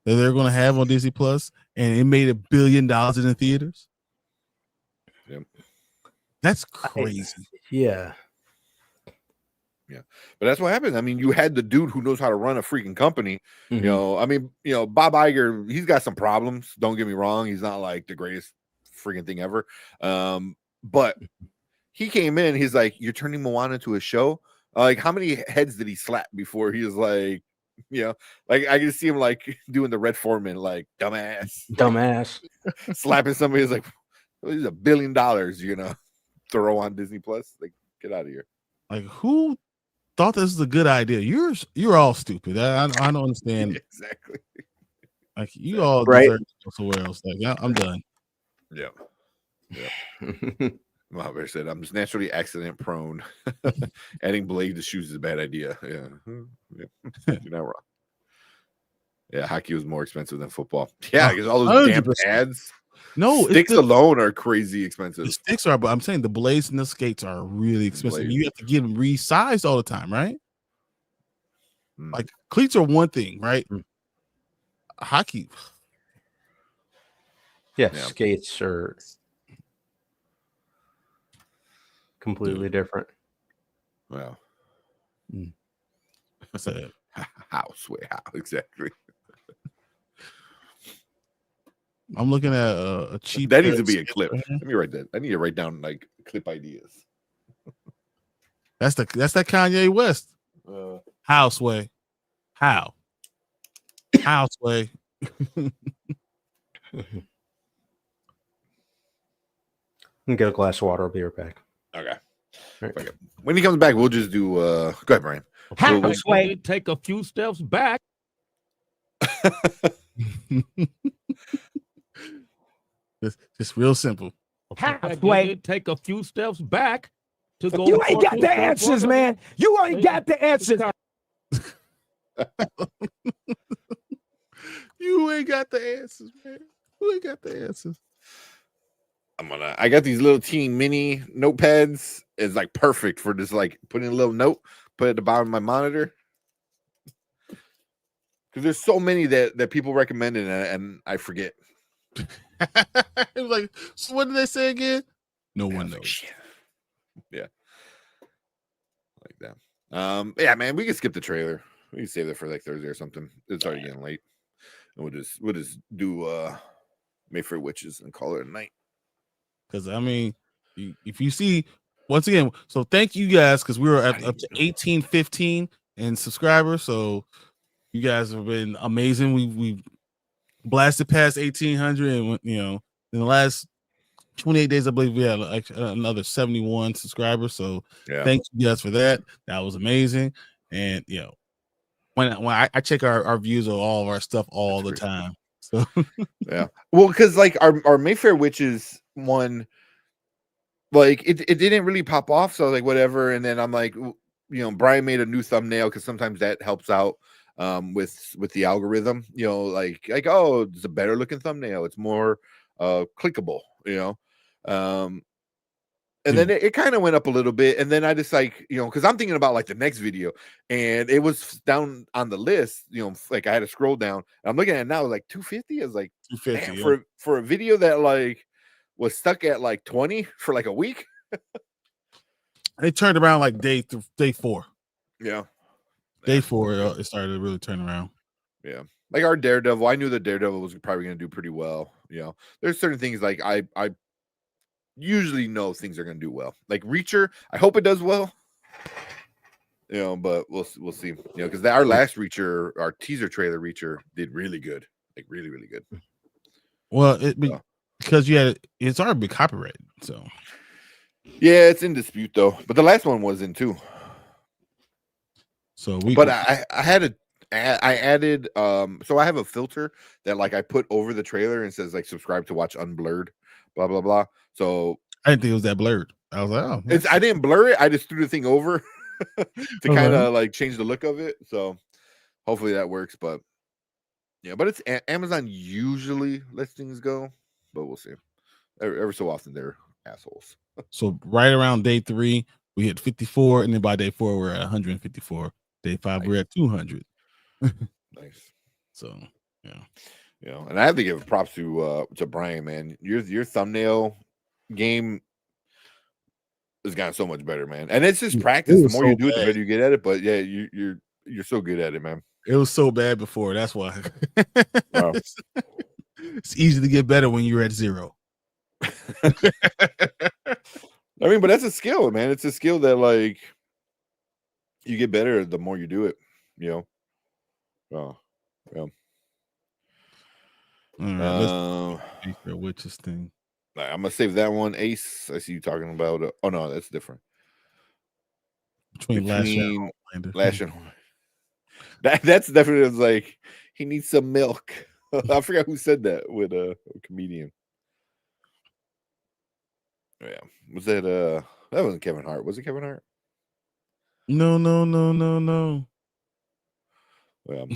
that they're going to have on Disney Plus, and it made $1 billion in the theaters? Yep. That's crazy. Yeah. Yeah, but that's what happened. I mean, you had the dude who knows how to run a freaking company. Mhm. You know, I mean, you know, Bob Iger, he's got some problems. Don't get me wrong. He's not like the greatest freaking thing ever. But he came in, he's like, you're turning Moana into a show? Like, how many heads did he slap before he was like, you know, like I can see him like doing the Red Foreman, like Dumbass. slapping somebody who's like, well, this is $1 billion, you know, throw on Disney Plus. Like, get out of here. Like, who thought this was a good idea? You're all stupid. I don't understand. Exactly. Like, you all Right. deserve to go somewhere else. Like, I'm done. Yeah. Well, said I'm just naturally accident prone. Adding blade to shoes is a bad idea. Yeah. You're not wrong. Yeah, hockey was more expensive than football. Yeah, because all those damn 100%. pads. No, Sticks alone are crazy expensive. The sticks are, but I'm saying the blades and the skates are really expensive. Blades. You have to get them resized all the time, right? Mm. Like, cleats are one thing, right? Hockey. Yeah, Yeah. skates are completely different. Well, What's that? how exactly? I'm looking at a cheap. That needs to be a skate clip. right here. Let me write that. I need to write down like clip ideas. That's that Kanye West. Houseway. Houseway. Get a glass of water. I'll be right back. Okay. Right. Okay. When he comes back, we'll just do. Go ahead, Brian. Halfway, take a few steps back. Just real simple. Halfway, take a few steps back to go. You ain't got the answers, man. You ain't got the answers. You ain't got the answers, man. You ain't got the answers. I got these little teeny mini notepads. It's like perfect for just like putting a little note, put it at the bottom of my monitor. Because there's so many that people recommended and I forget. It was like, so what did they say again? No one knows. Shit. Yeah. Like that. Yeah, man, we can skip the trailer. We can save that for like Thursday or something. It's already getting late. And we'll just do Mayfair Witches and call it a night. Because I mean, if you see, once again, so thank you guys, because we were up to 1815 in subscribers. So you guys have been amazing. We blasted past 1800, and you know, in the last 28 days, I believe we had like another 71 subscribers. So Yeah. thank you guys for that. That was amazing. And you know, when I check our views of all of our stuff all the time. So yeah, well, because like our Mayfair Witches one, like it didn't really pop off, so I was like whatever. And then I'm like, you know, Brian made a new thumbnail because sometimes that helps out with the algorithm, you know, like oh, it's a better looking thumbnail, it's more clickable, you know. And then it kind of went up a little bit, and then I just like, you know, because I'm thinking about like the next video, and it was down on the list, you know, like I had to scroll down. And I'm looking at it now, like 250. I was like, 250 damn, for a video that like was stuck at like 20 for like a week. they turned around like day 4. Yeah, Day 4, it started to really turn around. yeah. Like our Daredevil, I knew that Daredevil was probably going to do pretty well. You know, there's certain things like I usually know things are going to do well. Like Reacher, I hope it does well. You know, but we'll see. You know, because our last Reacher, our teaser trailer Reacher, did really good, like really good. Well, because it's already been copyrighted, so yeah, it's in dispute though. But the last one was in too. So I added so I have a filter that like I put over the trailer and says like subscribe to watch unblurred, blah blah blah. So I didn't think it was that blurred. I was like, oh, I didn't blur it. I just threw the thing over to kind of like change the look of it. So hopefully that works. But yeah, but it's Amazon usually lets things go, but we'll see. Every so often they're assholes. So right around day 3, we hit 54, and then by day 4, we're at 154. Day 5, Nice. we're at 200. Nice. So yeah. You know, and I have to give props to Brian, man. Your thumbnail game has gotten so much better, man. And it's just practice. The more you do it, the better you get at it. But yeah, you're so good at it, man. It was so bad before. That's why. Wow. It's easy to get better when you're at 0. I mean, but that's a skill, man. It's a skill that like you get better the more you do it, you know. Oh, yeah. All right, let's witches thing. I'm gonna save that one. Ace, I see you talking about. Oh no, that's different. Between Lash and Homelander. That's definitely like he needs some milk. I forgot who said that with a comedian. Oh, yeah, was that that wasn't Kevin Hart? Was it Kevin Hart? No. Well,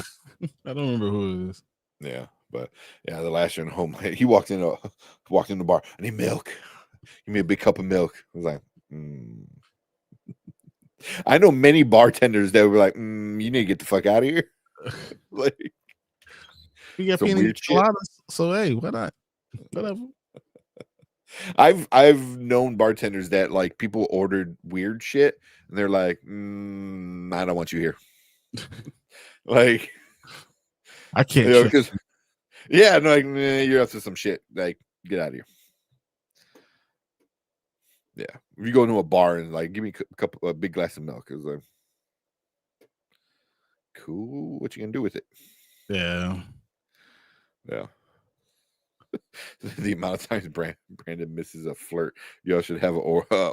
I don't remember who it is. Yeah, but yeah, the last year in home, he walked in the bar. I need milk. Give me a big cup of milk. I was like, I know many bartenders that were like, you need to get the fuck out of here. Like, We got pina coladas, so hey, why not? Whatever. I've known bartenders that like people ordered weird shit and they're like, I don't want you here. Like, I can't, you know, because yeah, no, like, you're up to some shit. Like, get out of here. Yeah, if you go into a bar and like, give me a big glass of milk, it's like, cool. What you gonna do with it? Yeah. The amount of times Brandon misses a flirt. Y'all should have an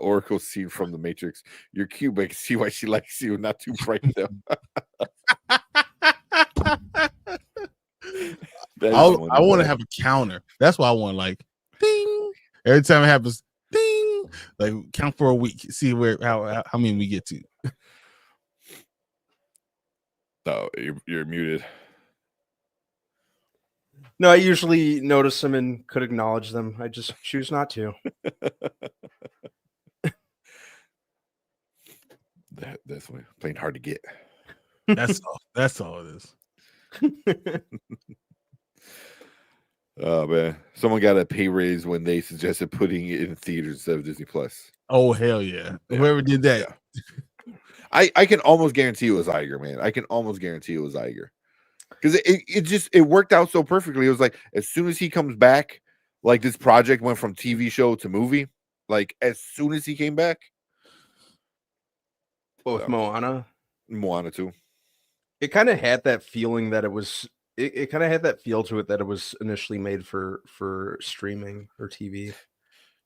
Oracle scene from the Matrix. You're cute, but I can see why she likes you. Not too bright though. I want to have a counter. That's why I want, like, ding. Every time it happens, ding. Like, count for a week. See how many we get to. No, you're muted. No, I usually notice them and could acknowledge them. I just choose not to. That's why playing hard to get. That's all it is. Oh man, someone got a pay raise when they suggested putting it in theaters instead of Disney Plus. Oh hell yeah! Whoever did that, yeah. I can almost guarantee it was Iger, man. I can almost guarantee it was Iger. Because it worked out so perfectly. It was like as soon as he comes back, like this project went from TV show to movie. Like as soon as he came back. Well, with Moana 2. It kind of had that feeling that it was. It kind of had that feel to it that it was initially made for streaming or TV.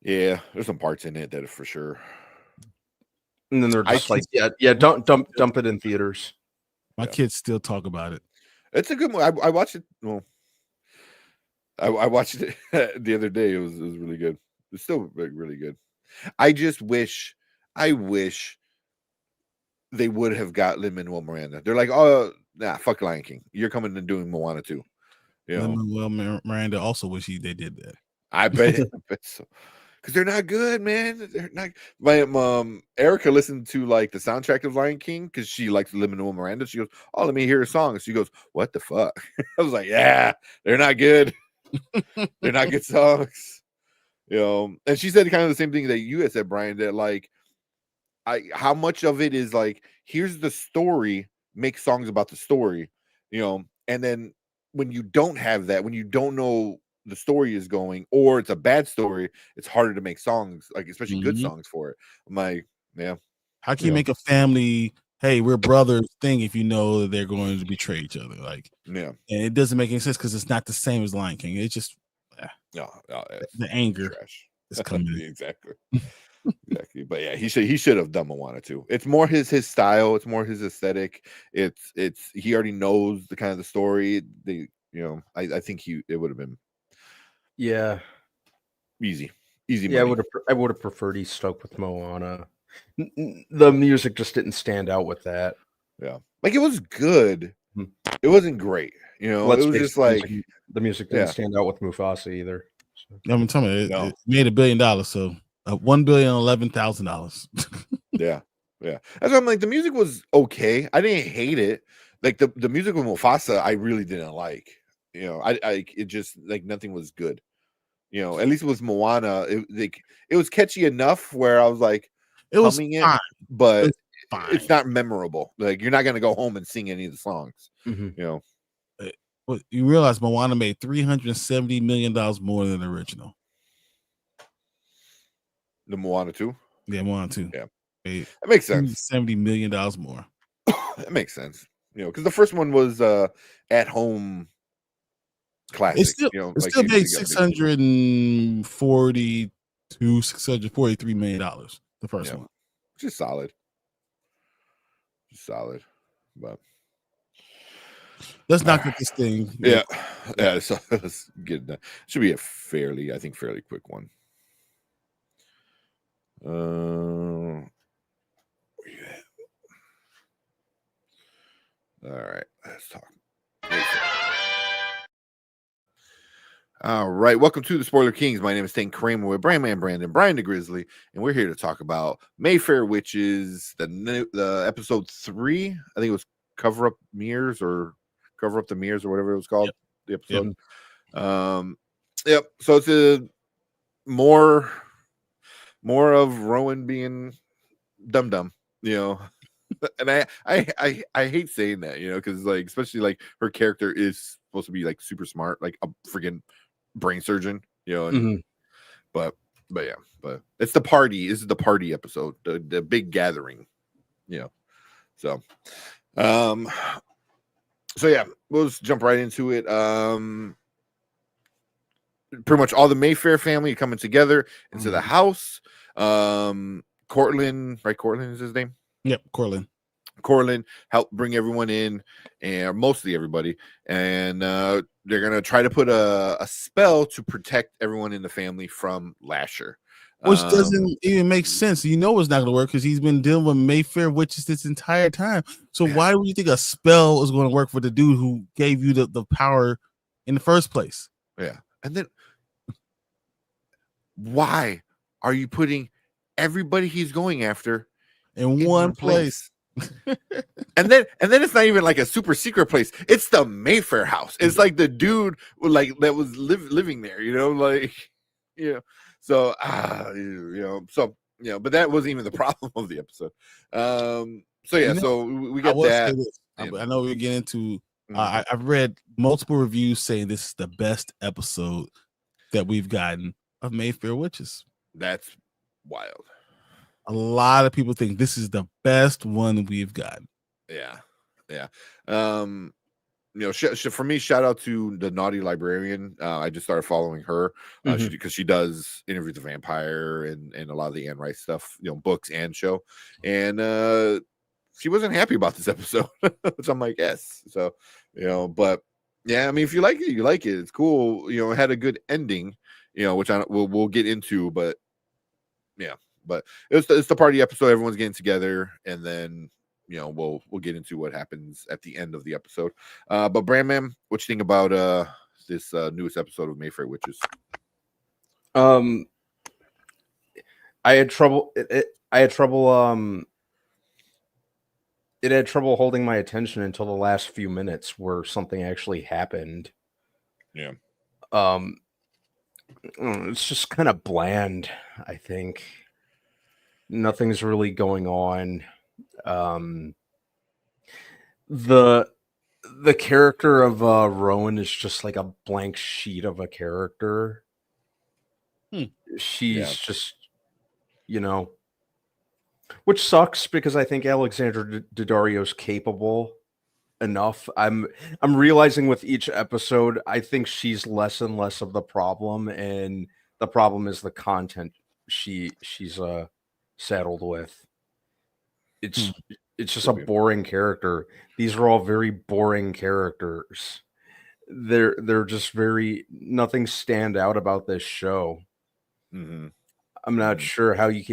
Yeah, there's some parts in it that for sure. And then they're just like, yeah, don't dump it in theaters. My kids still talk about it. It's a good movie. I watched it. Well, I watched it the other day. It was really good. It's still really good. I wish they would have got Lin-Manuel Miranda. They're like, oh, nah, fuck Lion King. You're coming and doing Moana 2. You know? Lin-Manuel Miranda also wish they did that. I bet so. Because they're not good, man. They're not. My Erica listened to like the soundtrack of Lion King because she likes Lin-Manuel Miranda. She goes, "Oh, let me hear a song." She goes, "What the fuck?" I was like, "Yeah, they're not good. They're not good songs." You know. And she said kind of the same thing that you had said, Brian. That like, how much of it is like, here's the story, make songs about the story, you know, and then when you don't have that, when you don't know the story is going, or it's a bad story, it's harder to make songs, like especially good songs for it. I'm like, yeah. How can you make a family, hey, we're brothers thing if you know that they're going to betray each other? Like, yeah. And it doesn't make any sense because it's not the same as Lion King. It's just the anger is coming. Exactly. Exactly. But yeah, he should have done Moana 2. It's more his style, it's more his aesthetic. It's he already knows the kind of the story. I think it would have been easy Easy Yeah, money. I would have preferred he stuck with Moana. The music just didn't stand out with that. Yeah, like it was good. Hmm. It wasn't great. You know, Let's it was face just it, like the music didn't stand out with Mufasa either. So. I'm telling you, No. it made $1 billion, so $1,011,000. Yeah. That's why I'm like, the music was okay. I didn't hate it. Like the music with Mufasa, I really didn't like. You know, I it just like nothing was good. You know, at least it was Moana. It was catchy enough where I was like, It was humming fine. but It's fine. it's not memorable. Like you're not gonna go home and sing any of the songs. Mhm. You know, But you realize Moana made $370 million more than the original. the Moana 2. Yeah, Moana 2. Yeah. Made That makes sense. $70 million more. That makes sense. You know, because the first one was at home classic. It still, you know, it like still made $643 million. The first one. Just solid. Solid. But let's not get this thing. Yeah. So let's get it done. Should be a fairly quick one. All right, let's talk. All right, welcome to the Spoiler Kings. My name is Tank Kramer with Brandman Brandon, Brian the Grizzly, and we're here to talk about Mayfair Witches, the episode 3. I think it was Cover Up the Mirrors or whatever it was called. Yep. The episode. Yep. So it's a more of Rowan being dumb, you know. And I hate saying that, you know, because like especially like her character is supposed to be like super smart, like a freaking brain surgeon, you know. And, but it's the party. This is the party episode, the big gathering, you know. So yeah, we'll just jump right into it. Pretty much all the Mayfair family coming together into the house. Cortland, right? Cortland is his name. Yep, Cortland helped bring everyone in, and mostly everybody, and they're gonna try to put a spell to protect everyone in the family from Lasher, which doesn't even make sense. You know it's not gonna work because he's been dealing with Mayfair witches this entire time. So why would you think a spell is going to work for the dude who gave you the power in the first place? Yeah, and then why are you putting everybody he's going after in one place? and then it's not even like a super secret place. It's the Mayfair house. It's like the dude like that was living there, you know, like, you know. So but that wasn't even the problem of the episode. So yeah, so we got that. I know we get into I've read multiple reviews saying this is the best episode that we've gotten of Mayfair Witches. That's wild. A lot of people think this is the best one we've gotten. Yeah. You know, for me, shout out to the Naughty Librarian. I just started following her because she does Interview with the Vampire and a lot of the Anne Rice stuff, you know, books and show. And she wasn't happy about this episode, which I'm like, yes. So, you know, but yeah, I mean, if you like it, you like it. It's cool. You know, it had a good ending, you know, which we'll get into, but yeah. But it's the party episode. Everyone's getting together, and then you know we'll get into what happens at the end of the episode. But Brandman, what you think about this newest episode of Mayfair Witches? I had trouble. It had trouble holding my attention until the last few minutes where something actually happened. Yeah. It's just kind of bland, I think. Nothing's really going on. The character of Rowan is just like a blank sheet of a character. She's just, you know, which sucks because I think Alexandra Daddario's capable enough. I'm realizing with each episode, I think she's less and less of the problem, and the problem is the content she's saddled with. It's just a boring character. These are all very boring characters. They're just very, nothing stand out about this show. I'm not sure how this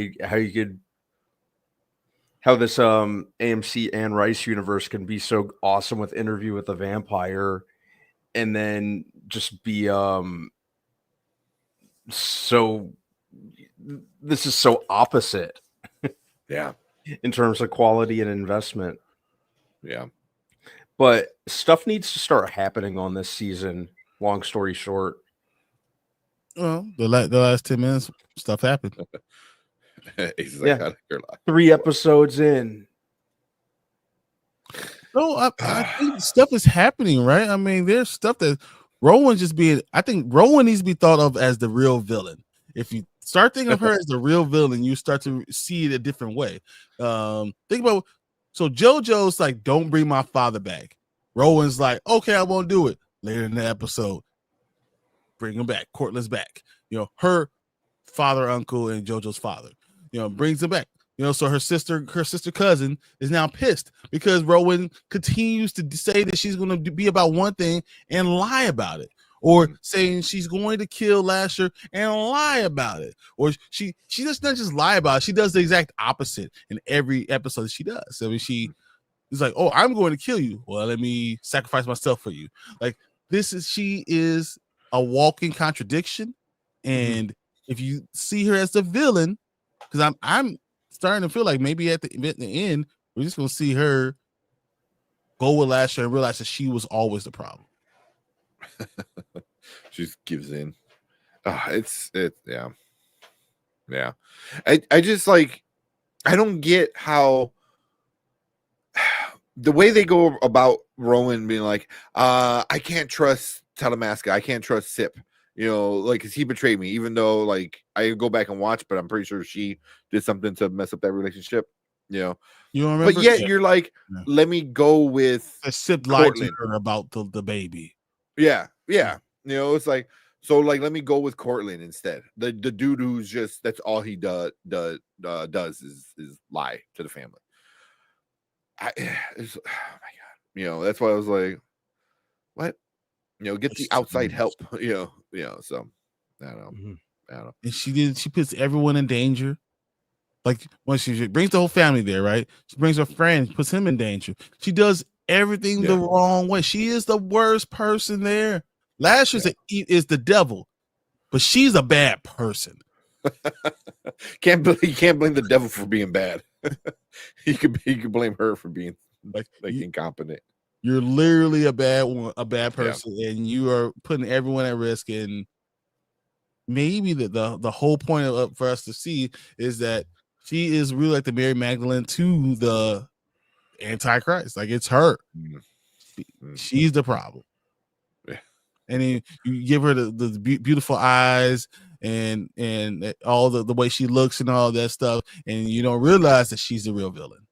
AMC Anne Rice universe can be so awesome with Interview with the Vampire, and then just be so. This is so opposite. Yeah. In terms of quality and investment. Yeah. But stuff needs to start happening on this season. Long story short. Well, the last 10 minutes, stuff happened. Yeah. 3 episodes in. No, I think stuff is happening, right? I mean, there's stuff that Rowan I think Rowan needs to be thought of as the real villain. If you start thinking of her as the real villain, you start to see it a different way. Think about, so JoJo's like, don't bring my father back. Rowan's like, okay, I won't do it. Later in the episode, bring him back. Cortland's back. Her father, uncle, and JoJo's father, brings him back. So her sister cousin is now pissed because Rowan continues to say that she's going to be about one thing and lie about it, or saying she's going to kill Lasher and lie about it, or she does not just lie about it, she does the exact opposite in every episode she does. I mean, she is like, oh, I'm going to kill you. Well, let me sacrifice myself for you. Like, she is a walking contradiction, and if you see her as the villain, because I'm starting to feel like maybe at the end, we're just going to see her go with Lasher and realize that she was always the problem. She just gives in. Yeah. I just like, I don't get how the way they go about Rowan being like, I can't trust Talamasca, I can't trust Sip. Like, because he betrayed me, even though, like, I go back and watch, but I'm pretty sure she did something to mess up that relationship, You don't remember? But yet you're like, let me go with Sip lied to her about the baby. Yeah. It's like, so, like, let me go with Cortland instead. The dude who's just, that's all he does is lie to the family. Oh my God. That's why I was like, what? Get the outside help. So I don't know. And she puts everyone in danger. Like, when she brings the whole family there, right? She brings her friend, puts him in danger. She does everything the wrong way. She is the worst person there. Lasher is the devil, but she's a bad person. Can't blame the devil for being bad. You could blame her for being like incompetent. You're literally a bad person, and you are putting everyone at risk. And maybe the whole point for us to see is that she is really like the Mary Magdalene to the Antichrist. Like, it's her. She's the problem. Yeah. And then you give her the beautiful eyes and all the way she looks and all that stuff, and you don't realize that she's the real villain.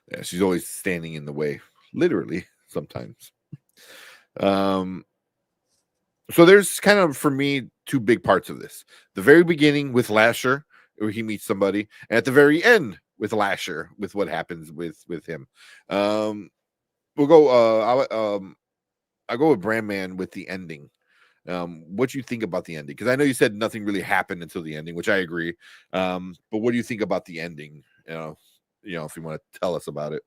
Yeah, she's always standing in the way, literally, sometimes. So there's kind of, for me, 2 big parts of this. The very beginning with Lasher, where he meets somebody, and at the very end with Lasher, with what happens with him. We'll go, I go with Brandman with the ending. What do you think about the ending? Because I know you said nothing really happened until the ending, which I agree. But what do you think about the ending? If you want to tell us about it.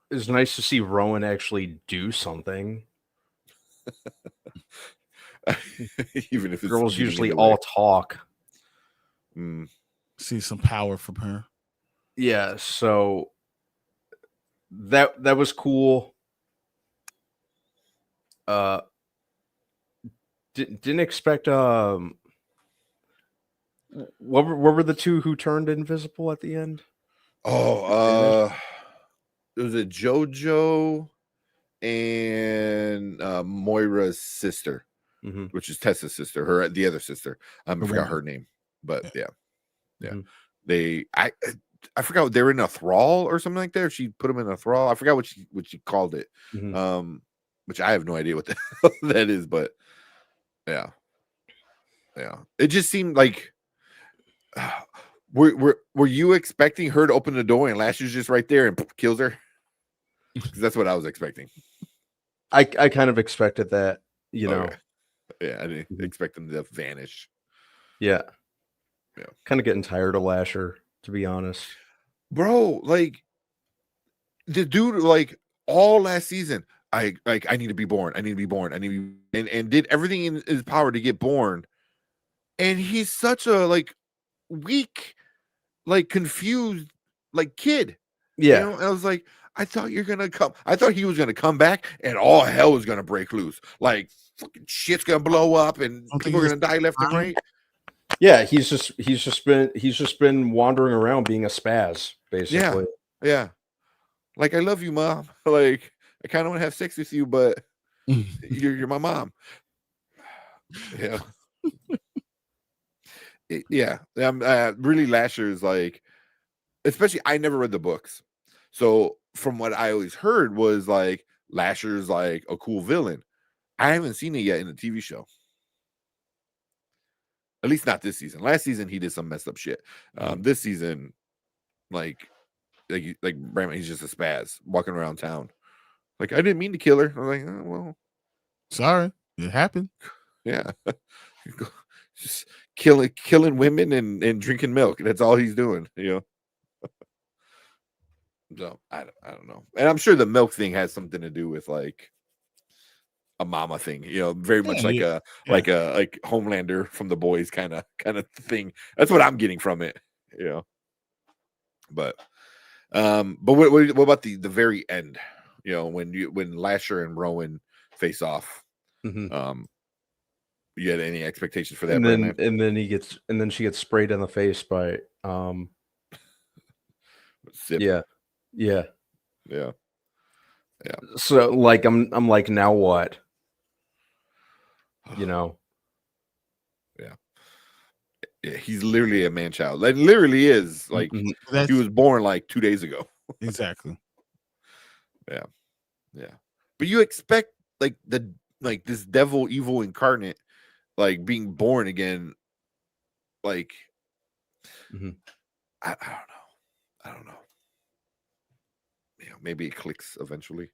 It's nice to see Rowan actually do something. Even if it's girls usually all talk. See some power from her. Yeah, so that was cool. Didn't expect what were the 2 who turned invisible at the end? It was a JoJo and Moira's sister, which is Tessa's sister, the other sister. I forgot her name, but yeah. I forgot, they were in a thrall or something like that. She put them in a thrall. I forgot what she called it. Which I have no idea what the hell that is, but yeah. It just seemed like, were you expecting her to open the door and Lasher's just right there and kills her? Because that's what I was expecting. I kind of expected that, you know. Okay. Yeah, I didn't expect him to vanish. Yeah. Yeah. Kind of getting tired of Lasher, to be honest. Bro, like the dude, like all last season, I need to be born. I need to be born. I need to be, and did everything in his power to get born. And he's such a like weak, like confused, like kid. Yeah. You know, and I was like, I thought you're gonna come. I thought he was gonna come back and all hell was gonna break loose. Like fucking shit's gonna blow up and people are gonna die left and right. Yeah, he's just been wandering around being a spaz, basically. Yeah. Like I love you, mom. Like I kind of want to have sex with you, but you're my mom. Yeah. Yeah. Really Lasher's like, especially I never read the books. So from what I always heard was like Lasher's like a cool villain. I haven't seen it yet in the TV show. At least not this season. Last season he did some messed up shit. This season, like Brandon, he's just a spaz walking around town. Like I didn't mean to kill her. I'm like, oh, well, sorry, it happened. Yeah, just killing women and drinking milk. That's all he's doing. You know. So I don't know, and I'm sure the milk thing has something to do with like a mama thing, you know, very much like a Homelander from The Boys kind of thing. That's what I'm getting from it, you know. But what about the very end? You know, when Lasher and Rowan face off, you had any expectations for that? And then she gets sprayed in the face by Sip. Yeah. Yeah. So like I'm like, now what? You know. Yeah, he's literally a man child. Like literally is like he was born like 2 days ago. Exactly. Yeah. But you expect like this devil evil incarnate like being born again. Like I don't know. Yeah, maybe it clicks eventually.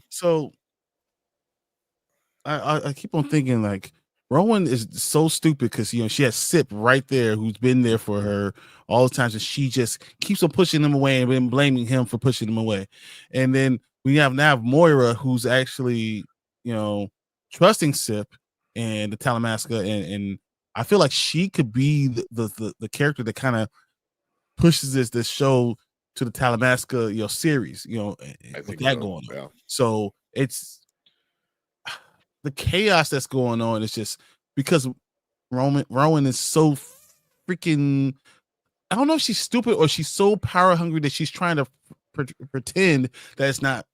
So I keep on thinking like Rowan is so stupid because she has Sip right there who's been there for her all the times, and she just keeps on pushing him away and then blaming him for pushing him away. And then we have Moira who's actually trusting Sip and the Talamasca, and I feel like she could be the character that kind of pushes this show to the Talamasca series, with that going on. Yeah. So it's the chaos that's going on is just because Rowan is so freaking, I don't know if she's stupid or she's so power hungry that she's trying to pretend that it's not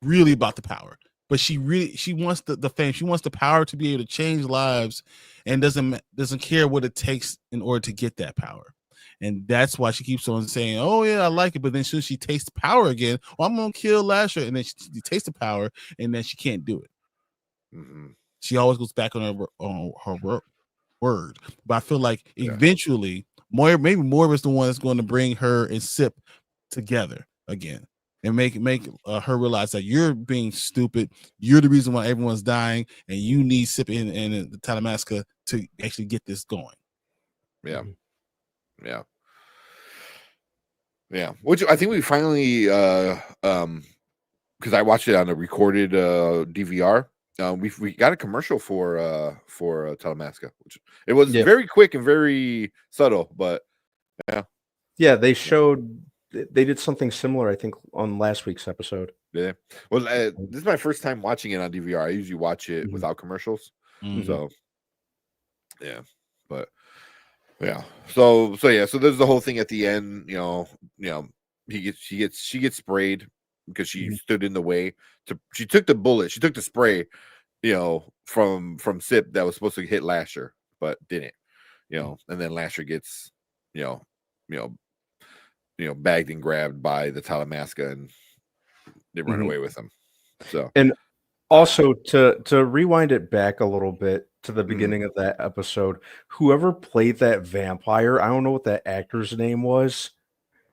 really about the power, but she wants the fame. She wants the power to be able to change lives and doesn't care what it takes in order to get that power. And that's why she keeps on saying, oh yeah, I like it. But then as soon as she tastes power again, well, I'm going to kill Lasher. And then she tastes the power and then she can't do it. She always goes back on her word. But I feel like eventually maybe Moira is the one that's going to bring her and Sip together again and make her realize that you're being stupid. You're the reason why everyone's dying, and you need Sip and the Talamasca to actually get this going. Yeah. Which I think we finally because I watched it on a recorded DVR. We got a commercial for Talamasca, which it was very quick and very subtle, but they did something similar, I think, on last week's episode. Well, this is my first time watching it on DVR. I usually watch it without commercials, so but so there's the whole thing at the end. She gets sprayed because she stood in the way. She took the bullet. She took the spray, from Sip that was supposed to hit Lasher, but didn't. And then Lasher gets, bagged and grabbed by the Talamasca, and they run away with him. So, and also to rewind it back a little bit to the beginning of that episode, whoever played that vampire, I don't know what that actor's name was,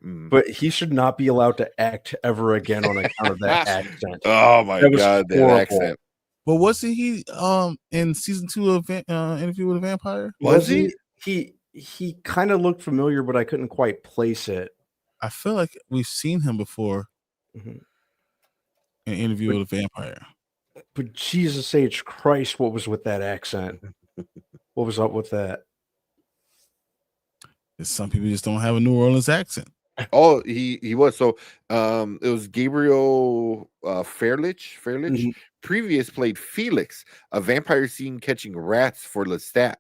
But he should not be allowed to act ever again on account of that accent. Oh my That was god, that horrible. accent. But wasn't he in season 2 of Interview with a Vampire? Was he? He kind of looked familiar, but I couldn't quite place it. I feel like we've seen him before in Interview with a Vampire. But Jesus H. Christ, what was with that accent? What was up with that? Some people just don't have a New Orleans accent. Oh, he was. So it was Gabriel Fairlich. Previous played Felix, a vampire seen catching rats for Lestat.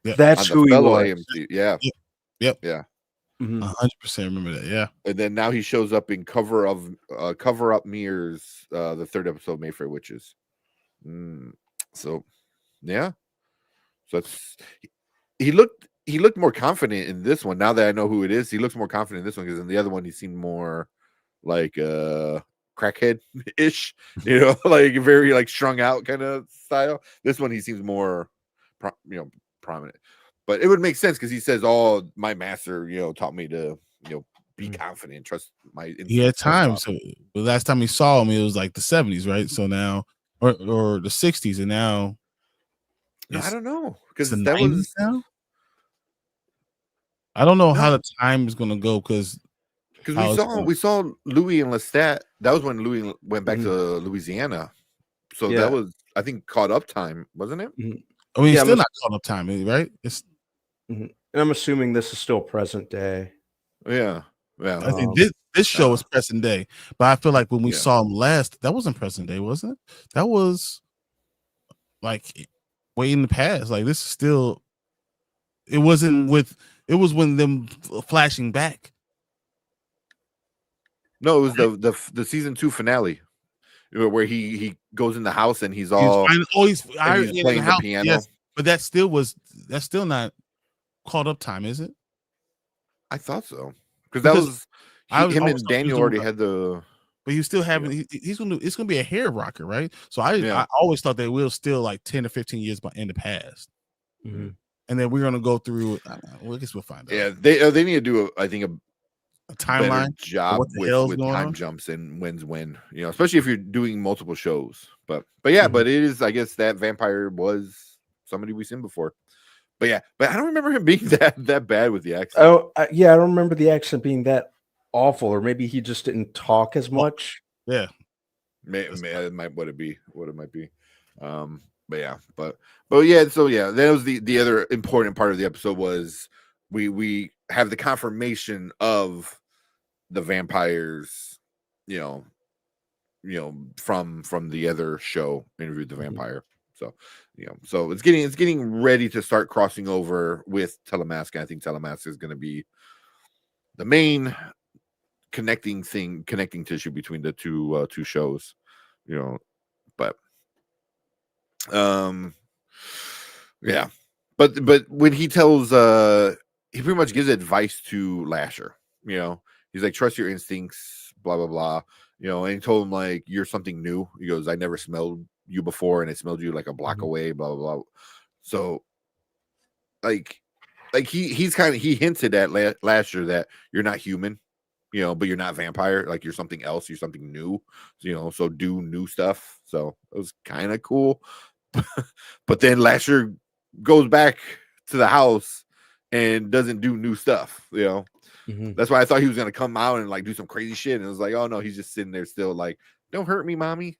That's who he was. AMC. Yeah. Yep. Yeah. 100% remember that. Yeah. And then now he shows up in Cover Up Mirrors, the 3rd episode of Mayfair Witches. So yeah. So that's he looked more confident in this one. Now that I know who it is, he looks more confident in this one, because in the other one he seemed more like crackhead ish, like very like strung out kind of style. This one he seems more prominent. But it would make sense because he says, "Oh, my master, taught me to, be confident, trust my." He had time. So the last time he saw him, it was like the 70s, right? So now, or the 60s, and now. No, I don't know, because that 90s was now. I don't know how the time is gonna go, because we saw Louis and Lestat. That was when Louis went back to Louisiana. So that was, I think, caught up time, wasn't it? I mean, it's still not caught up time, right? It's. And I'm assuming this is still present day. Yeah. I think this show is present day, but I feel like when we saw him last, that wasn't present day, wasn't it? That was like way in the past. Like this is still. It wasn't with. It was when them flashing back. No, it was the season 2 finale, where he goes in the house and he's playing the piano. Yes, but that's still not caught up time, is it? I thought so, because that was him and Daniel already had the. But he's still having. He's gonna. It's gonna be a hair rocker, right? So I always thought they will still like 10 or 15 years in the past, and then we're gonna go through. I guess we'll find out. Yeah, they need to do a timeline job with time jumps and when's when, especially if you're doing multiple shows. But yeah, but it is. I guess that vampire was somebody we've seen before. But yeah, but I don't remember him being that bad with the accent. Oh, yeah, I don't remember the accent being that awful, or maybe he just didn't talk as much. Yeah, it might what it might be. But yeah, but yeah. So yeah, that was the other important part of the episode was we have the confirmation of the vampires, from the other show, Interview with the Vampire. So, so it's getting ready to start crossing over with Telemask. I think Telemask is going to be the main connecting tissue between the two shows, but yeah, but when he tells he pretty much gives advice to Lasher, he's like, trust your instincts, blah blah blah, and he told him like, you're something new. He goes, I never smelled you before, and it smelled you like a block away, blah blah blah. So like he hinted at Lasher that you're not human, but you're not vampire, like you're something else, you're something new, so do new stuff. So it was kind of cool. But then Lasher goes back to the house and doesn't do new stuff, That's why I thought he was gonna come out and like do some crazy shit, and it was like, oh no, he's just sitting there still like, don't hurt me, mommy.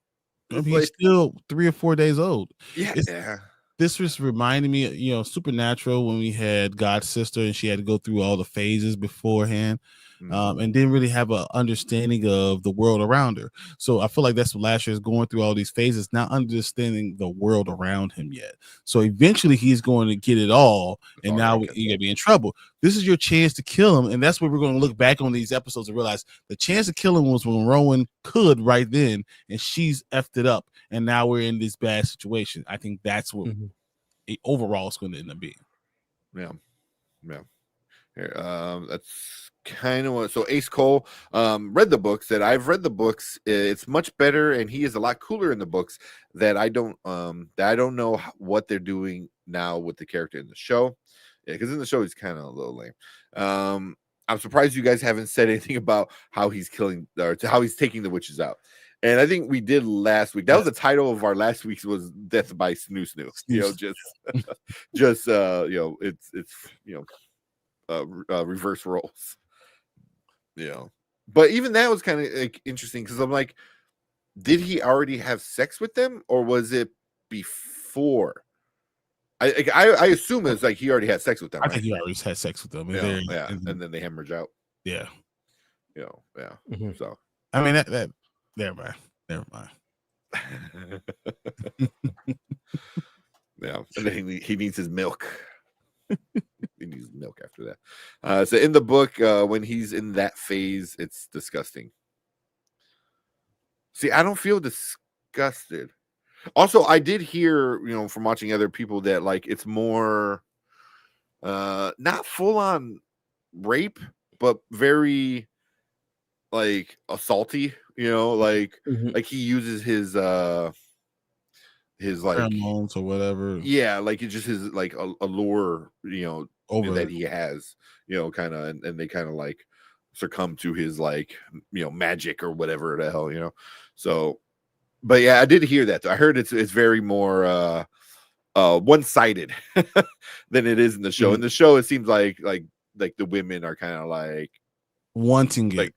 He's still 3 or 4 days old. Yeah. This was reminding me, Supernatural, when we had God's sister and she had to go through all the phases beforehand, and didn't really have an understanding of the world around her. So I feel like that's what Lasher is going through, all these phases, not understanding the world around him yet. So eventually he's going to get it all, and now he's going to be in trouble. This is your chance to kill him, and that's where we're going to look back on these episodes and realize the chance to kill him was when Rowan could right then, and she's effed it up, and now we're in this bad situation. I think that's what overall it's going to end up being. Yeah. Here, that's kind of what. So Ace Cole read the books. That I've read the books. It's much better, and he is a lot cooler in the books. That I don't know what they're doing now with the character in the show. Yeah, because in the show he's kind of a little lame. I'm surprised you guys haven't said anything about how he's killing or how he's taking the witches out. And I think we did last week. That was the title of our last week's was Death by Snoo Snoo. You know, just it's reverse roles. You know, but even that was kind of like interesting because I'm like, did he already have sex with them or was it before? I assume it's like he already had sex with them. I right? think he already had sex with them. And then they hemorrhage out. Yeah. So I mean that never mind. Yeah, and then he needs his milk. He needs milk after that. So in the book, when he's in that phase, it's disgusting. See, I don't feel disgusted. Also, I did hear, from watching other people that like it's more not full on rape, but very like assaulty, like he uses his like pheromones or whatever. Yeah, like it's just his like allure, over that he has, kind of, and they kind of like succumb to his like magic or whatever the hell, So, but yeah, I did hear that. I heard it's very more one-sided than it is in the show. In the show, it seems like the women are kind of like wanting it,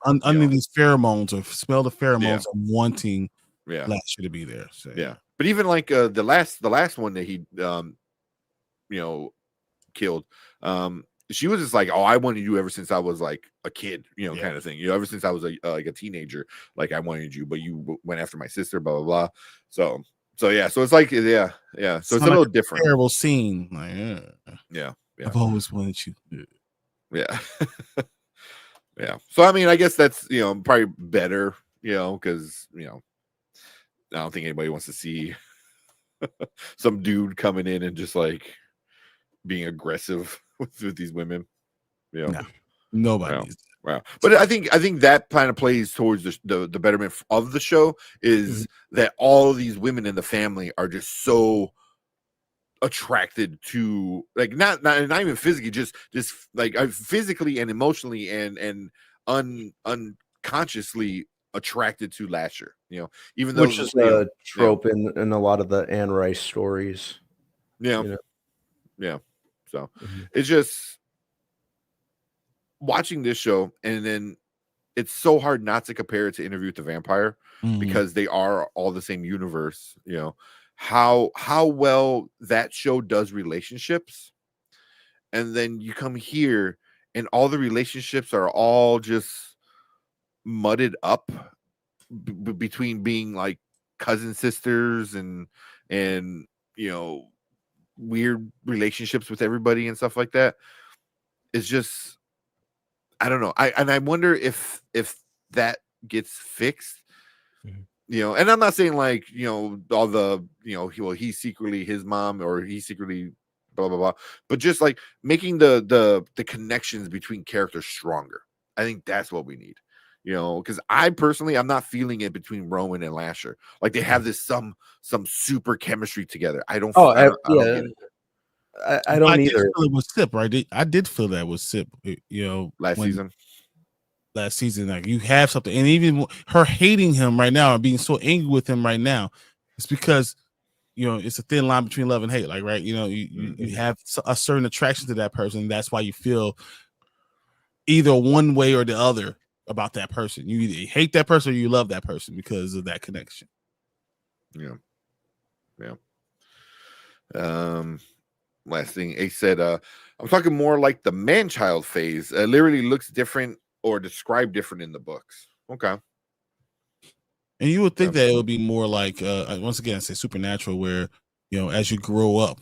under these pheromones or smell the pheromones and wanting Lasher to be there. So, yeah. But even like the last one that he killed, she was just like, oh, I wanted you ever since I was like a kid, kind of thing. Ever since I was like a teenager, like I wanted you, but you went after my sister, blah blah blah. So yeah, so it's like So it's a little different. Terrible scene. Like, yeah. I've always wanted you. Yeah. Yeah. So I mean, I guess that's probably better, because I don't think anybody wants to see some dude coming in and just like being aggressive with these women. No, nobody. Wow. But I think that kind of plays towards the betterment of the show is that all of these women in the family are just so attracted to like not even physically, just like physically and emotionally and unconsciously attracted to Lasher, even though which is a trope in a lot of the Anne Rice stories. Yeah. So it's just watching this show, and then it's so hard not to compare it to Interview with the Vampire because they are all the same universe. How well that show does relationships, and then you come here and all the relationships are all just mudded up between being like cousin sisters and weird relationships with everybody and stuff like that. It's just, I don't know. I wonder if that gets fixed. And I'm not saying like, all the, he's secretly his mom or he's secretly blah, blah, blah, but just like making the connections between characters stronger. I think that's what we need, because I'm not feeling it between Roman and Lasher. Like they have this, some super chemistry together. I don't get it. I don't either. Did feel it was Sip, right? I did feel that was Sip, last season, like you have something, and even her hating him right now and being so angry with him right now, it's because it's a thin line between love and hate. Like, right, you have a certain attraction to that person. That's why you feel either one way or the other about that person. You either hate that person or you love that person because of that connection. Yeah. Last thing Ace said, I'm talking more like the man-child phase. Literally looks different or described different in the books. Okay. And you would think that it would be more like once again, I say supernatural, where as you grow up.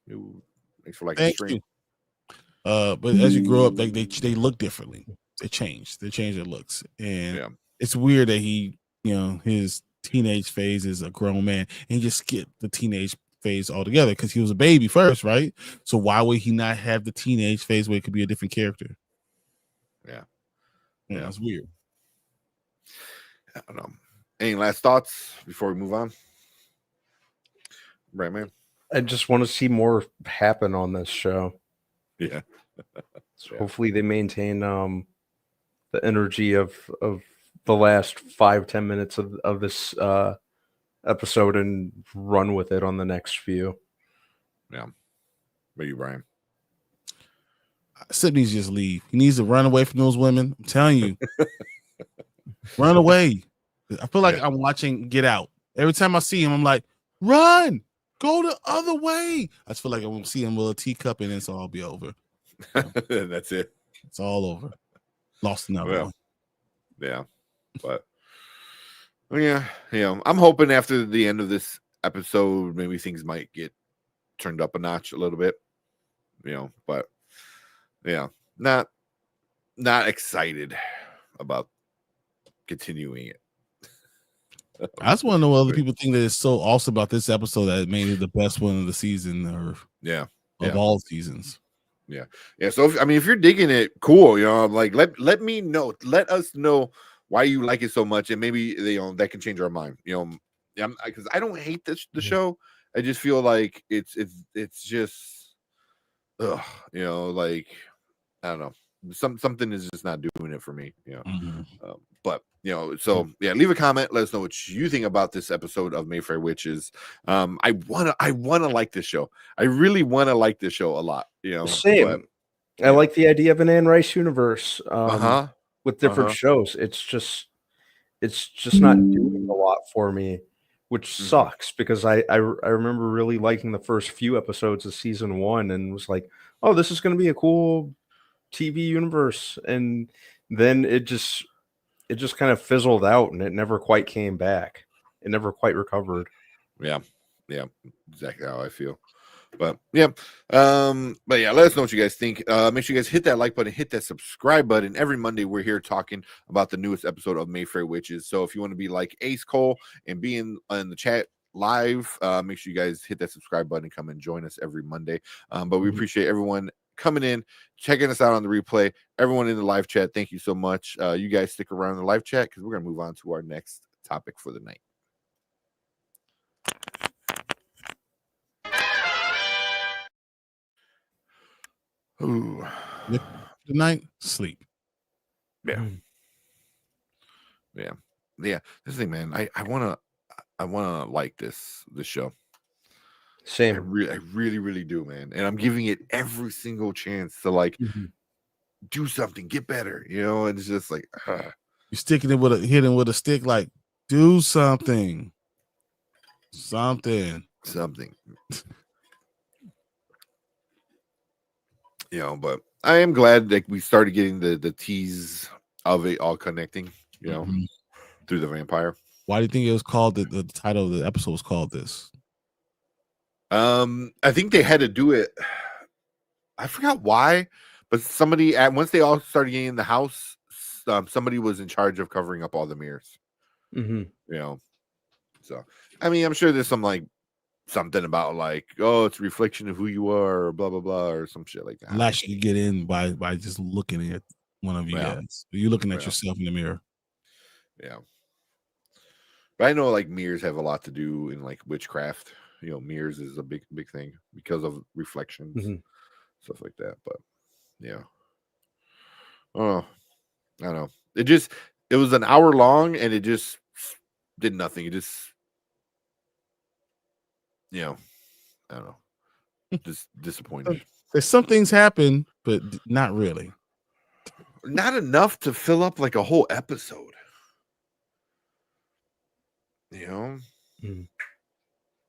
Thanks for like the stream. But as you grow up, they look differently. They change their looks. And it's weird that he, his teenage phase is a grown man and he just skipped the teenage phase altogether because he was a baby first, right? So why would he not have the teenage phase where it could be a different character? Yeah, it's weird. I don't know. Any last thoughts before we move on? Right, man. I just want to see more happen on this show. Yeah. So hopefully they maintain the energy of the last 5-10 minutes of this episode and run with it on the next few. Yeah. What you, Brian? Sip needs to just leave. He needs to run away from those women. I'm telling you. Run away. I feel like I'm watching Get Out. Every time I see him, I'm like, run, go the other way. I just feel like I'm gonna see him with a teacup and it's all be over. That's it. It's all over. Lost another one. Yeah. But yeah, I'm hoping after the end of this episode, maybe things might get turned up a notch a little bit. But not excited about continuing it. I just want to know what other people think that is so awesome about this episode that it made it the best one of the season or of all seasons. Yeah. So if you're digging it, cool. Like let me know. Let us know why you like it so much, and maybe that can change our mind. Because I don't hate the show. I just feel like it's just, like I don't know. Something is just not doing it for me. But leave a comment. Let us know what you think about this episode of Mayfair Witches. I wanna like this show. I really wanna like this show a lot. Same. I like the idea of an Anne Rice universe with different shows. It's just not doing a lot for me, which sucks because I remember really liking the first few episodes of season 1 and was like, oh, this is going to be a cool TV universe, and then it just kind of fizzled out and it never quite came back. It never quite recovered. Yeah, exactly how I feel. But let us know what you guys think. Make sure you guys hit that like button, hit that subscribe button. Every Monday we're here talking about the newest episode of Mayfair Witches. So if you want to be like Ace Cole and be in the chat live, make sure you guys hit that subscribe button and come and join us every Monday. But we appreciate everyone coming in, checking us out on the replay. Everyone in the live chat, thank you so much. You guys stick around in the live chat because we're going to move on to our next topic for the night. Ooh. Good night, sleep. Yeah. This thing, man. I wanna like this show. Same. I really do, man. And I'm giving it every single chance to like do something, get better. And it's just like you're sticking it hitting with a stick, like do something. But I am glad that we started getting the tease of it all connecting, through the vampire. Why do you think it was called the title of the episode was called this? I think they had to do it. I forgot why, but somebody once they all started getting in the house, somebody was in charge of covering up all the mirrors. So I mean, I'm sure there's some like something about like, oh, it's a reflection of who you are, or blah blah blah, or some shit like that. Unless you get in by just looking at one of you guys. You're looking at yourself in the mirror. Yeah. But I know like mirrors have a lot to do in like witchcraft. Mirrors is a big thing because of reflections, stuff like that. But I don't know. It was an hour long and it just did nothing. It just I don't know. Just disappointed. There's some things happen, but not really. Not enough to fill up like a whole episode.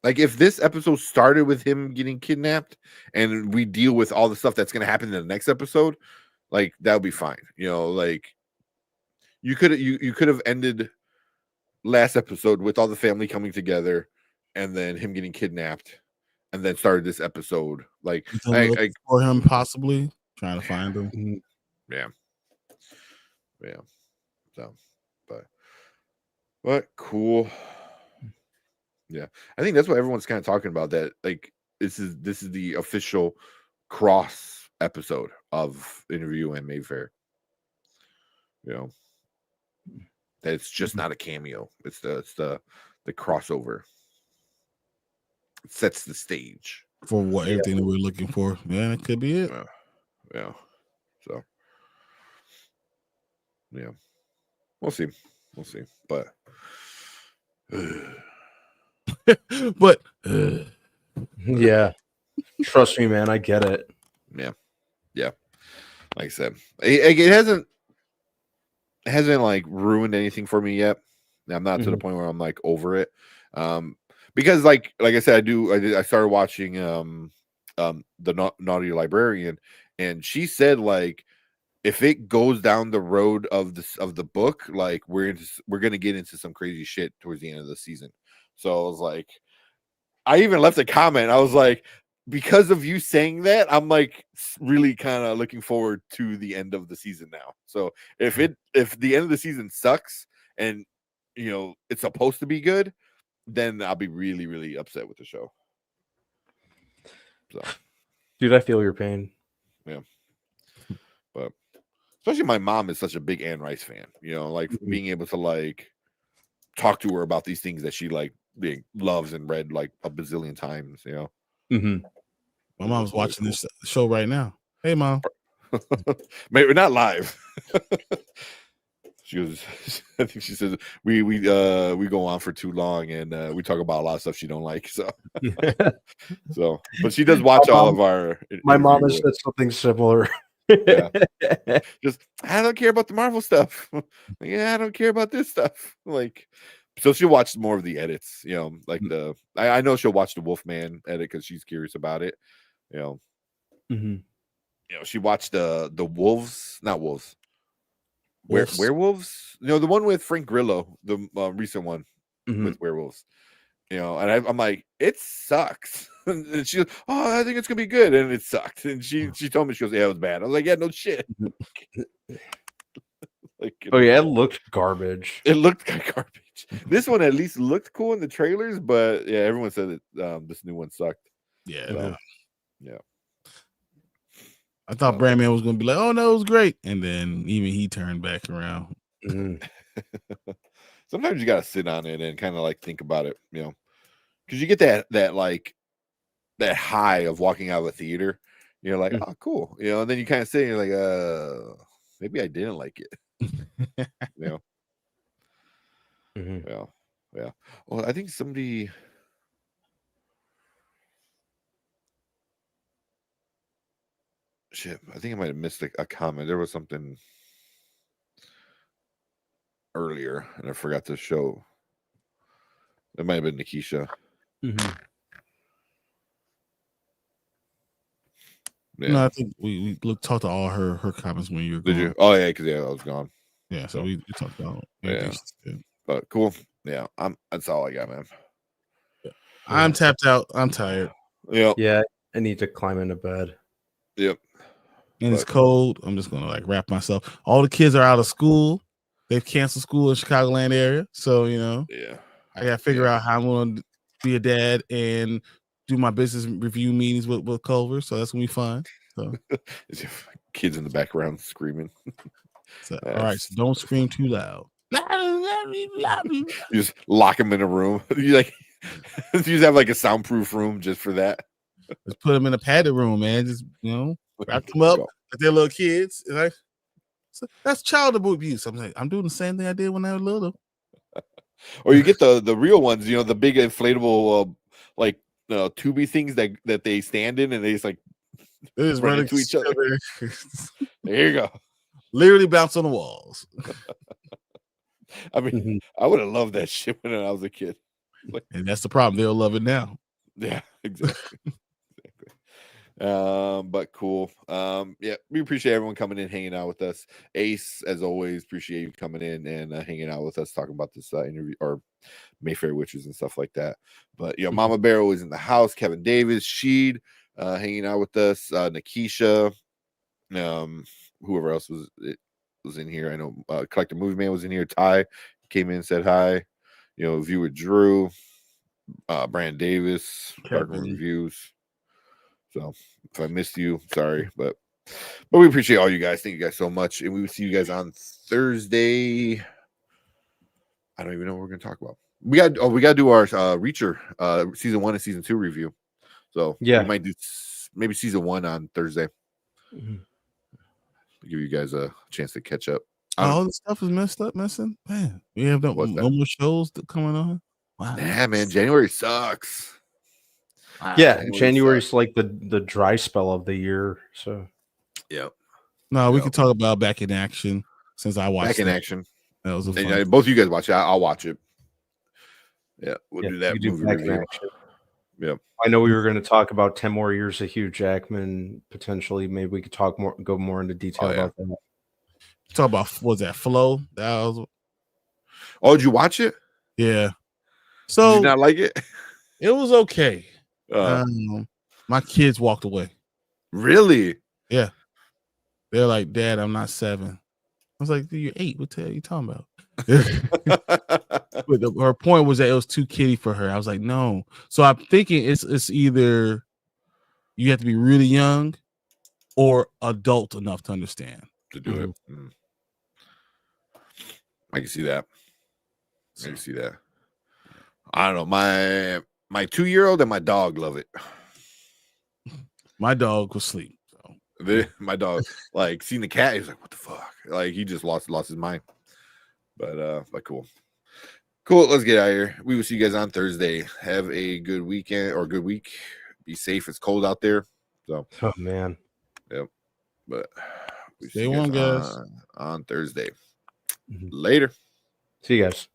Like if this episode started with him getting kidnapped and we deal with all the stuff that's going to happen in the next episode, like that would be fine. Like you could have ended last episode with all the family coming together and then him getting kidnapped and then started this episode. Like for him possibly trying to find him. Yeah. So, but cool. Yeah, I think that's what everyone's kind of talking about. That like this is the official cross episode of Interview and Mayfair. That it's just not a cameo. It's the crossover. It sets the stage for what everything that we're looking for. Yeah, it could be it. Yeah. So yeah. We'll see. But But Yeah. Trust me, man. I get it. yeah. Like I said, it hasn't like ruined anything for me yet. I'm not to the point where I'm like over it. Because like I said, I started watching the Naughty Librarian, and she said like if it goes down the road of the book, like we're gonna get into some crazy shit towards the end of the season. So I was like, I even left a comment. I was like, because of you saying that, I'm like really kind of looking forward to the end of the season now. So if the end of the season sucks and it's supposed to be good, then I'll be really, really upset with the show. So, dude, I feel your pain. Yeah, but especially my mom is such a big Anne Rice fan. Like being able to like talk to her about these things that she like loves and read like a bazillion times. My mom's watching this show right now. Hey, Mom. Maybe not live. She was. I think she says we go on for too long and we talk about a lot of stuff she don't like. So, but she does watch all of our. My mom has said something similar. Yeah. Just I don't care about the Marvel stuff. Yeah, I don't care about this stuff. Like, so she'll watch more of the edits. Like I know she'll watch the Wolfman edit because she's curious about it. She watched the wolves, not wolves. Werewolves? The one with Frank Grillo, the recent one with werewolves. And I'm like, it sucks. And she goes, oh, I think it's gonna be good, and it sucked. And she told me, she goes, yeah, it was bad. I was like, yeah, no shit. Like, oh yeah, it looked garbage. It looked like garbage. This one at least looked cool in the trailers, but yeah, everyone said that this new one sucked. Yeah, so, yeah. I thought Brandman was gonna be like, "Oh no, it was great," and then even he turned back around. Sometimes you gotta sit on it and kind of like think about it, because you get that like that high of walking out of a theater. You're like, oh, cool, and then you kind of sit and you're like, maybe I didn't like it, Yeah. Well, I think somebody. Shit, I think I might have missed a comment. There was something earlier, and I forgot to show. It might have been Nikisha. Yeah. No, I think we talked to all her comments when you were gone. Did you? Oh yeah, because I was gone. Yeah, so we talked about But cool. Yeah, that's all I got, man. I'm tapped out. I'm tired. Yeah, I need to climb into bed. Yep. And it's cold. I'm just gonna like wrap myself. All the kids are out of school. They've canceled school in Chicagoland area. So yeah, I gotta figure out how I'm gonna be a dad and do my business review meetings with Culver. So that's gonna be fun. So kids in the background screaming. So, all right, so don't scream too loud. You just lock them in a room. You just have like a soundproof room just for that. Just put them in a padded room, man. Just wrap them up like they're little kids. So that's child abuse. I'm like, I'm doing the same thing I did when I was little. Or you get the real ones, the big inflatable like tubey things that they stand in and they just like run into each other. There you go. Literally bounce on the walls. I mean, I would have loved that shit when I was a kid. And that's the problem. They'll love it now. Yeah, exactly. But cool. Yeah, we appreciate everyone coming in, hanging out with us. Ace, as always, appreciate you coming in and hanging out with us, talking about this interview or Mayfair witches and stuff like that. But Mama Barrow is in the house. Kevin Davis, Sheed, hanging out with us. Nikisha, whoever else was in here. I know Collector Movie Man was in here. Ty came in, said hi. Viewer Drew, Brand Davis, Dark Reviews. So if I missed you, sorry, but we appreciate all you guys. Thank you guys so much, and we will see you guys on Thursday. I don't even know what we're gonna talk about. We got to do our Reacher season 1 and season 2 review. So yeah, we might do maybe season 1 on Thursday. give you guys a chance to catch up. All the stuff is missing. Man, we have no more shows coming on. Wow. Yeah, man, January sucks. Yeah, January's like the dry spell of the year. So, yeah. No, we can talk about Back in Action since I watched Back in Action. That was both of you guys watch it. I'll watch it. Yeah, we'll do that movie review. Yeah, I know we were going to talk about 10 more years of Hugh Jackman. Potentially, maybe we could go more into detail about that. Talk about what was that Flow? That was. Oh, did you watch it? Yeah. So did you not like it? It was okay. My kids walked away. Really? Yeah. They're like, Dad, I'm not 7. I was like, you're 8. What the hell are you talking about? But her point was that it was too kiddie for her. I was like, no. So I'm thinking it's either you have to be really young or adult enough to understand to do it. Mm. I can see that. I can see that. I don't know. My 2-year-old and my dog love it. My dog was asleep. So. My dog, like, seen the cat. He was like, "What the fuck?" Like, he just lost his mind. But cool. Let's get out of here. We will see you guys on Thursday. Have a good weekend or good week. Be safe. It's cold out there. So, oh man. Yep. But we stay warm, guys. On Thursday. Mm-hmm. Later. See you guys.